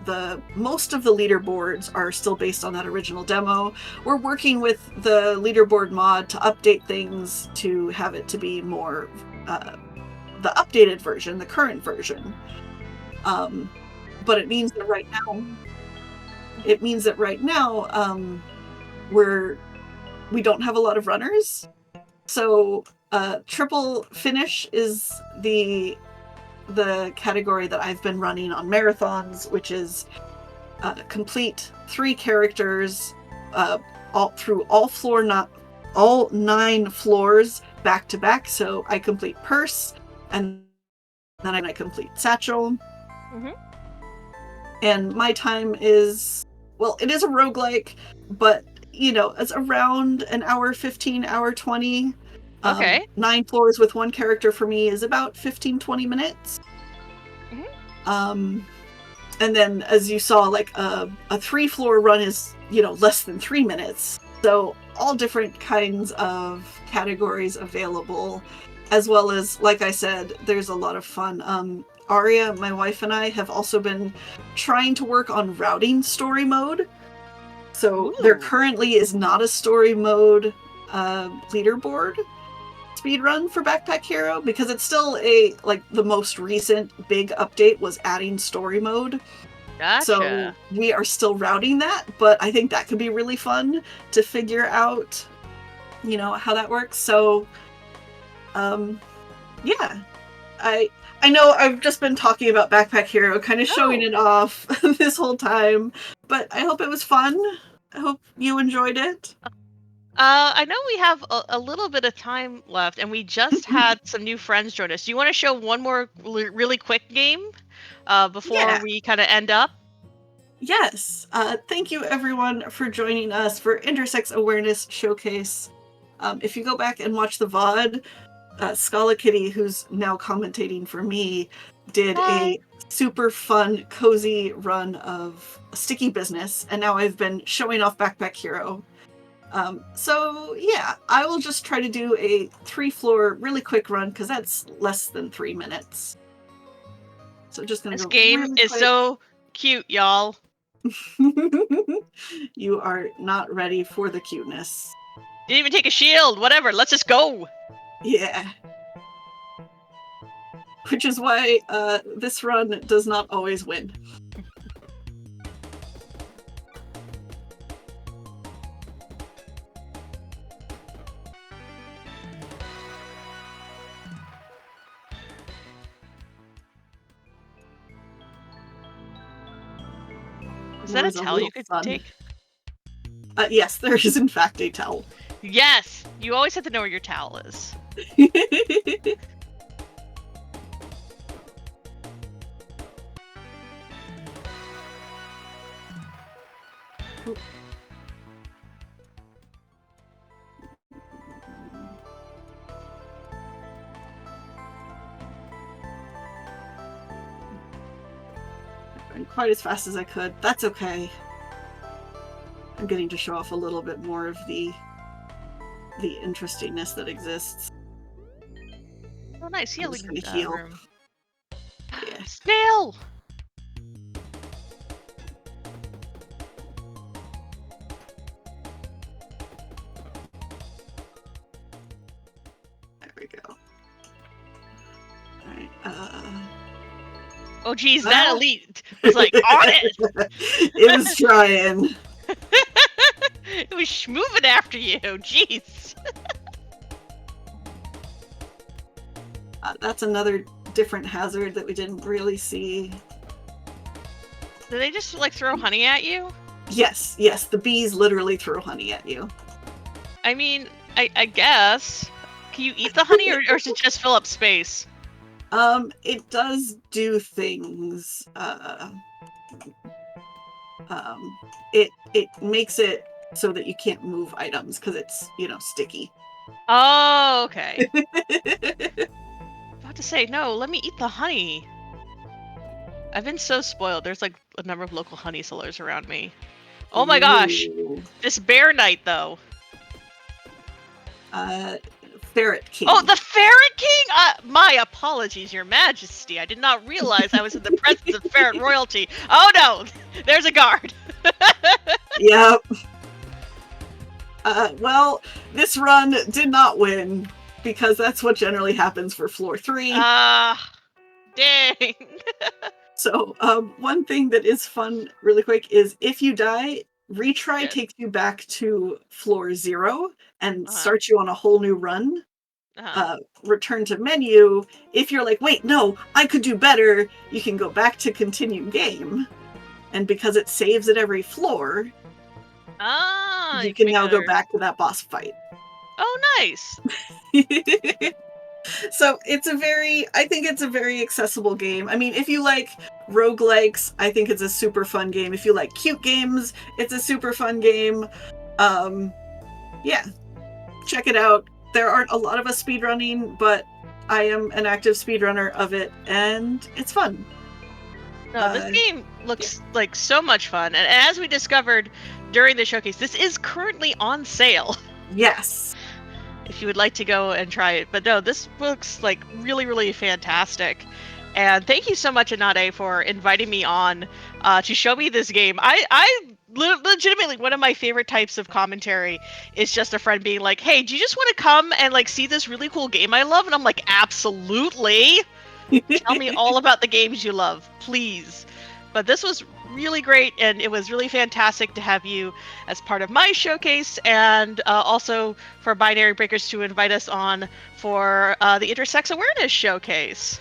most of the leaderboards are still based on that original demo. We're working with the leaderboard mod to update things to have it to be more the updated version, the current version. But it means that right now, we don't have a lot of runners. So triple finish is the category that I've been running on marathons, which is complete 3 characters all 9 floors back to back. So I complete Purse, and then I complete Satchel. And my time is, well, it is a roguelike, but you know, it's around an hour 15, hour 20. Okay. 9 floors with 1 character for me is about 15-20 minutes. And then, as you saw, like a 3-floor run is, you know, less than 3 minutes. So all different kinds of categories available, as well as, like I said, there's a lot of fun. Aria, my wife, and I have also been trying to work on routing story mode. So there currently is not a story mode leaderboard speedrun for Backpack Hero, because it's still the most recent big update was adding story mode. Gotcha. So we are still routing that, but I think that could be really fun to figure out, you know, how that works. So yeah. I know I've just been talking about Backpack Hero, kind of showing it off this whole time, but I hope it was fun. I hope you enjoyed it. I know we have a little bit of time left, and we just had some new friends join us. Do you want to show one more really quick game before we kind of end up? Yes. Thank you, everyone, for joining us for Intersex Awareness Showcase. If you go back and watch the VOD, Scala Kitty, who's now commentating for me, did a super fun, cozy run of Sticky Business, and now I've been showing off Backpack Hero. So yeah, I will just try to do a 3-floor really quick run, because that's less than 3 minutes. So just gonna This go game really is quick. so cute, y'all. You are not ready for the cuteness. Didn't even take a shield. Whatever. Let's just go. Yeah. Which is why this run does not always win. Is that a towel you could take? Yes, there is in fact a towel. Yes! You always have to know where your towel is. Not quite as fast as I could. That's okay. I'm getting to show off a little bit more of the interestingness that exists. Oh, nice I'm just healing gonna heal. room. Yeah. Snail! There we go. Alright, Oh, geez, that Ah. elite was like on it! It was trying. It was moving after you, jeez. That's another different hazard that we didn't really see. Do they just like throw honey at you? Yes, the bees literally throw honey at you. I mean, I guess. Can you eat the honey or does it just fill up space? It does do things. It makes it so that you can't move items because it's, sticky. Oh, okay. About to say, no, let me eat the honey. I've been so spoiled. There's like a number of local honey sellers around me. Oh my gosh. Ooh. This bear knight, though. Ferret King. Oh, the Ferret King? My apologies, Your Majesty. I did not realize I was in the presence of ferret royalty. Oh no, there's a guard. Yep. Well, this run did not win because that's what generally happens for floor 3. Dang. So, one thing that is fun really quick is if you die, retry Yes. takes you back to floor 0 and starts you on a whole new run. Return to menu. If you're like, wait, no, I could do better, you can go back to continue game. And because it saves at every floor, you can now go back to that boss fight. Oh, nice. So I think it's a very accessible game. I mean, if you like roguelikes, I think it's a super fun game. If you like cute games, it's a super fun game. Yeah, check it out. There aren't a lot of us speedrunning, but I am an active speedrunner of it, and it's fun. No, this game looks like so much fun. And as we discovered during the showcase, this is currently on sale. Yes. If you would like to go and try it. But no, this looks like really, really fantastic. And thank you so much, Anade, for inviting me on to show me this game. I legitimately, one of my favorite types of commentary is just a friend being like, hey, do you just want to come and like see this really cool game I love? And I'm like, absolutely. Tell me all about the games you love, please. But this was really great, and it was really fantastic to have you as part of my showcase, and also for Binary Breakers to invite us on for the Intersex Awareness Showcase.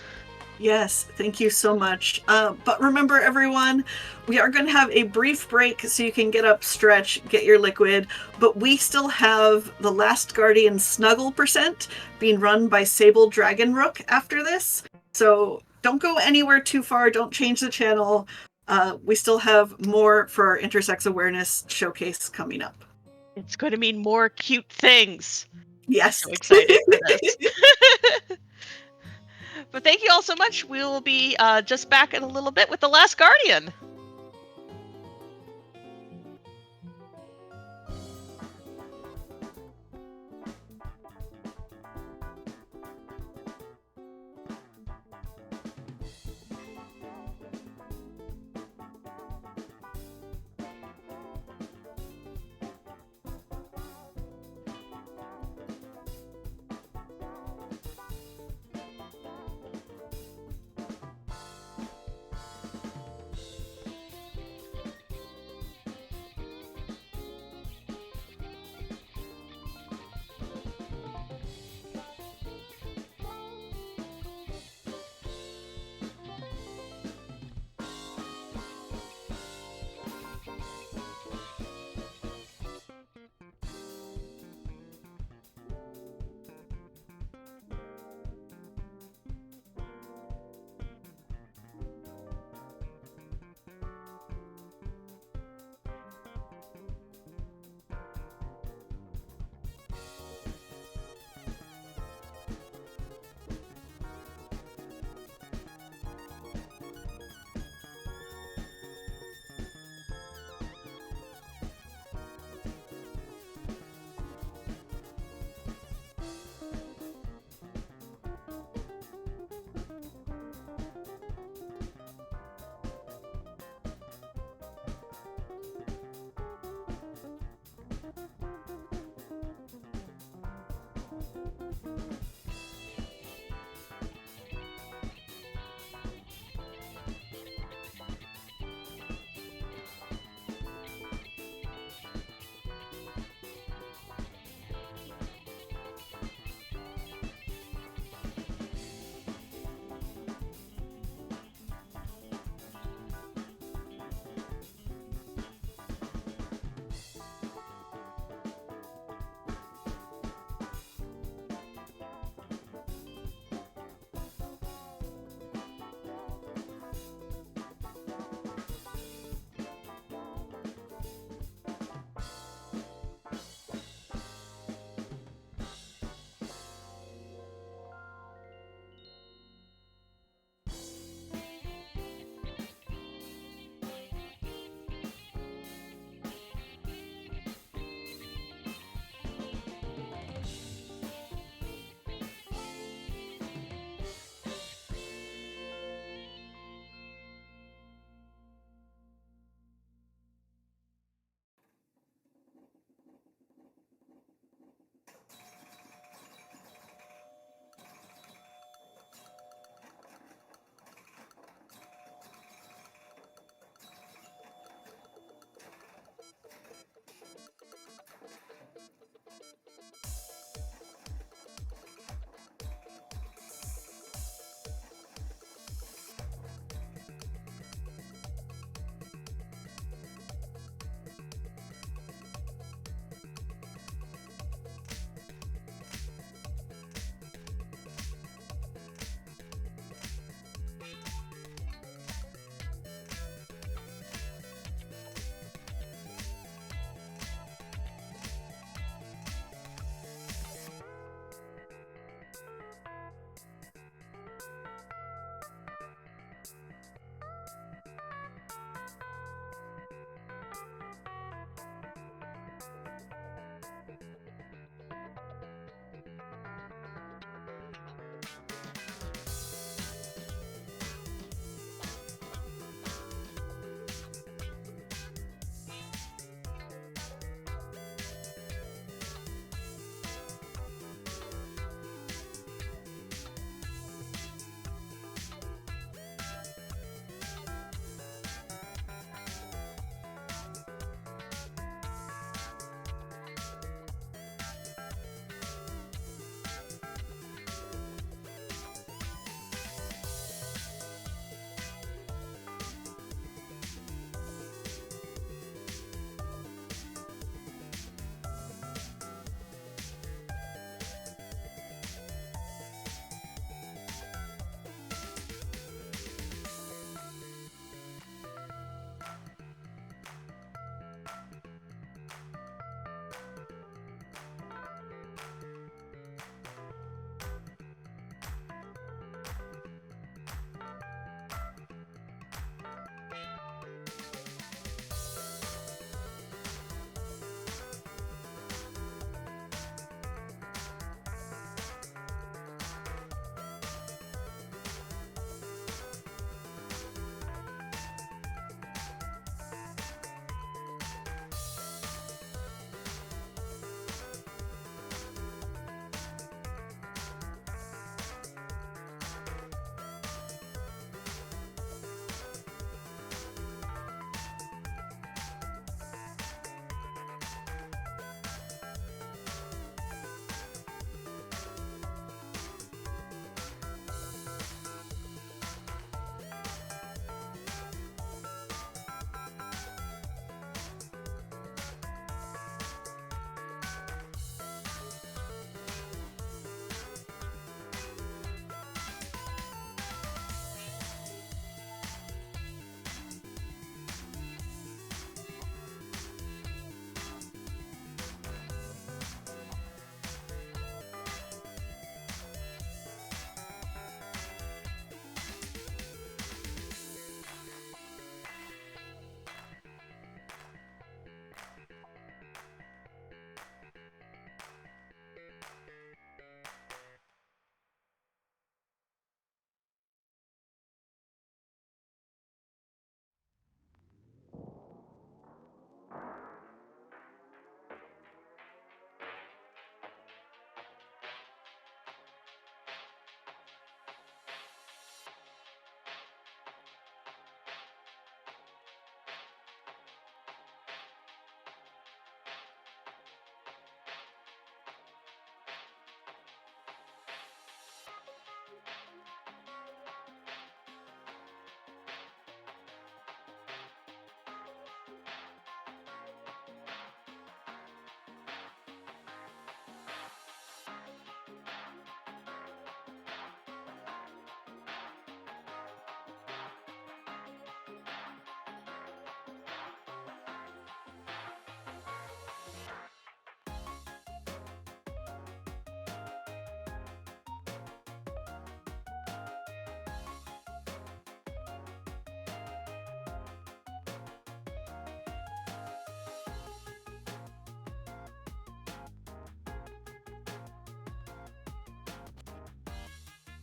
Yes, thank you so much. But remember, everyone, we are going to have a brief break so you can get up, stretch, get your liquid. But we still have the Last Guardian Snuggle percent being run by Sable Dragonrook after this. So don't go anywhere too far. Don't change the channel. We still have more for our Intersex Awareness Showcase coming up. It's going to mean more cute things. Yes. I'm so excited for this. But thank you all so much. We will be just back in a little bit with The Last Guardian.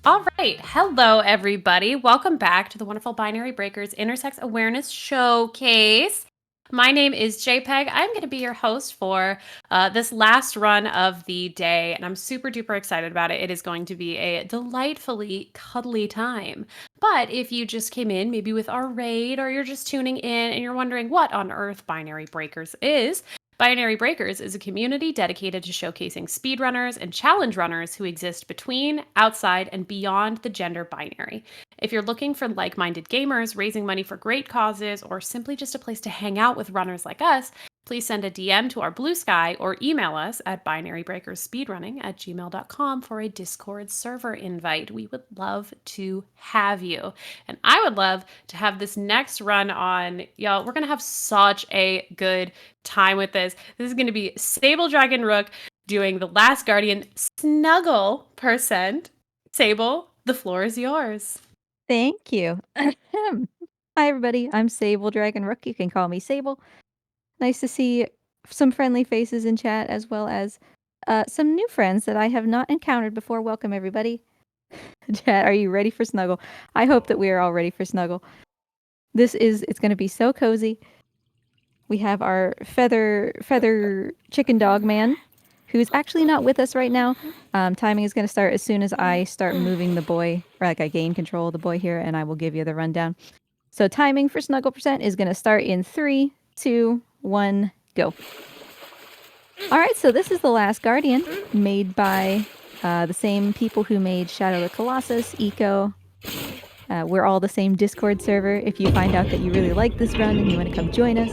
All right. Hello, everybody. Welcome back to the wonderful Binary Breakers Intersex Awareness Showcase. My name is JPEG. I'm going to be your host for this last run of the day, and I'm super duper excited about it. It is going to be a delightfully cuddly time. But if you just came in, maybe with our raid, or you're just tuning in and you're wondering what on earth Binary Breakers is, Binary Breakers is a community dedicated to showcasing speedrunners and challenge runners who exist between, outside, and beyond the gender binary. If you're looking for like minded gamers, raising money for great causes, or simply just a place to hang out with runners like us, please send a DM to our Blue Sky or email us at binarybreakerspeedrunning@gmail.com for a Discord server invite. We would love to have you. And I would love to have this next run on. Y'all, we're going to have such a good time with this. This is going to be Sable Dragon Rook doing the Last Guardian Snuggle %. Sable, the floor is yours. Thank you. Hi, everybody. I'm Sable Dragon Rook. You can call me Sable. Nice to see some friendly faces in chat, as well as some new friends that I have not encountered before. Welcome, everybody. Chat, are you ready for Snuggle? I hope that we are all ready for Snuggle. It's going to be so cozy. We have our feather chicken dog man, who's actually not with us right now. Timing is going to start as soon as I start moving the boy, or like I gain control of the boy here, and I will give you the rundown. So timing for Snuggle % is going to start in 3, 2, 1, go. All right, so this is The Last Guardian, made by the same people who made Shadow the Colossus, Eco. We're all the same Discord server. If you find out that you really like this run and you want to come join us.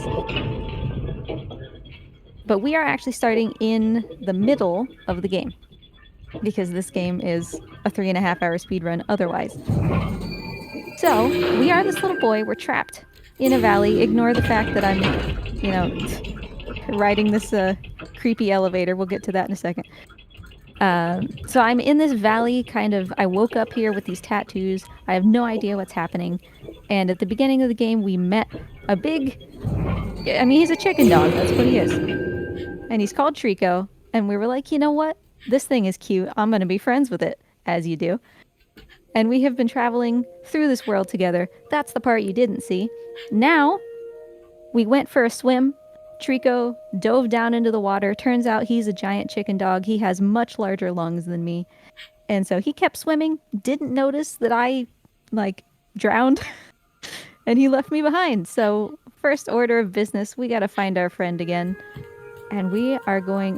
But we are actually starting in the middle of the game, because this game is a 3.5-hour speedrun otherwise. So, we are this little boy. We're trapped in a valley. Ignore the fact that I'm, riding this creepy elevator. We'll get to that in a second. So I'm in this valley, I woke up here with these tattoos. I have no idea what's happening. And at the beginning of the game, we met a he's a chicken dog. That's what he is. And he's called Trico. And we were like, you know what? This thing is cute. I'm going to be friends with it, as you do. And we have been traveling through this world together. That's the part you didn't see. Now, we went for a swim. Trico dove down into the water. Turns out he's a giant chicken dog. He has much larger lungs than me. And so he kept swimming, didn't notice that I, drowned, and he left me behind. So, first order of business, we gotta find our friend again. And the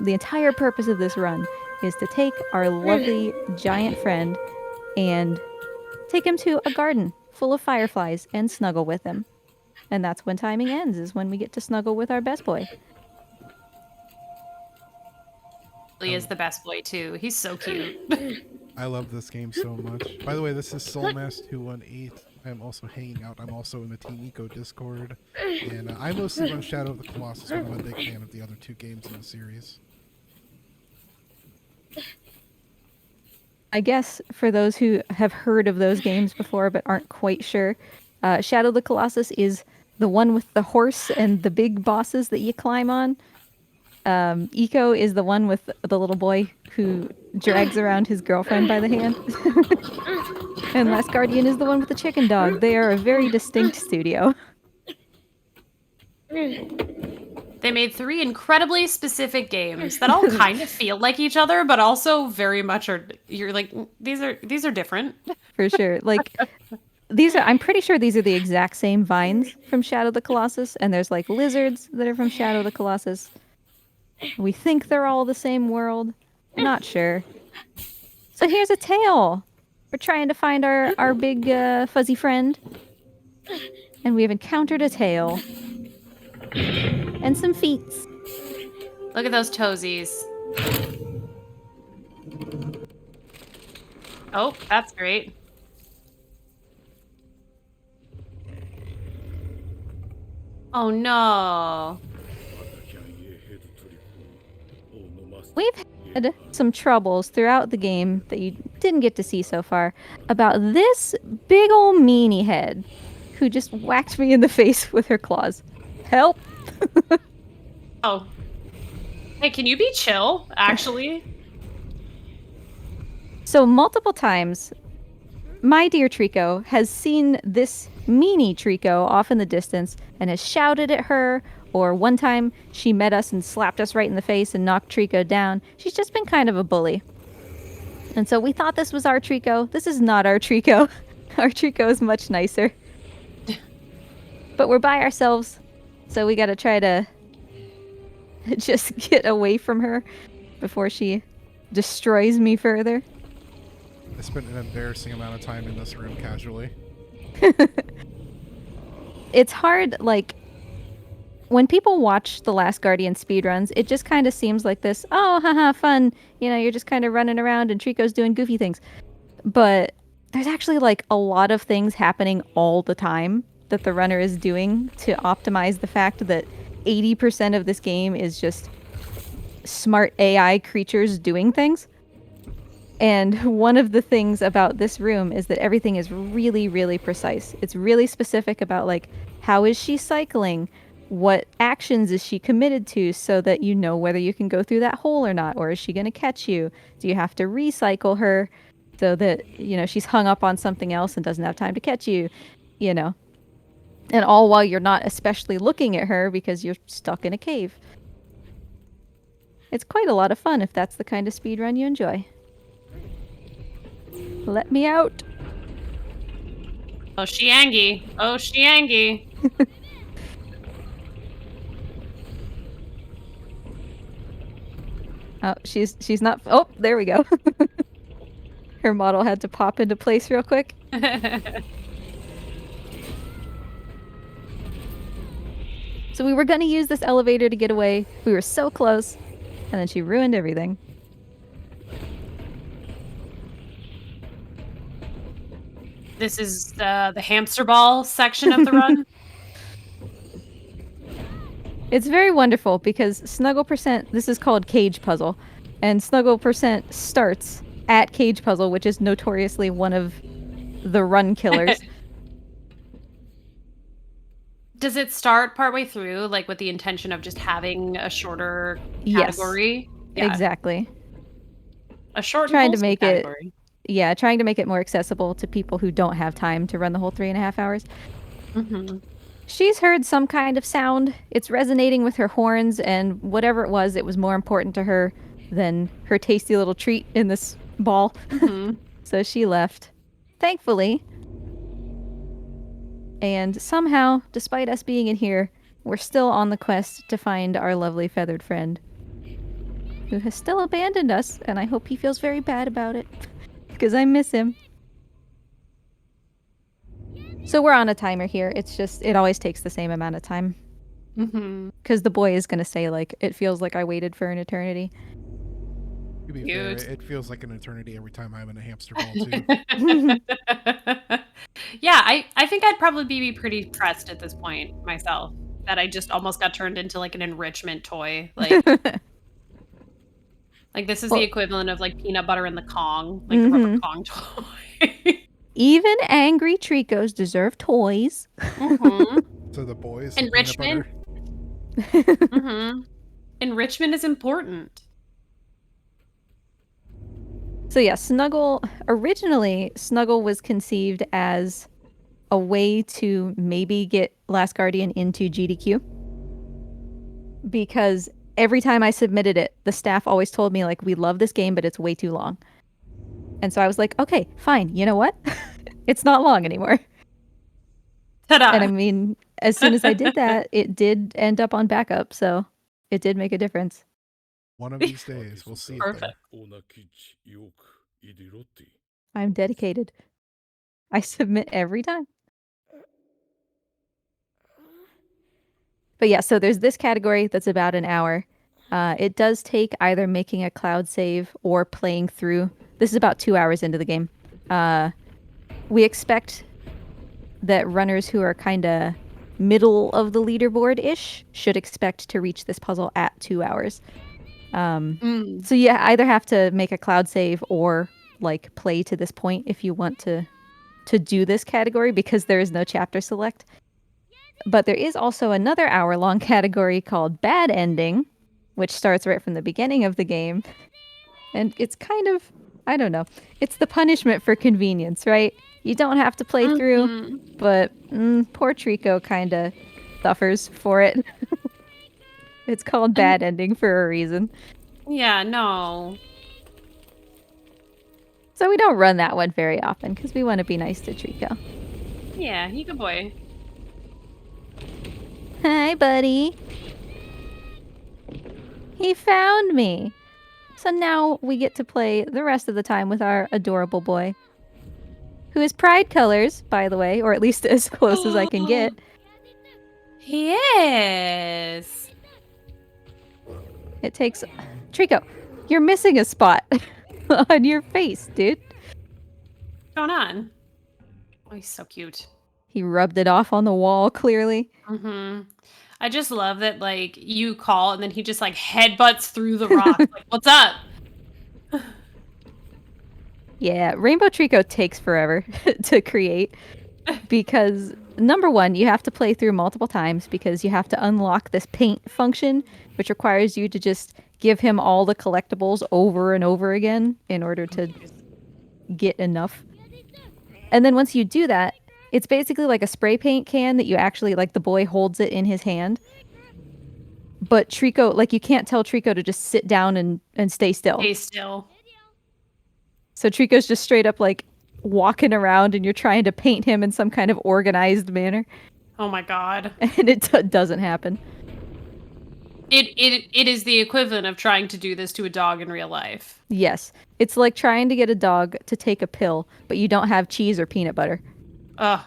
entire purpose of this run is to take our lovely giant friend and take him to a garden full of fireflies and snuggle with him. And that's when timing ends, is when we get to snuggle with our best boy. He is the best boy, too. He's so cute. I love this game so much. By the way, this is Soulmass218. I'm also hanging out. I'm also in the Team Eco Discord. And I mostly run Shadow of the Colossus, but I'm a big fan of the other 2 games in the series. I guess for those who have heard of those games before but aren't quite sure, Shadow of the Colossus is the one with the horse and the big bosses that you climb on. Eco is the one with the little boy who drags around his girlfriend by the hand. And Last Guardian is the one with the chicken dog. They are a very distinct studio. They made 3 incredibly specific games that all kind of feel like each other, but also very much you're like, these are different. For sure. I'm pretty sure these are the exact same vines from Shadow of the Colossus, and there's lizards that are from Shadow of the Colossus. We think they're all the same world. Not sure. So here's a tail. We're trying to find our big fuzzy friend. And we have encountered a tail. And some feet. Look at those toesies. Oh, that's great. Oh no. We've had some troubles throughout the game that you didn't get to see so far about this big ol' meanie head who just whacked me in the face with her claws. Help! Oh. Hey, can you be chill, actually? So multiple times my dear Trico has seen this meanie Trico off in the distance and has shouted at her, or one time she met us and slapped us right in the face and knocked Trico down. She's just been kind of a bully. And so we thought this was our Trico. This is not our Trico. Our Trico is much nicer. But we're by ourselves, so we gotta try to just get away from her before she destroys me further. I spent an embarrassing amount of time in this room casually. It's hard, like, when people watch The Last Guardian speedruns, it just kind of seems like this, oh, haha, fun. You know, you're just kind of running around and Trico's doing goofy things. But there's actually, like, a lot of things happening all the time that the runner is doing to optimize the fact that 80% of this game is just smart AI creatures doing things. And one of the things about this room is that everything is really, really precise. It's really specific about, like, how is she cycling? What actions is she committed to so that you know whether you can go through that hole or not? Or is she going to catch you? Do you have to recycle her so that, you know, she's hung up on something else and doesn't have time to catch you, you know? And all while you're not especially looking at her because you're stuck in a cave. It's quite a lot of fun if that's the kind of speedrun you enjoy. Let me out. Oh, she Angie. Oh, she Angie. Oh, she's not. Oh, there we go. Her model had to pop into place real quick. So we were gonna use this elevator to get away. We were so close, and then she ruined everything. This is the hamster ball section of the run. It's very wonderful because Snuggle Percent, this is called Cage Puzzle, and Snuggle Percent starts at Cage Puzzle, which is notoriously one of the run killers. Does it start partway through, like with the intention of just having a shorter Yes, category? exactly. A short Trying to and make category. Yeah, trying to make it more accessible to people who don't have time to run the whole 3.5 hours. Mm-hmm. She's heard some kind of sound. It's resonating with her horns, and whatever it was more important to her than her tasty little treat in this ball. Mm-hmm. So she left. Thankfully. And somehow, despite us being in here, we're still on the quest to find our lovely feathered friend, who has still abandoned us, and I hope he feels very bad about it, because I miss him. So we're on a timer here. It's just, it always takes the same amount of time. Mm-hmm. Because the boy is going to say, like, it feels like I waited for an eternity. To be fair, it feels like an eternity every time I'm in a hamster ball, too. Yeah, I think I'd probably be pretty pressed at this point myself that I just almost got turned into like an enrichment toy. Like, like this is the equivalent of like peanut butter in the Kong, like the rubber Kong toy. Even angry Tricos deserve toys. Mm-hmm. So the boys, Enrichment. Mm-hmm. Enrichment is important. So yeah, Snuggle, originally Snuggle was conceived as a way to maybe get Last Guardian into GDQ. Because every time I submitted it, the staff always told me, like, we love this game, but it's way too long. And so I was like, okay, fine, you know what? It's not long anymore. Ta-da! And I mean, as soon as I did that, it did end up on backup, so it did make a difference. One of these days, we'll see it Perfect. there. I'm dedicated. I submit every time. But yeah, so there's this category that's about an hour. It does take either making a cloud save or playing through. This is about 2 hours into the game. We expect that runners who are kind of middle of the leaderboard-ish should expect to reach this puzzle at 2 hours. So you either have to make a cloud save or like play to this point if you want to do this category, because there is no chapter select. But there is also another hour-long category called Bad Ending, which starts right from the beginning of the game. And it's kind of, I don't know, it's the punishment for convenience, right? You don't have to play through, Mhm. but poor Trico kind of suffers for it. It's called bad ending for a reason. Yeah, no. So we don't run that one very often because we want to be nice to Trico. Yeah, you good boy. Hi, buddy. He found me. So now we get to play the rest of the time with our adorable boy. Who is pride colors, by the way, or at least as close as I can get. He is. It takes... Trico, you're missing a spot on your face, dude. What's going on? Oh, he's so cute. He rubbed it off on the wall, clearly. I just love that, like, you call and then he just, like, headbutts through the rock. Like, what's up? Yeah, Rainbow Trico takes forever to create because, number one, you have to play through multiple times because you have to unlock this paint function, which requires you to just give him all the collectibles over and over again in order to get enough. And then once you do that, it's basically like a spray paint can that you actually, like, the boy holds it in his hand. But Trico, like, you can't tell Trico to just sit down and stay still. Stay still. So Trico's just straight up, like, walking around and you're trying to paint him in some kind of organized manner. Oh my god. And it doesn't happen. It is the equivalent of trying to do this to a dog in real life. Yes. It's like trying to get a dog to take a pill, but you don't have cheese or peanut butter. Ugh.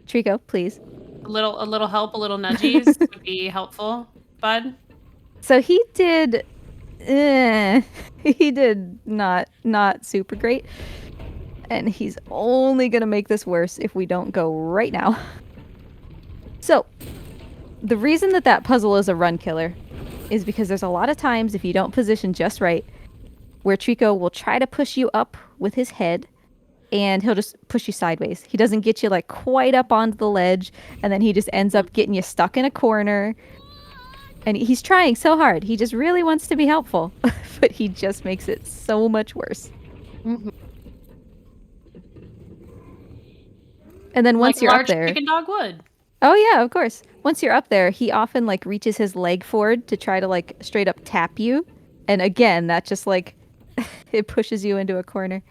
Trico, please. A little help, a little nudgies would be helpful, bud. So he did... he did not super great. And he's only going to make this worse if we don't go right now. So, the reason that puzzle is a run killer is because there's a lot of times, if you don't position just right, where Trico will try to push you up with his head, and he'll just push you sideways. He doesn't get you, like, quite up onto the ledge, and then he just ends up getting you stuck in a corner. And he's trying so hard. He just really wants to be helpful, but he just makes it so much worse. Mhm. And then once Like you're up large there... chicken dog would. Oh yeah, of course. Once you're up there, he often, like, reaches his leg forward to try to, like, straight up tap you. And again, that just, like, it pushes you into a corner.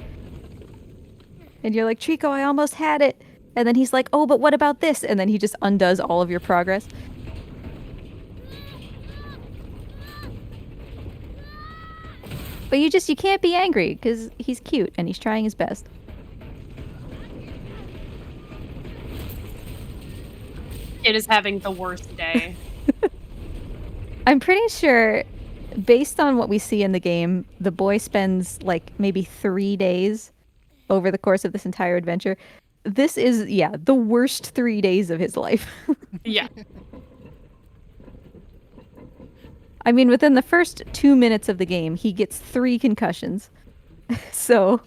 And you're like, Trico, I almost had it. And then he's like, oh, but what about this? And then he just undoes all of your progress. But you can't be angry because he's cute and he's trying his best. Kid is having the worst day. I'm pretty sure, based on what we see in the game, the boy spends, like, maybe 3 days over the course of this entire adventure. This is, yeah, the worst 3 days of his life. Yeah. I mean, within the first 2 minutes of the game, he gets 3 concussions. So,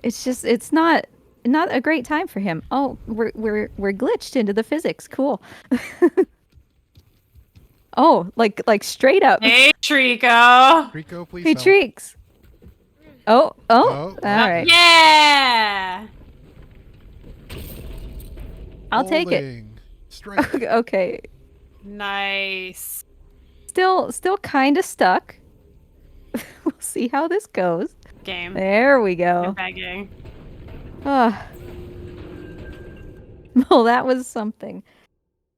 it's not a great time for him. Oh, we're glitched into the physics. Cool. Oh, like straight up. Hey, Trico. Rico, please Hey, help. Treeks. Oh, Oh. all right. Yeah. I'll take it. Holding. Strike. Okay. Nice. Still kind of stuck. We'll see how this goes. Game. There we go. Good begging. Ah. Well, that was something.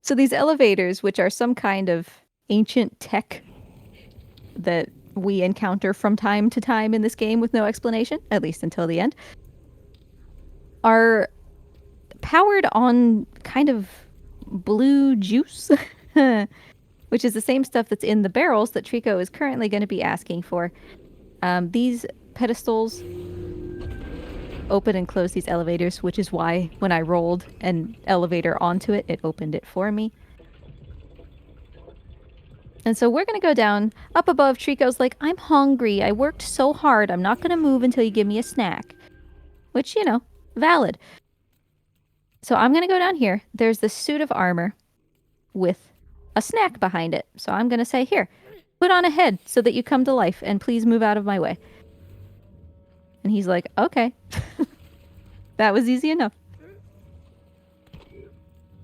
So these elevators, which are some kind of ancient tech that we encounter from time to time in this game with no explanation, at least until the end, are powered on kind of blue juice, which is the same stuff that's in the barrels that Trico is currently going to be asking for. These pedestals open and close these elevators, which is why when I rolled an elevator onto it, it opened it for me. And so we're going to go down. Up above, Trico's like, I'm hungry. I worked so hard. I'm not going to move until you give me a snack. Which, you know, valid. So I'm going to go down here. There's this suit of armor with a snack behind it. So I'm going to say, here, put on a head so that you come to life, and please move out of my way. And he's like, okay. That was easy enough.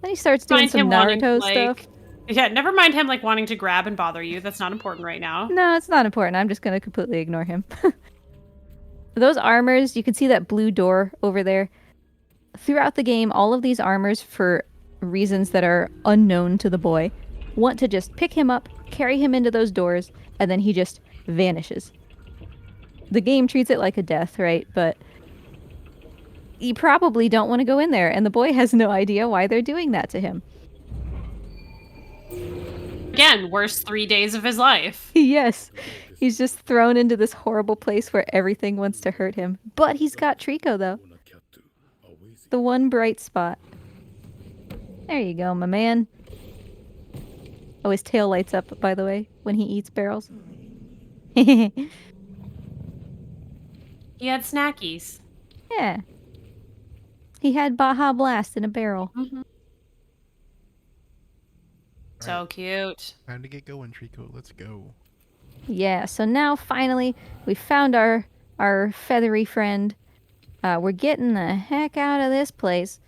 Then he starts doing Mind some him wanting to, Naruto like, stuff. yeah, never mind him like wanting to grab and bother you. That's not important right now. No, it's not important. I'm just gonna completely ignore him. Those armors, you can see that blue door over there. Throughout the game, all of these armors, for reasons that are unknown to the boy, want to just pick him up, carry him into those doors, and then he just vanishes. The game treats it like a death, right? But you probably don't want to go in there, and the boy has no idea why they're doing that to him. Again, worst 3 days of his life. Yes, he's just thrown into this horrible place where everything wants to hurt him. But he's got Trico, though. The one bright spot. There you go, my man. Oh, his tail lights up, by the way, when he eats barrels. He had snackies. Yeah. He had Baja Blast in a barrel. Mm-hmm. So cute. Time to get going, Trico. Let's go. Yeah, so now finally we found our feathery friend. We're getting the heck out of this place.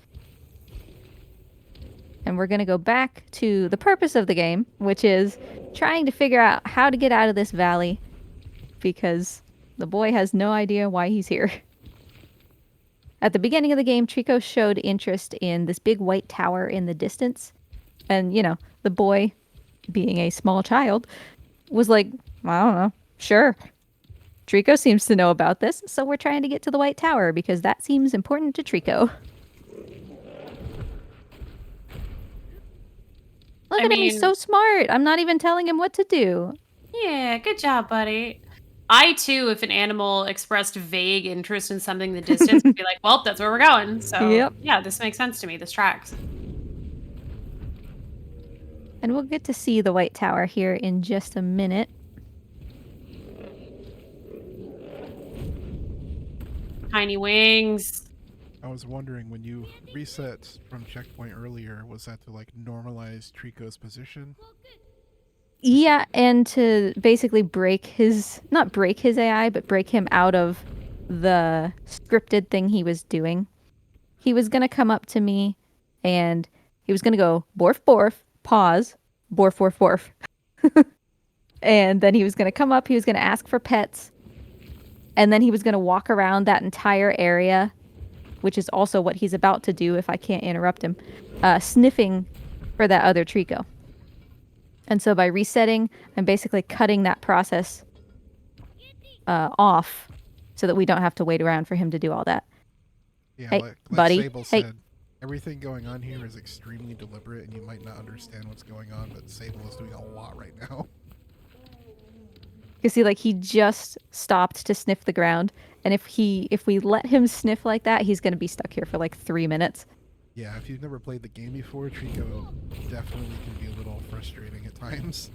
And we're going to go back to the purpose of the game, which is trying to figure out how to get out of this valley, because the boy has no idea why he's here. At the beginning of the game, Trico showed interest in this big white tower in the distance. And, you know, the boy, being a small child, was like, I don't know, sure. Trico seems to know about this, so we're trying to get to the White Tower because that seems important to Trico. Look at him, he's so smart. I'm not even telling him what to do. Yeah, good job, buddy. I, too, if an animal expressed vague interest in something in the distance, would be like, well, that's where we're going. So, Yep. yeah, this makes sense to me. This tracks. And we'll get to see the White Tower here in just a minute. Tiny wings. I was wondering, when you reset from checkpoint earlier, was that to like normalize Trico's position? Yeah, and to basically break his, not break his AI, but break him out of the scripted thing he was doing. He was going to come up to me and he was going to go, borf, borf, pause, borf, borf, borf. And then he was going to come up, he was going to ask for pets. And then he was going to walk around that entire area, which is also what he's about to do if I can't interrupt him, sniffing for that other Trico. And so by resetting, I'm basically cutting that process off so that we don't have to wait around for him to do all that. Yeah, hey, like buddy. Sable said, everything going on here is extremely deliberate, and you might not understand what's going on, but Sable is doing a lot right now. You see, like, he just stopped to sniff the ground, and if we let him sniff like that, he's going to be stuck here for like 3 minutes. Yeah, if you've never played the game before, Trico definitely can be a little frustrating at times.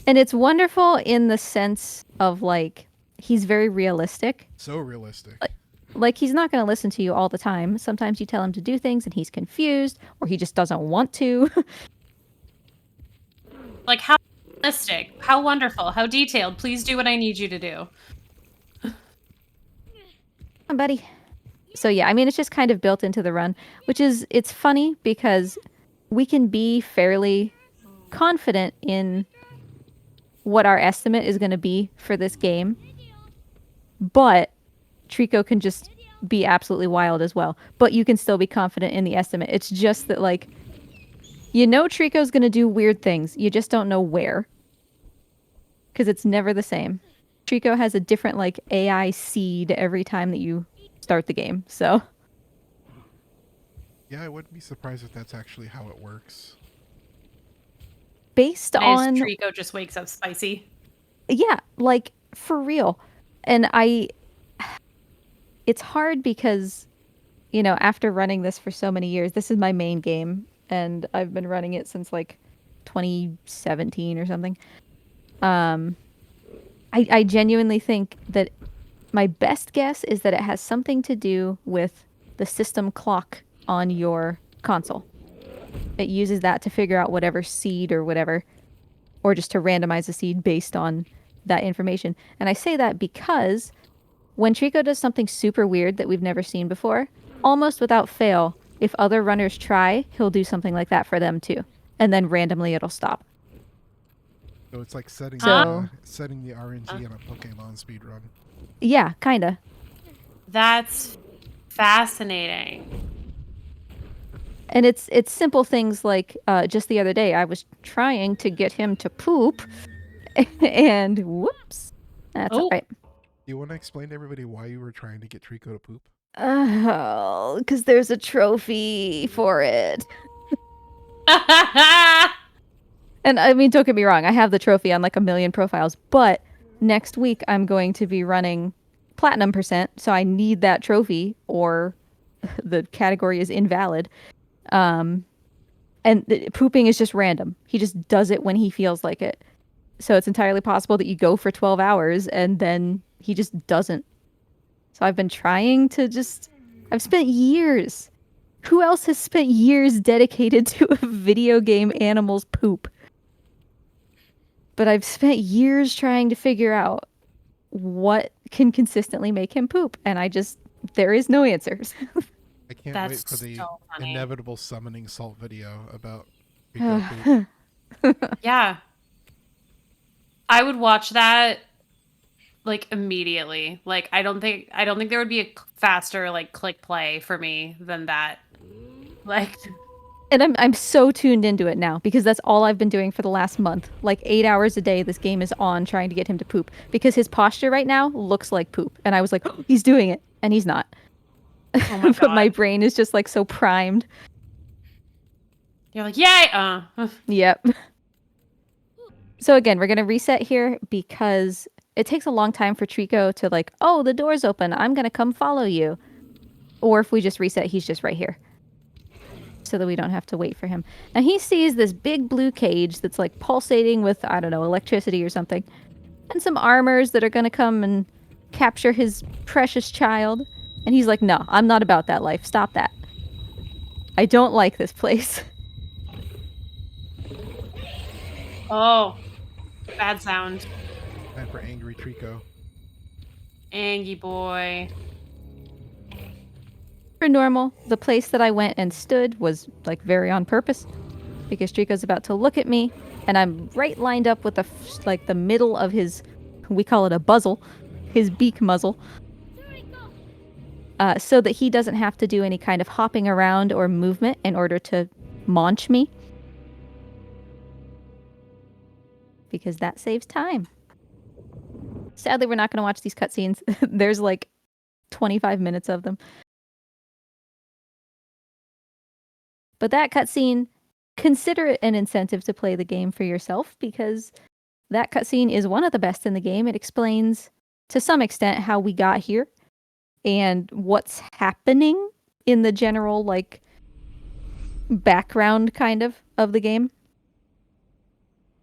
And it's wonderful in the sense of, like, he's very realistic. So realistic. Like, he's not going to listen to you all the time. Sometimes you tell him to do things and he's confused, or he just doesn't want to. Like, how realistic, how wonderful, how detailed. Please do what I need you to do. Come on, buddy. So yeah, I mean, it's just kind of built into the run, which is, it's funny because we can be fairly confident in what our estimate is going to be for this game, but Trico can just be absolutely wild as well. But you can still be confident in the estimate. It's just that, like, you know Trico's going to do weird things. You just don't know where. Because it's never the same. Trico has a different, like, AI seed every time that you start the game, so. Yeah, I wouldn't be surprised if that's actually how it works. Based on... Trico just wakes up spicy. Yeah, like, for real. And it's hard because, you know, after running this for so many years, this is my main game, and I've been running it since, like, 2017 or something. I genuinely think that my best guess is that it has something to do with the system clock on your console. It uses that to figure out whatever seed or whatever, or just to randomize a seed based on that information. And I say that because when Trico does something super weird that we've never seen before, almost without fail, if other runners try, he'll do something like that for them too. And then randomly it'll stop. So it's like setting So- setting the RNG on a Pokemon speedrun. Yeah, kinda. That's fascinating. And it's simple things like just the other day I was trying to get him to poop and whoops. That's Oh. all right. Do you want to explain to everybody why you were trying to get Trico to poop? Oh, because there's a trophy for it. And I mean, don't get me wrong, I have the trophy on like a million profiles, but next week I'm going to be running platinum %, so I need that trophy or the category is invalid. And pooping is just random. He just does it when he feels like it. So it's entirely possible that you go for 12 hours and then he just doesn't. So I've been trying to I've spent years. Who else has spent years dedicated to a video game animal's poop? But I've spent years trying to figure out what can consistently make him poop. And there is no answers. I can't That's wait for the so funny. inevitable summoning salt video about Trico poop. Yeah. I would watch that like immediately. Like I don't think there would be a faster like click play for me than that. Like And I'm so tuned into it now because that's all I've been doing for the last month. Like 8 hours a day, this game is on trying to get him to poop because his posture right now looks like poop. And I was like, oh, he's doing it, and he's not. oh my But my God. brain is just like so primed. You're like, yay! Yep. So again, we're gonna reset here because it takes a long time for Trico to like, oh, the door's open, I'm gonna come follow you. Or if we just reset, he's just right here. So that we don't have to wait for him. And he sees this big blue cage that's like pulsating with, I don't know, electricity or something. And some armors that are gonna come and capture his precious child. And he's like, no, I'm not about that life. Stop that. I don't like this place. Oh. Bad sound. Time for angry Trico. Angie boy. For normal, the place that I went and stood was like very on purpose because Trico's about to look at me and I'm right lined up with the middle of his, we call it a buzzle, his beak muzzle, so that he doesn't have to do any kind of hopping around or movement in order to maunch me because that saves time. Sadly, we're not going to watch these cutscenes. There's like 25 minutes of them. But that cutscene, consider it an incentive to play the game for yourself because that cutscene is one of the best in the game. It explains, to some extent, how we got here and what's happening in the general, like, background kind of the game.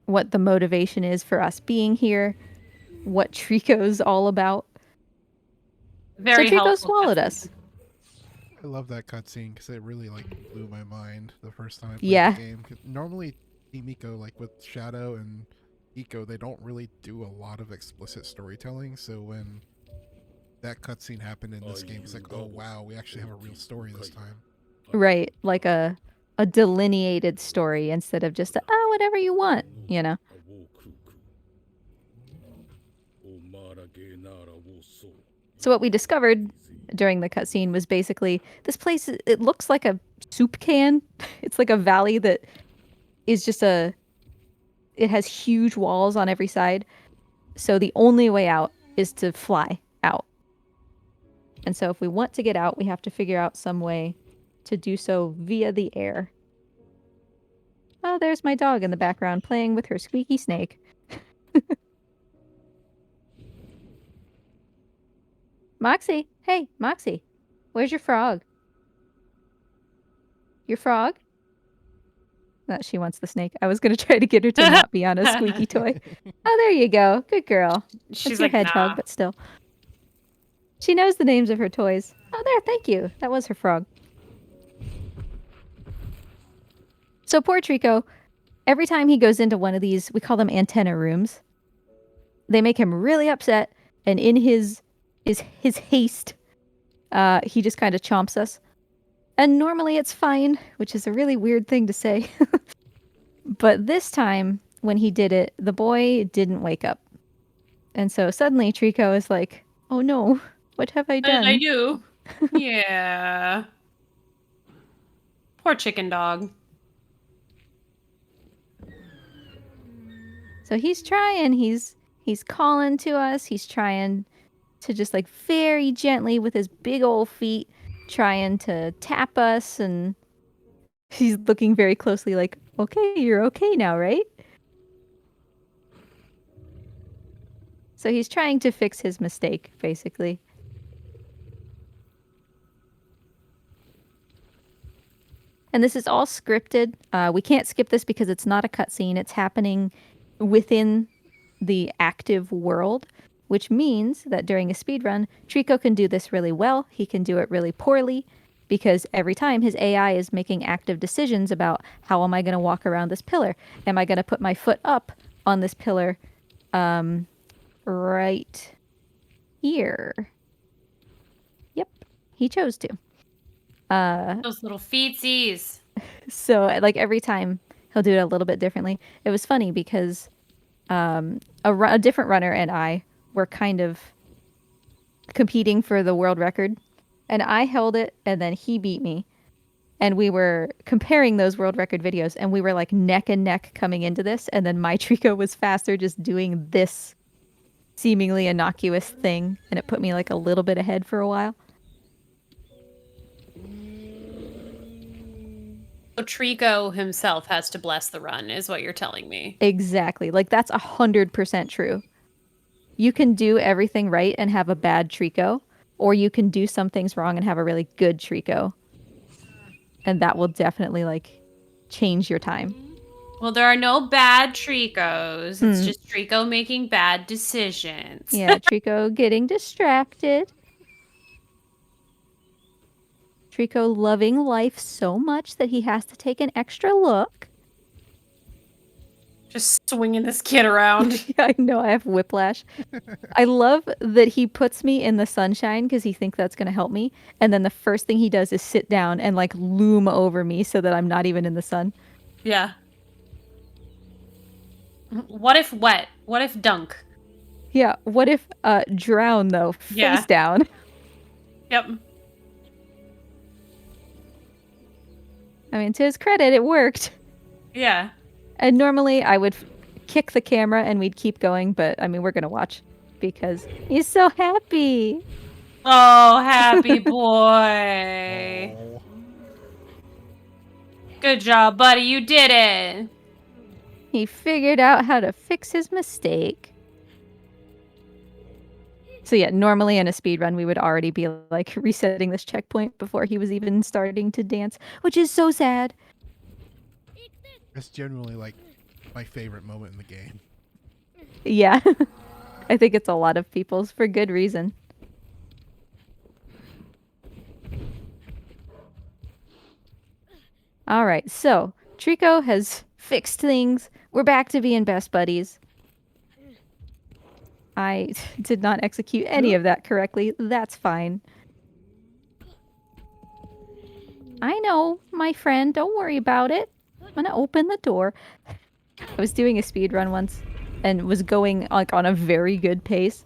What the motivation is for us being here, what Trico's all about. Very so Trico helpful swallowed cutscene. us. I love that cutscene because it really like blew my mind the first time I played Yeah. the game. 'Cause normally, Team Eco, like with Shadow and Eco, they don't really do a lot of explicit storytelling. So when that cutscene happened in this game, it's like, oh wow, we actually have a real story this time. Right, like a delineated story instead of just whatever you want, you know. So what we discovered during the cutscene was basically this place, it looks like a soup can. It's like a valley that is just it has huge walls on every side. So the only way out is to fly out. And so if we want to get out, we have to figure out some way to do so via the air. Oh, there's my dog in the background playing with her squeaky snake. Moxie, hey, Moxie, where's your frog? Your frog? No, she wants the snake. I was going to try to get her to not be on a squeaky toy. Oh, there you go. Good girl. She's That's your like, hedgehog, nah. but still. She knows the names of her toys. Oh, there, thank you. That was her frog. So poor Trico, every time he goes into one of these, we call them antenna rooms. they make him really upset, and in his haste, he just kind of chomps us. And normally it's fine, which is a really weird thing to say. But this time, when he did it, the boy didn't wake up. And so suddenly Trico is like, oh no, what have I What did done? I do? Yeah. Poor chicken dog. So he's trying, he's calling to us, he's trying to just like very gently with his big old feet trying to tap us, and he's looking very closely like, okay, you're okay now, right? So he's trying to fix his mistake, basically. And this is all scripted. We can't skip this because it's not a cutscene. It's happening within the active world, which means that during a speedrun, Trico can do this really well. He can do it really poorly because every time his AI is making active decisions about how am I going to walk around this pillar? Am I going to put my foot up on this pillar right here? Yep, he chose to. Those little feetsies. So like every time he'll do it a little bit differently. It was funny because a different runner and I were kind of competing for the world record, and I held it and then he beat me, and we were comparing those world record videos, and we were like neck and neck coming into this, and then my Trico was faster just doing this seemingly innocuous thing, and it put me like a little bit ahead for a while. So Trico himself has to bless the run, is what you're telling me. Exactly. Like that's 100% true. You can do everything right and have a bad Trico, or you can do some things wrong and have a really good Trico. And that will definitely like change your time. Well, there are no bad Tricos. It's just Trico making bad decisions. Yeah, Trico getting distracted. Trico loving life so much that he has to take an extra look. Just swinging this kid around. Yeah, I know, I have whiplash. I love that he puts me in the sunshine because he thinks that's going to help me. And then the first thing he does is sit down and like loom over me so that I'm not even in the sun. Yeah. What if wet? What if dunk? Yeah, what if drown though, face down? Yep. I mean, to his credit, it worked. Yeah. And normally I would kick the camera and we'd keep going, but I mean, we're going to watch because he's so happy. Oh, happy boy. Oh. Good job, buddy. You did it. He figured out how to fix his mistake. So yeah, normally in a speedrun, we would already be like resetting this checkpoint before he was even starting to dance, which is so sad. It's generally like my favorite moment in the game. Yeah. I think it's a lot of people's for good reason. All right, so Trico has fixed things. We're back to being best buddies. I did not execute any of that correctly. That's fine. I know, my friend. Don't worry about it. I'm gonna open the door. I was doing a speed run once and was going like on a very good pace.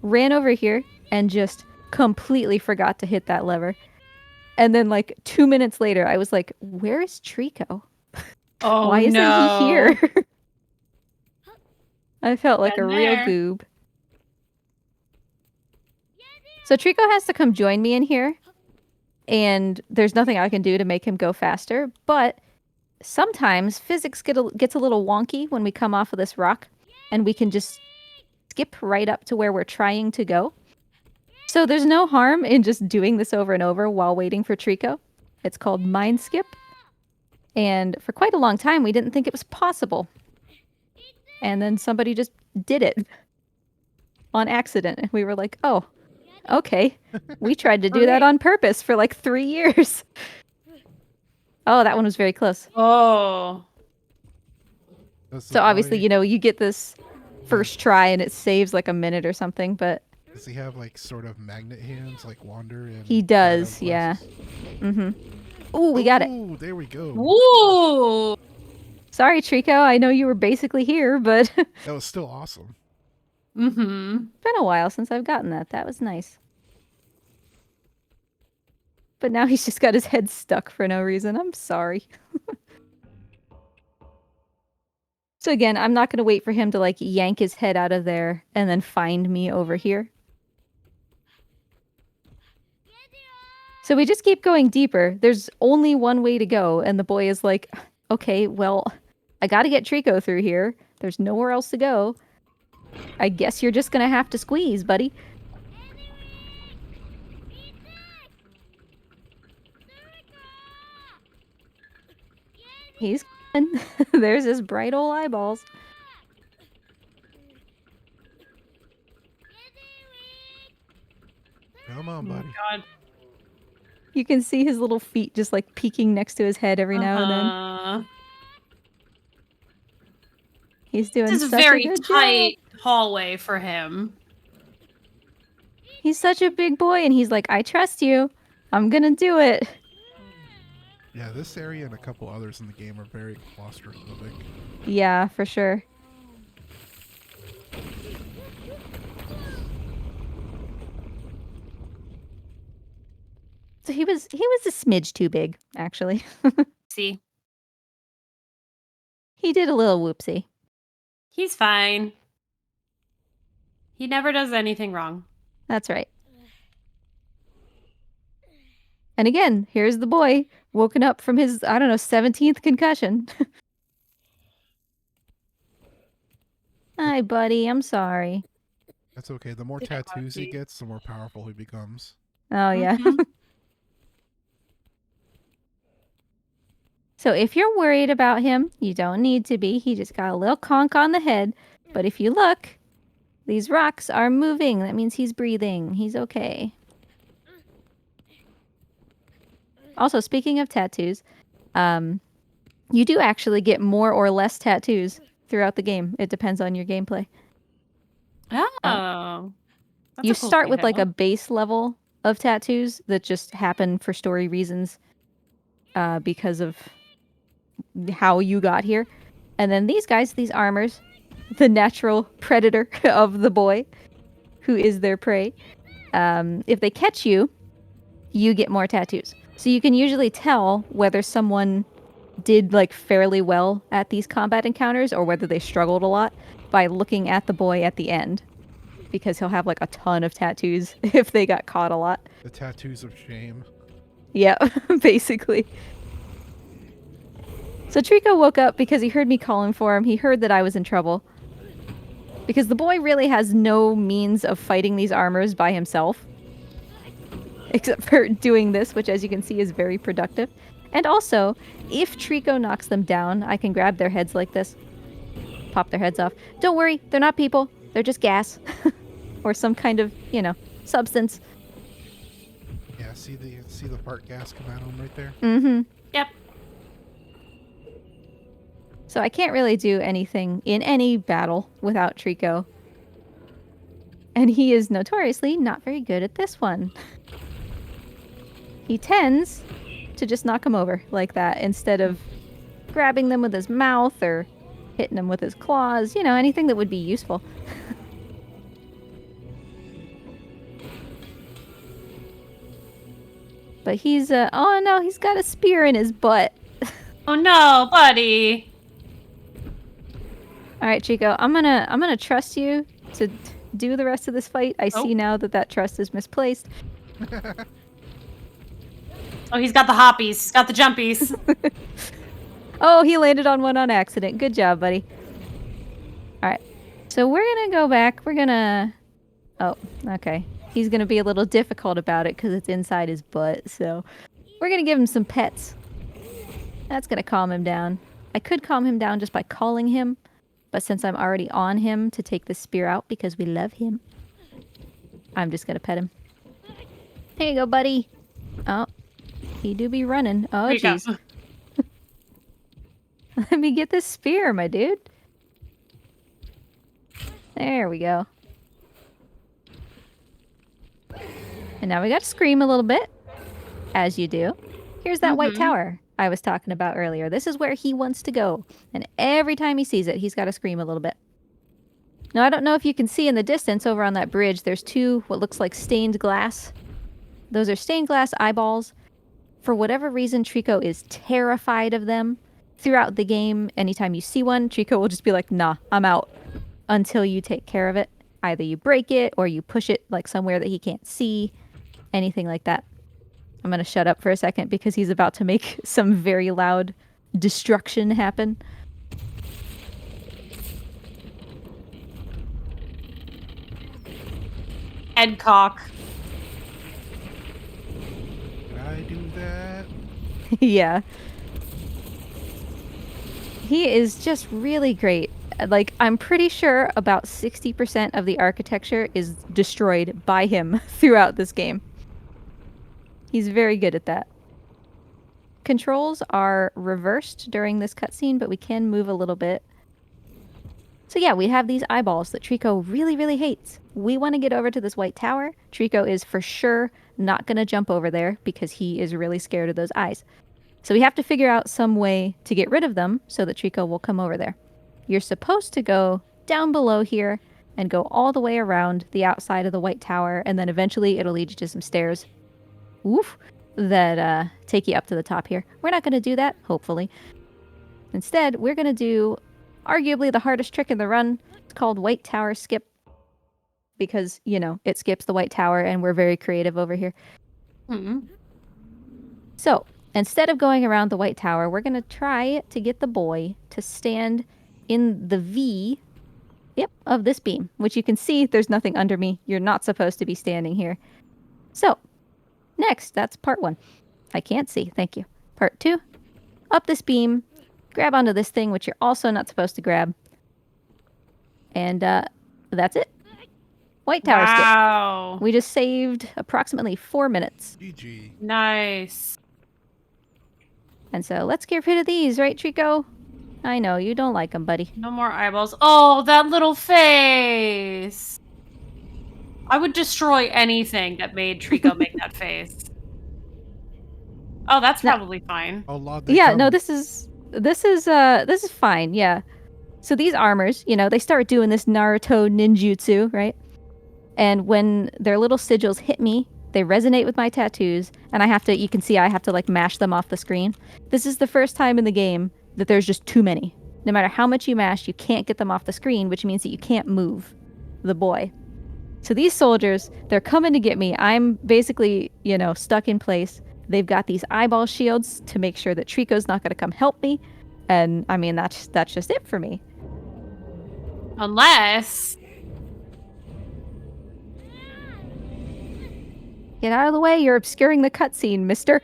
Ran over here and just completely forgot to hit that lever. And then like 2 minutes later, I was like, where is Trico? Oh, Why isn't no. he here? I felt like a Been real there. goob. So Trico has to come join me in here. And there's nothing I can do to make him go faster. But sometimes physics gets a little wonky when we come off of this rock. And we can just skip right up to where we're trying to go. So there's no harm in just doing this over and over while waiting for Trico. It's called mind skip. And for quite a long time, we didn't think it was possible. And then somebody just did it on accident. And we were like, oh, okay. We tried to do that on purpose for like 3 years. Oh, that one was very close. Oh. That's the So obviously, boy- you know, you get this first try and it saves like a minute or something, but Does he have like sort of magnet hands like Wander and he does, yeah. Ooh, we got it. Ooh, there we go. Woo! Sorry, Trico. I know you were basically here, but That was still awesome. Mm-hmm. been a while since I've gotten that. That was nice. But now he's just got his head stuck for no reason. I'm sorry. So again, I'm not going to wait for him to like yank his head out of there and then find me over here. So we just keep going deeper. There's only one way to go, and the boy is like, okay, well, I got to get Trico through here. There's nowhere else to go. I guess you're just going to have to squeeze, buddy. He's coming. There's his bright old eyeballs. Come on, buddy. God. You can see his little feet just like peeking next to his head every now and then. Uh-huh. He's doing This is a such very a good tight job. hallway for him. He's such a big boy, and he's like, I trust you. I'm gonna do it. Yeah, this area and a couple others in the game are very claustrophobic. Yeah, for sure. So he was a smidge too big, actually. See, He did a little whoopsie. he's fine. He never does anything wrong. That's right. And again, here's the boy woken up from his, I don't know, 17th concussion. Hi, buddy. I'm sorry. That's okay. The more Yeah, tattoos he see. gets, the more powerful he becomes. Oh, yeah. Mhm. So if you're worried about him, you don't need to be. He just got a little conk on the head. But if you look, these rocks are moving. That means he's breathing. He's okay. Also, speaking of tattoos, you do actually get more or less tattoos throughout the game. It depends on your gameplay. Oh. That's You a cool start with like a detail. base level of tattoos that just happen for story reasons because of how you got here. And then these guys, these armors, the natural predator of the boy who is their prey, if they catch you, you get more tattoos. So you can usually tell whether someone did like fairly well at these combat encounters or whether they struggled a lot by looking at the boy at the end, because he'll have like a ton of tattoos if they got caught a lot. The tattoos of shame. Yeah, basically. So Trico woke up because he heard me calling for him. He heard that I was in trouble. Because the boy really has no means of fighting these armors by himself. Except for doing this, which as you can see is very productive. And also, if Trico knocks them down, I can grab their heads like this. Pop their heads off. Don't worry, they're not people. They're just gas. Or some kind of, you know, substance. Yeah, see the fart gas come out of him right there? Mm-hmm. Yep. So I can't really do anything in any battle without Trico. And he is notoriously not very good at this one. He tends to just knock them over like that instead of grabbing them with his mouth or hitting them with his claws, you know, anything that would be useful. But he's, oh no, he's got a spear in his butt. Oh no, buddy. All right, Chico, I'm gonna trust you to do the rest of this fight. I see now that trust is misplaced. Oh, he's got the hoppies. He's got the jumpies. Oh, he landed on one on accident. Good job, buddy. All right, so we're gonna go back. We're gonna. Oh, okay. He's gonna be a little difficult about it because it's inside his butt. So we're gonna give him some pets. That's gonna calm him down. I could calm him down just by calling him. But since I'm already on him to take the spear out because we love him, I'm just gonna pet him. Here you go, buddy. Oh, he do be running. Oh, Here you go. jeez. Let me get this spear, my dude. There we go. And now we got to scream a little bit, as you do. Here's that white tower I was talking about earlier. This is where he wants to go. And every time he sees it, he's got to scream a little bit. Now, I don't know if you can see in the distance over on that bridge, there's two what looks like stained glass. Those are stained glass eyeballs. For whatever reason, Trico is terrified of them. Throughout the game, anytime you see one, Trico will just be like, nah, I'm out. Until you take care of it. Either you break it or you push it like somewhere that he can't see. Anything like that. I'm going to shut up for a second because he's about to make some very loud destruction happen. Headcock. Did I do that? Yeah. He is just really great. Like, I'm pretty sure about 60% of the architecture is destroyed by him throughout this game. He's very good at that. Controls are reversed during this cutscene, but we can move a little bit. So yeah, we have these eyeballs that Trico really, really hates. We want to get over to this white tower. Trico is for sure not going to jump over there because he is really scared of those eyes. So we have to figure out some way to get rid of them so that Trico will come over there. You're supposed to go down below here and go all the way around the outside of the white tower, and then eventually it'll lead you to some stairs. Oof. That take you up to the top here. We're not going to do that, hopefully. Instead, we're going to do arguably the hardest trick in the run. It's called White Tower Skip. Because, you know, it skips the White Tower and we're very creative over here. So, instead of going around the White Tower, we're going to try to get the boy to stand in the V, of this beam. Which you can see there's nothing under me. You're not supposed to be standing here. So, next, that's part 1. I can't see, thank you. Part 2, up this beam, grab onto this thing, which you're also not supposed to grab. And that's it. White Tower skip. Wow. We just saved approximately 4 minutes. GG. Nice. And so let's get rid of these, right, Trico? I know, you don't like them, buddy. No more eyeballs. Oh, that little face. I would destroy anything that made Trico make that face. Oh, that's probably fine. Oh, Lord, they Yeah, come. no, this is fine, yeah. So these armors, you know, they start doing this Naruto ninjutsu, right? And when their little sigils hit me, they resonate with my tattoos, and you can see I have to like mash them off the screen. This is the first time in the game that there's just too many. No matter how much you mash, you can't get them off the screen, which means that you can't move the boy. So these soldiers, they're coming to get me. I'm basically, you know, stuck in place. They've got these eyeball shields to make sure that Trico's not going to come help me. And I mean, that's just it for me. Unless... Get out of the way, you're obscuring the cutscene, mister.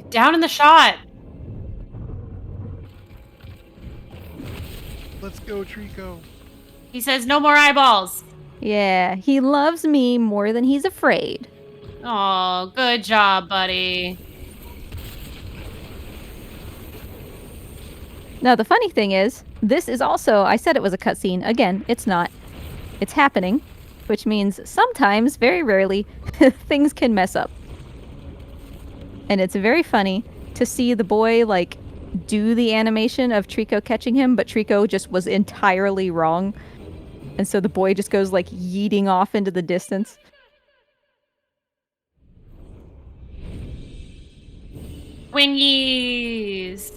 Down in the shot. Let's go, Trico. He says no more eyeballs. Yeah, he loves me more than he's afraid. Oh, good job, buddy. Now, the funny thing is, this is also, I said it was a cutscene. Again, it's not. It's happening, which means sometimes, very rarely, things can mess up. And it's very funny to see the boy, like, do the animation of Trico catching him, but Trico just was entirely wrong. And so the boy just goes, like, yeeting off into the distance. Wingies.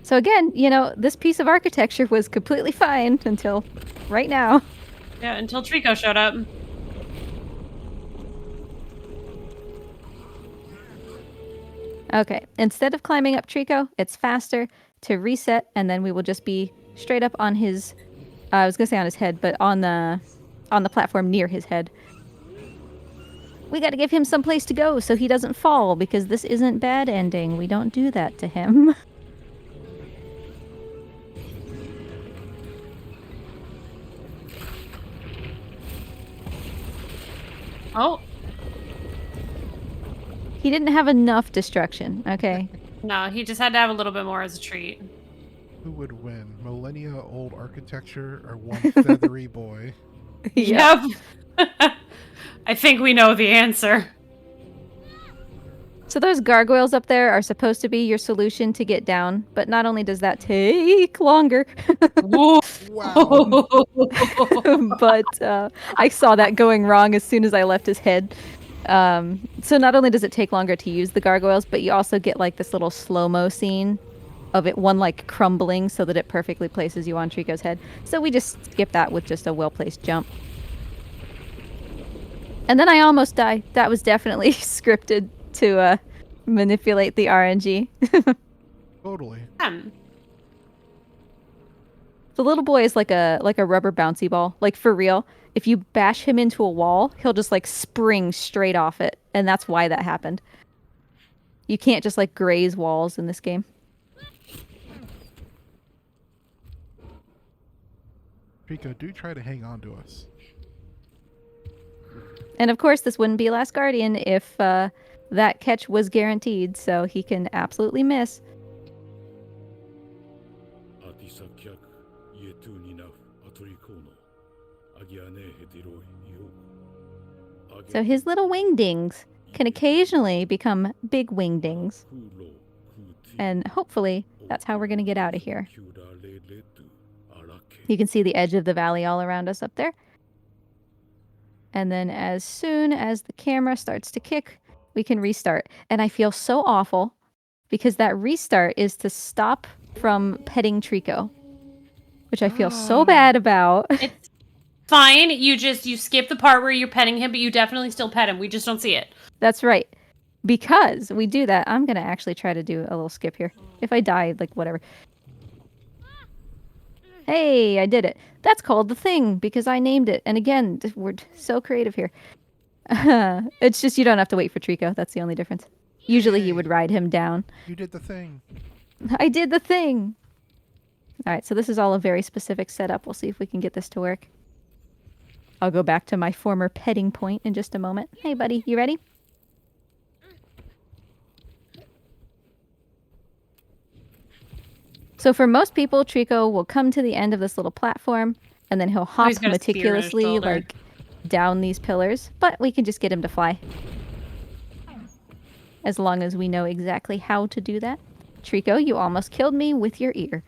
So again, you know, this piece of architecture was completely fine until right now. Yeah, until Trico showed up. Okay, instead of climbing up Trico, it's faster to reset, and then we will just be straight up on his, I was gonna say on his head, but on the platform near his head. We gotta give him some place to go so he doesn't fall, because this isn't bad ending. We don't do that to him. Oh. He didn't have enough destruction, okay? No, he just had to have a little bit more as a treat. Who would win? Millennia-old architecture or one feathery boy? Yep. I think we know the answer. So those gargoyles up there are supposed to be your solution to get down, but not only does that take longer, Wow. but I saw that going wrong as soon as I left his head. So not only does it take longer to use the gargoyles, but you also get like this little slow-mo scene of it one like crumbling so that it perfectly places you on Trico's head. So we just skip that with just a well-placed jump. And then I almost died. That was definitely scripted to manipulate the RNG. Totally. The little boy is like a rubber bouncy ball. Like for real. If you bash him into a wall, he'll just like spring straight off it. And that's why that happened. You can't just like graze walls in this game. Trico, do try to hang on to us. And of course, this wouldn't be Last Guardian if that catch was guaranteed, so he can absolutely miss. So his little wingdings can occasionally become big wingdings. And hopefully, that's how we're going to get out of here. You can see the edge of the valley all around us up there. And then as soon as the camera starts to kick, we can restart. And I feel so awful because that restart is to stop from petting Trico, which I feel so bad about. It's fine. You skip the part where you're petting him, but you definitely still pet him. We just don't see it. That's right. Because we do that, I'm going to actually try to do a little skip here. If I die, like, whatever. Hey, I did it. That's called the thing because I named it. And again, we're so creative here. It's just you don't have to wait for Trico. That's the only difference. Usually you would ride him down. You did the thing. I did the thing. All right, so this is all a very specific setup. We'll see if we can get this to work. I'll go back to my former petting point in just a moment. Hey, buddy, you ready? So for most people, Trico will come to the end of this little platform, and then he'll hop meticulously like down these pillars. But we can just get him to fly. As long as we know exactly how to do that. Trico, you almost killed me with your ear.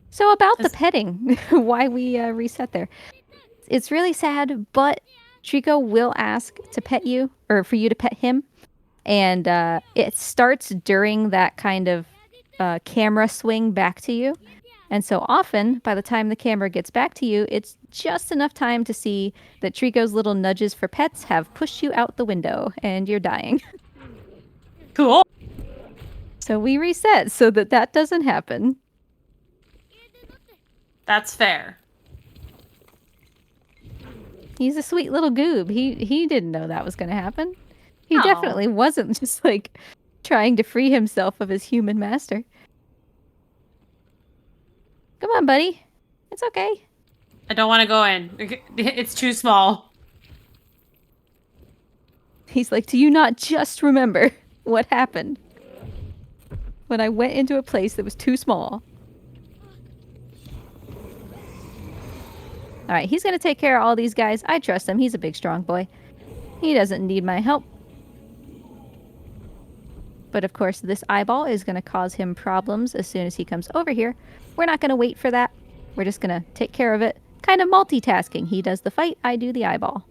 So about the petting, why we reset there. It's really sad, but Trico will ask to pet you, or for you to pet him. And it starts during that kind of camera swing back to you. And so often, by the time the camera gets back to you, it's just enough time to see that Trico's little nudges for pets have pushed you out the window, and you're dying. Cool. So we reset so that that doesn't happen. That's fair. He's a sweet little goob. He didn't know that was going to happen. He No. definitely wasn't just like trying to free himself of his human master. Come on, buddy. It's okay. I don't want to go in. It's too small. He's like, do you not just remember what happened when I went into a place that was too small? All right, he's going to take care of all these guys. I trust him. He's a big, strong boy. He doesn't need my help. But of course, this eyeball is going to cause him problems as soon as he comes over here. We're not going to wait for that. We're just going to take care of it. Kind of multitasking. He does the fight, I do the eyeball.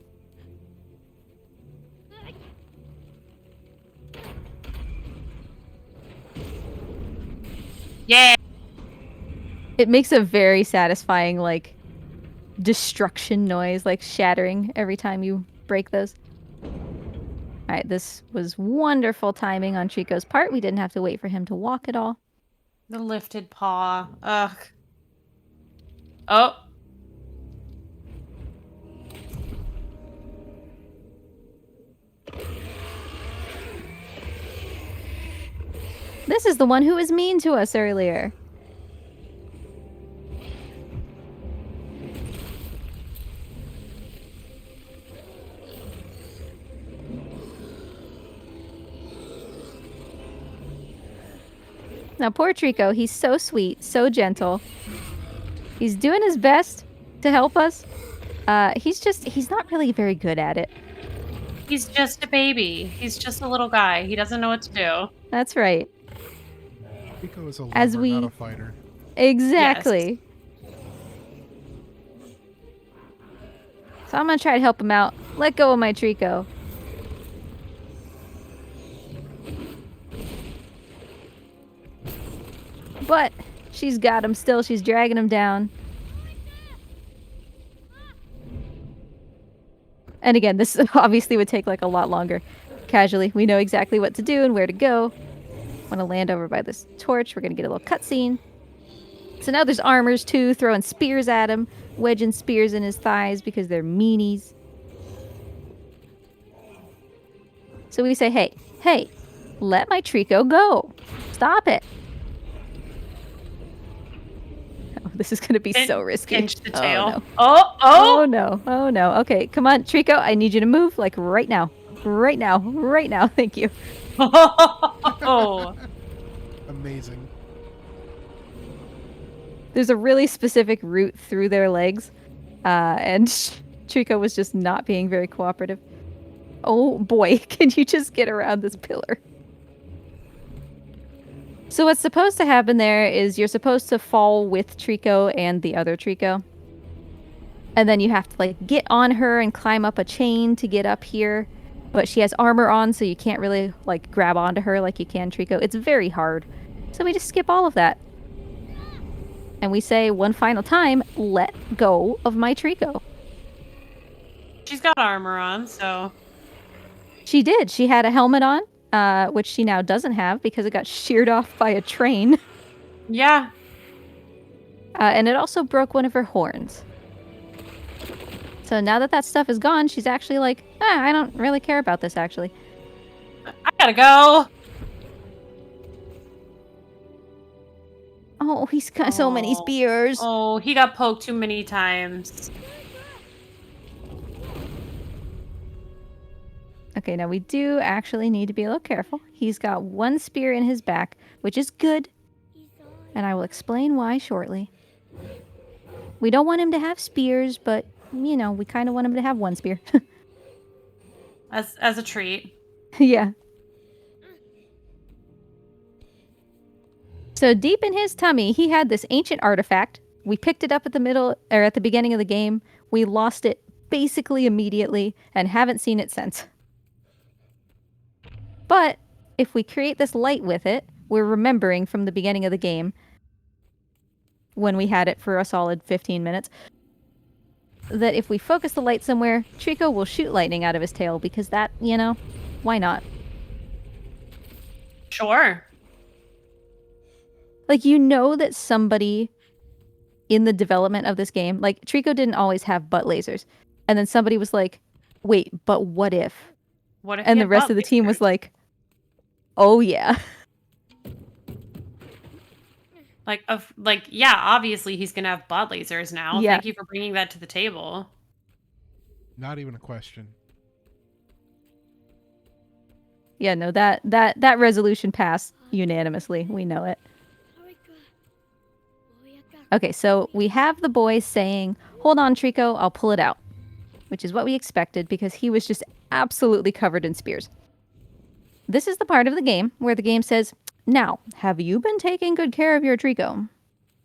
Yeah. It makes a very satisfying, like, destruction noise, like shattering every time you break those. All right, this was wonderful timing on Trico's part. We didn't have to wait for him to walk at all. The lifted paw. Ugh. Oh. This is the one who was mean to us earlier. Now, poor Trico, he's so sweet, so gentle. He's doing his best to help us. He's not really very good at it. He's just a baby. He's just a little guy. He doesn't know what to do. That's right. Rico is a As lover, we- not a fighter. Exactly. So I'm gonna try to help him out. Let go of my Trico. But she's got him still. She's dragging him down. And again, this obviously would take like a lot longer. Casually, we know exactly what to do and where to go. Want to land over by this torch. We're gonna get a little cutscene. So now there's armors too, throwing spears at him, wedging spears in his thighs because they're meanies. So we say, hey, let my Trico go. Stop it. Oh, this is gonna be so risky. Pinch the Oh, tail. no. Oh, Oh no. Okay, come on, Trico. I need you to move like right now. Right now. Thank you. oh. Amazing. There's a really specific route through their legs, and Trico was just not being very cooperative. Oh boy, can you just get around this pillar? So what's supposed to happen there is you're supposed to fall with Trico and the other Trico. And then you have to like get on her and climb up a chain to get up here. But she has armor on, so you can't really like grab onto her like you can Trico. It's very hard. So we just skip all of that. And we say one final time, let go of my Trico. She's got armor on, so... She did. She had a helmet on, which she now doesn't have because it got sheared off by a train. Yeah. And it also broke one of her horns. So now that that stuff is gone, she's actually like, I don't really care about this, actually. I gotta go. Oh, he's got so many spears. Oh, he got poked too many times. Okay, now we do actually need to be a little careful. He's got one spear in his back, which is good. And I will explain why shortly. We don't want him to have spears, but, you know, we kind of want him to have one spear. As a treat. Yeah. So deep in his tummy, he had this ancient artifact. We picked it up at the beginning of the game. We lost it basically immediately and haven't seen it since. But if we create this light with it, we're remembering from the beginning of the game, when we had it for a solid 15 minutes, that if we focus the light somewhere, Trico will shoot lightning out of his tail because that, you know, why not? Sure. Like, you know that somebody in the development of this game, like, Trico didn't always have butt lasers. And then somebody was like, wait, but what if? What if And he the had rest butt of the team was lasers? like, oh yeah. Yeah, obviously he's gonna have butt lasers now. Yeah. Thank you for bringing that to the table. Not even a question. Yeah, no, that resolution passed unanimously. We know it. Okay, so we have the boy saying, hold on, Trico, I'll pull it out. Which is what we expected because he was just absolutely covered in spears. This is the part of the game where the game says, now, have you been taking good care of your Trico?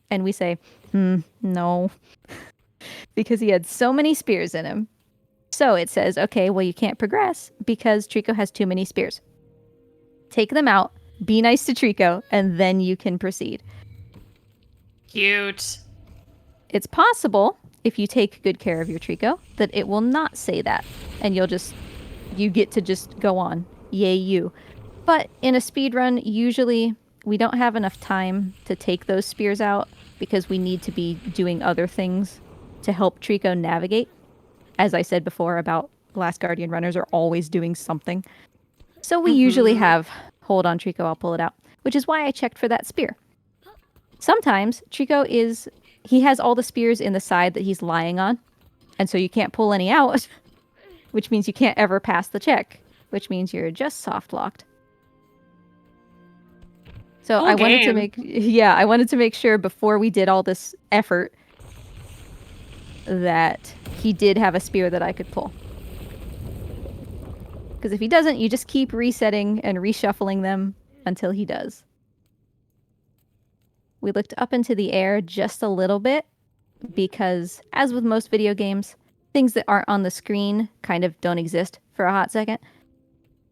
And we say, no. Because he had so many spears in him. So it says, okay, well, you can't progress because Trico has too many spears. Take them out, be nice to Trico, and then you can proceed. Cute. It's possible, if you take good care of your Trico, that it will not say that. And you get to just go on. Yay, you. But in a speedrun, usually we don't have enough time to take those spears out because we need to be doing other things to help Trico navigate. As I said before about Last Guardian runners are always doing something. So we usually have, hold on Trico, I'll pull it out. Which is why I checked for that spear. Sometimes Trico he has all the spears in the side that he's lying on. And so you can't pull any out. Which means you can't ever pass the check. Which means you're just soft locked. So Cool I wanted to game. I wanted to make sure before we did all this effort that he did have a spear that I could pull. Because if he doesn't, you just keep resetting and reshuffling them until he does. We looked up into the air just a little bit because, as with most video games, things that aren't on the screen kind of don't exist for a hot second.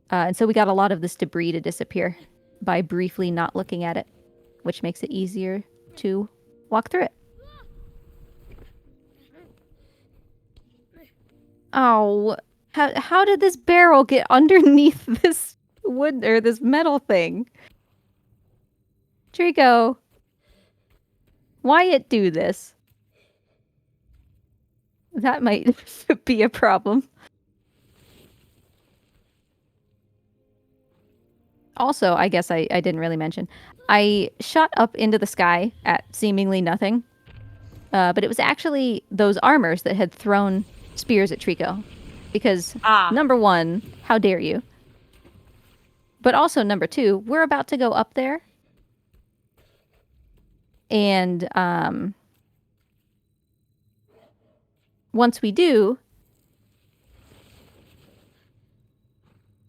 And so we got a lot of this debris to disappear by briefly not looking at it, which makes it easier to walk through it. Oh, how did this barrel get underneath this wood or this metal thing? Trico, why it do this? That might be a problem. Also, I guess I didn't really mention, I shot up into the sky at seemingly nothing, but it was actually those armors that had thrown spears at Trico. Because, number one, how dare you? But also, number two, we're about to go up there. And once we do...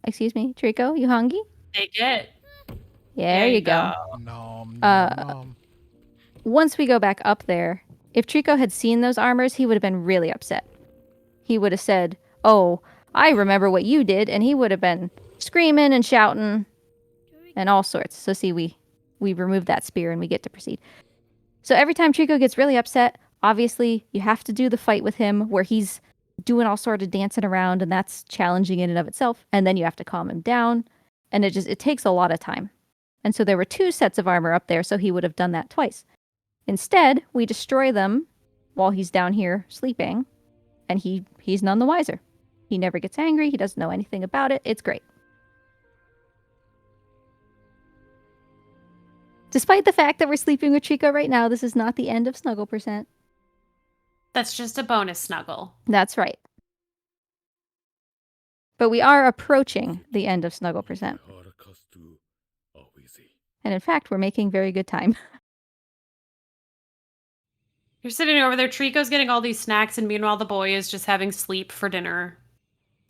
Excuse me, Trico, you hungry? Take it. Yeah, there you go. Nom, nom, nom. Once we go back up there, if Trico had seen those armors, he would have been really upset. He would have said, "Oh, I remember what you did," and he would have been screaming and shouting and all sorts. So see, we remove that spear and we get to proceed. So every time Trico gets really upset, obviously you have to do the fight with him where he's doing all sort of dancing around, and that's challenging in and of itself. And then you have to calm him down, and it takes a lot of time. And so there were 2 sets of armor up there, so he would have done that twice. Instead, we destroy them while he's down here sleeping, and he's none the wiser. He never gets angry, he doesn't know anything about it, it's great. Despite the fact that we're sleeping with Trico right now, this is not the end of Snuggle Percent. That's just a bonus snuggle. That's right. But we are approaching the end of Snuggle Percent. And in fact, we're making very good time. You're sitting over there, Trico's getting all these snacks, and meanwhile the boy is just having sleep for dinner.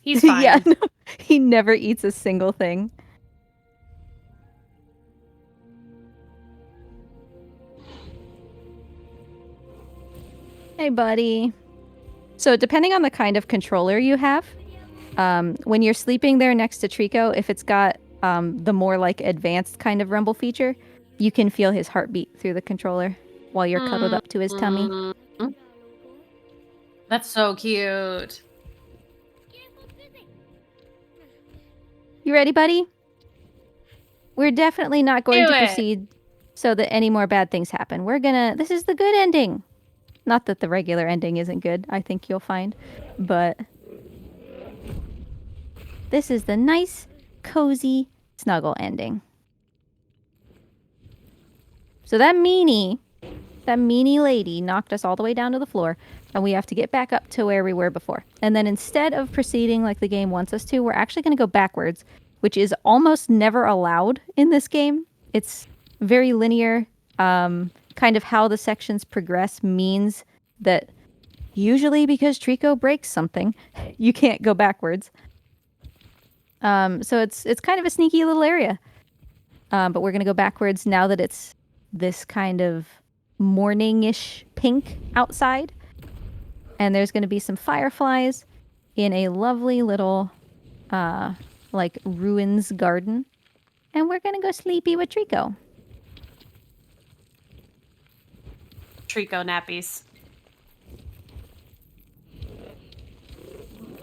He's fine. Yeah, no, he never eats a single thing. Hey, buddy. So depending on the kind of controller you have, when you're sleeping there next to Trico, if it's got the more like advanced kind of rumble feature, you can feel his heartbeat through the controller while you're cuddled up to his tummy. That's so cute. You ready, buddy? We're definitely not going to proceed so that any more bad things happen. This is the good ending. Not that the regular ending isn't good, I think you'll find, but this is the nice, cozy, snuggle ending. So that meanie lady knocked us all the way down to the floor, and we have to get back up to where we were before. And then instead of proceeding like the game wants us to, we're actually going to go backwards, which is almost never allowed in this game. It's very linear. Kind of how the sections progress means that usually because Trico breaks something, you can't go backwards. So it's kind of a sneaky little area. But we're going to go backwards now that it's this kind of morning-ish pink outside. And there's going to be some fireflies in a lovely little like ruins garden. And we're going to go sleepy with Trico. Trico nappies.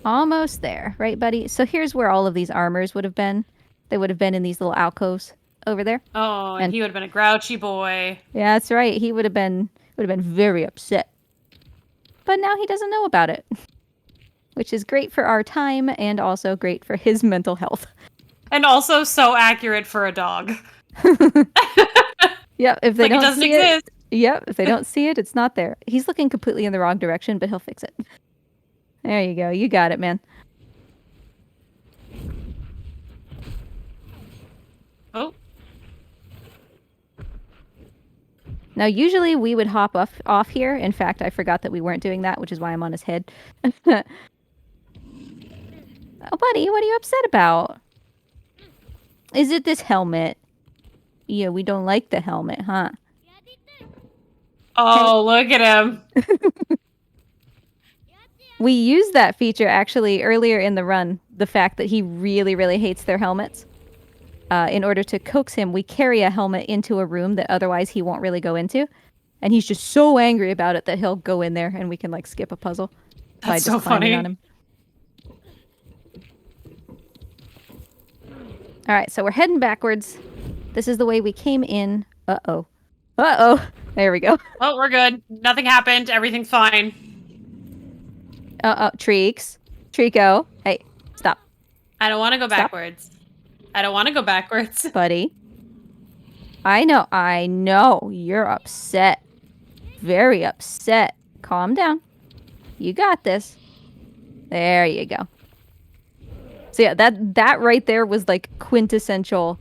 Almost there, right, buddy? So here's where all of these armors would have been. They would have been in these little alcoves over there. Oh, and he would have been a grouchy boy. Yeah, that's right. He would have been very upset. But now he doesn't know about it. Which is great for our time and also great for his mental health. And also so accurate for a dog. Yep, if they it don't doesn't see exist. Yep, if they don't see it, it's not there. He's looking completely in the wrong direction, but he'll fix it. There you go. You got it, man. Oh. Now, usually we would hop off here. In fact, I forgot that we weren't doing that, which is why I'm on his head. Oh, buddy, what are you upset about? Is it this helmet? Yeah, we don't like the helmet, huh? Oh, look at him. We used that feature actually earlier in the run, the fact that he really, really hates their helmets. In order to coax him, we carry a helmet into a room that otherwise he won't really go into. And he's just so angry about it that he'll go in there and we can like skip a puzzle by That's just so climbing funny. on him. All right, so we're heading backwards. This is the way we came in. Uh-oh. Uh-oh. There we go. Oh, we're good. Nothing happened. Everything's fine. Uh-oh. Treeks. Trico. Hey, stop, I don't want to go Stop. backwards. I don't want to go backwards. buddy. I know. You're upset. Very upset. Calm down. You got this. There you go. So yeah, that right there was like quintessential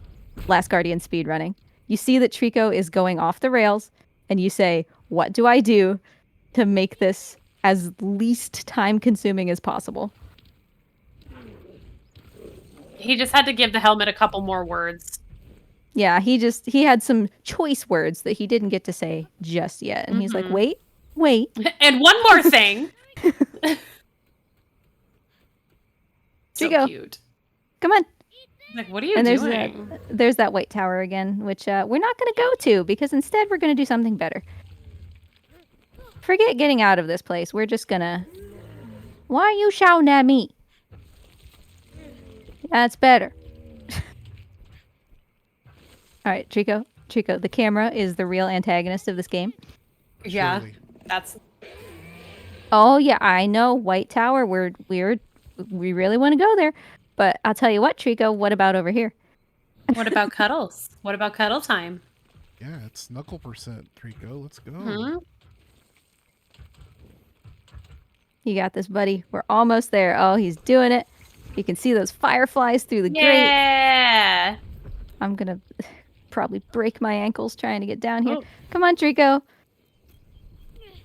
Last Guardian speedrunning. You see that Trico is going off the rails, and you say, what do I do to make this as least time consuming as possible? He just had to give the helmet a couple more words. Yeah, he had some choice words that he didn't get to say just yet. And he's like, wait. And one more thing. So Trico. cute. Come on. Like, what are you And doing? there's that white tower again, which we're not going to go to because instead we're going to do something better. Forget getting out of this place. We're just going to... Why are you shouting at me? That's better. All right, Trico, the camera is the real antagonist of this game. Yeah, Surely. that's... Oh yeah, I know, White Tower. We really want to go there, but I'll tell you what, Trico. What about over here? What about cuddles? What about cuddle time? Yeah, it's snuggle percent, Trico. Let's go. Hmm? You got this, buddy. We're almost there. Oh, he's doing it. You can see those fireflies through the grate. Yeah. I'm gonna probably break my ankles trying to get down here. Oh. Come on, Trico.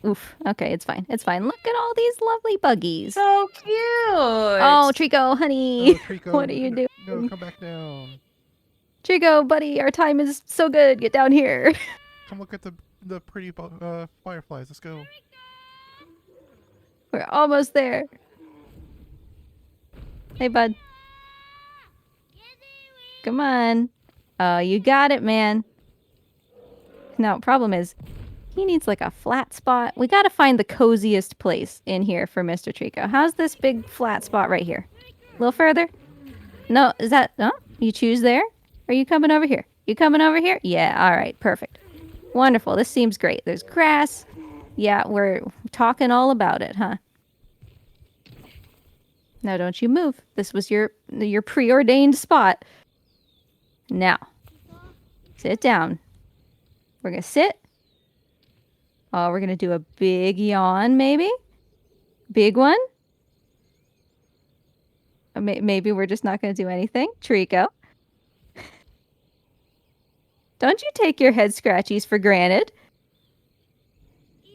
Oof. Okay, it's fine. It's fine. Look at all these lovely buggies. So cute. Oh, Trico, honey. Oh, Trico, What are you doing? No, come back down. Trico, buddy, our time is so good. Get down here. Come look at the pretty fireflies. Let's go. We're almost there. Hey, bud. Come on. Oh, you got it, man. Now, problem is, he needs like a flat spot. We gotta find the coziest place in here for Mr. Trico. How's this big flat spot right here? A little further? No, is that... Oh, you choose there? Are you coming over here? You coming over here? Yeah, all right, perfect. Wonderful, this seems great. There's grass. Yeah, we're talking all about it, huh? Now don't you move. This was your preordained spot. Now, sit down. We're gonna sit. Oh, we're gonna do a big yawn, maybe? Big one? Maybe we're just not gonna do anything. Trico. Don't you take your head scratchies for granted.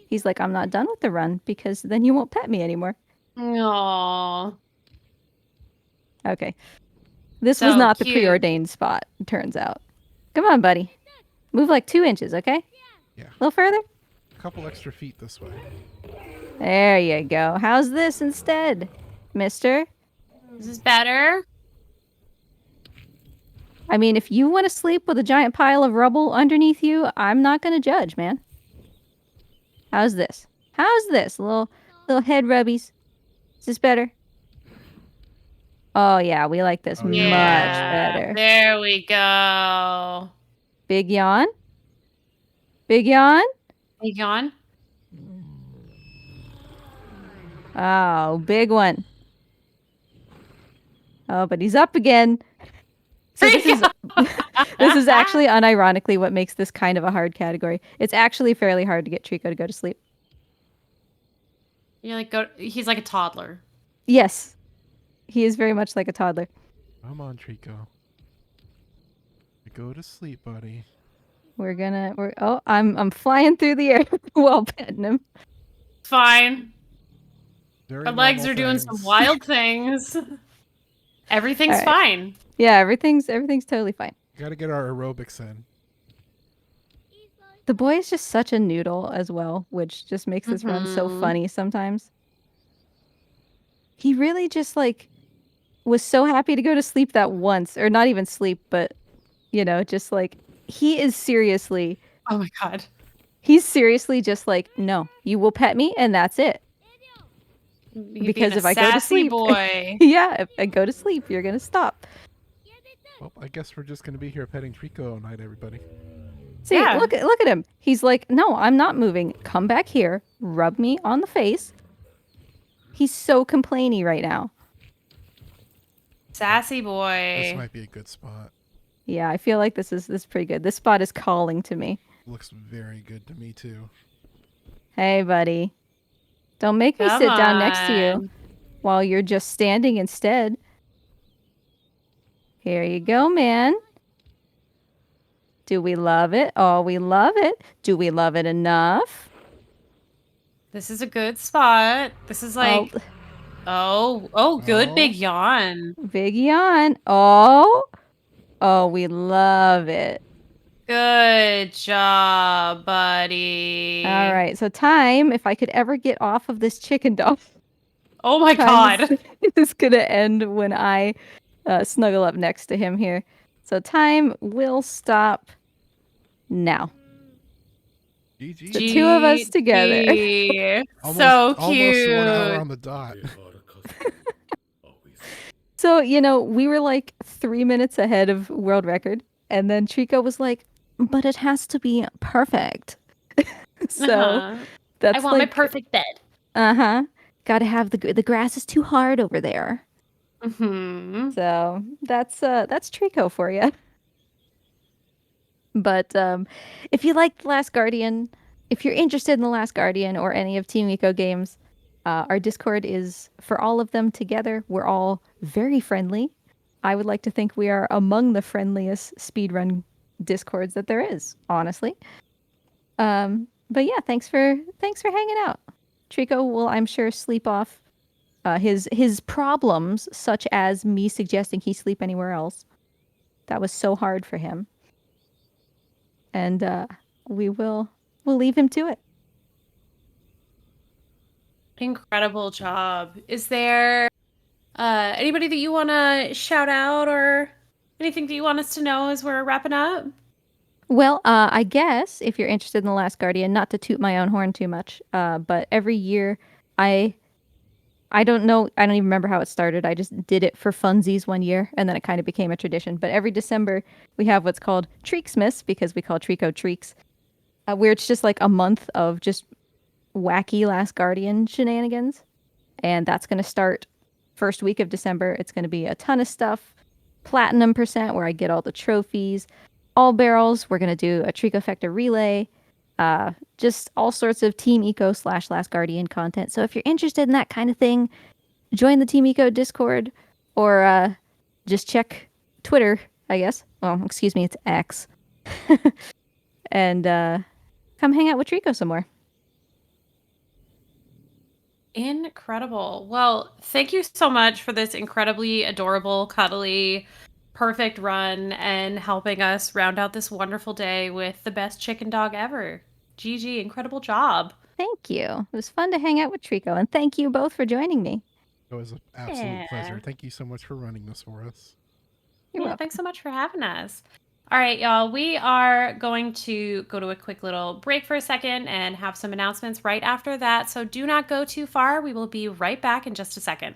He's like, I'm not done with the run because then you won't pet me anymore. Aww. Okay. This So was not the cute. preordained spot, it turns out. Come on, buddy. Move like 2 inches, okay? Yeah. A little further? A couple extra feet this way. There you go. How's this instead, mister? This is better. I mean, if you want to sleep with a giant pile of rubble underneath you, I'm not going to judge, man. How's this? How's this? Little head rubbies. Is this better? Oh, yeah, we like this Oh, much Yeah. better. There we go. Big yawn? Big yawn? Hey, John. Oh, big one. Oh, but he's up again. So this is actually unironically what makes this kind of a hard category. It's actually fairly hard to get Trico to go to sleep. You're like he's like a toddler. Yes. He is very much like a toddler. Come on, Trico. Go to sleep, buddy. I'm flying through the air while petting him. Fine. Very Our legs normal are doing some things. wild things. Everything's All right. fine. Yeah, everything's totally fine. Gotta get our aerobics in. The boy is just such a noodle as well, which just makes this run so Mhm. funny sometimes. He really just like was so happy to go to sleep that once, or not even sleep, but just like he is seriously, Oh my god. he's seriously just like, no, you will pet me and that's it. You being Because a if I go to sassy sleep, boy. yeah, if I go to sleep, you're gonna stop. Well, I guess we're just gonna be here petting Trico all night, everybody. See, Yeah. look at him. He's like, no, I'm not moving. Come back here, rub me on the face. He's so complainy right now. Sassy This boy. might be a good spot. Yeah, I feel like this is pretty good. This spot is calling to me. Looks very good to me too. Hey, buddy. Don't make me Come sit down next to you on. while you're just standing instead. Here you go, man. Do we love it? Oh, we love it. Do we love it enough? This is a good spot. This is like, good Oh. big yawn. Big yawn. Oh, we love it. Good job, buddy. All right, so time, if I could ever get off of this chicken dog, Oh my time god. is gonna end when I snuggle up next to him here. So time will stop now. GG. The two of us together. GG. Almost, So cute. almost 1 hour on the dot. So, we were like 3 minutes ahead of world record. And then Trico was like, but it has to be perfect. So Uh-huh. that's I want my like, perfect bed. uh-huh. Gotta have the grass is too hard over there. Mm-hmm. So that's Trico for you. But if you like The Last Guardian, if you're interested in The Last Guardian or any of Team Eco games, our Discord is for all of them together. We're all very friendly. I would like to think we are among the friendliest speedrun Discords that there is, honestly. But yeah, thanks for hanging out. Trico will, I'm sure, sleep off his problems, such as me suggesting he sleep anywhere else. That was so hard for him. And we'll leave him to it. Incredible job. Is there anybody that you want to shout out or anything that you want us to know as we're wrapping up? Well, I guess if you're interested in The Last Guardian, not to toot my own horn too much, but every year I don't know, I don't even remember how it started. I just did it for funsies one year, and then it kind of became a tradition. But every December, we have what's called Treeksmas, because we call Trico Treeks, where it's just like a month of just wacky Last Guardian shenanigans. And that's going to start first week of December. It's going to be a ton of stuff. Platinum percent, where I get all the trophies. All barrels, we're going to do a Tricofecta relay. Just all sorts of Team Eco / Last Guardian content. So if you're interested in that kind of thing, join the Team Eco Discord or just check Twitter, I guess. Oh, excuse me, it's X. And come hang out with Trico some more. Incredible. Well, thank you so much for this incredibly adorable, cuddly, perfect run and helping us round out this wonderful day with the best chicken dog ever. GG, incredible job. Thank you. It was fun to hang out with Trico, and thank you both for joining me. It was an absolute Yeah. pleasure. Thank you so much for running this for us. You're Yeah, welcome. thanks so much for having us. All right, y'all, we are going to go to a quick little break for a second and have some announcements right after that. So do not go too far. We will be right back in just a second.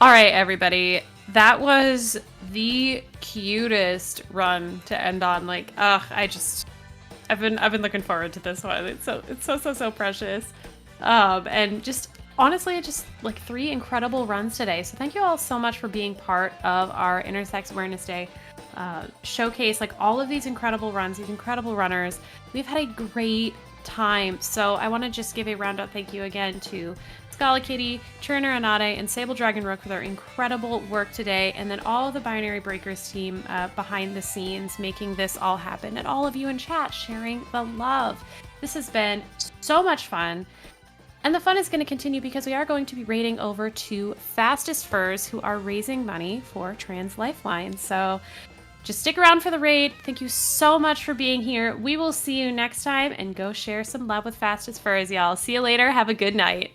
All right, everybody. That was the cutest run to end on. Like, I've been looking forward to this one. It's so precious. And just honestly, just like 3 incredible runs today. So thank you all so much for being part of our Intersex Awareness Day showcase. Like all of these incredible runs, these incredible runners. We've had a great time. So I want to just give a round up thank you again to Scala Kitty, Turner Anade, and Sable Dragon Rook for their incredible work today, and then all of the Binary Breakers team behind the scenes making this all happen, and all of you in chat sharing the love. This has been so much fun. And the fun is going to continue because we are going to be raiding over to Fastest Furs, who are raising money for Trans Lifeline. So just stick around for the raid. Thank you so much for being here. We will see you next time, and go share some love with Fastest Furs, y'all. See you later. Have a good night.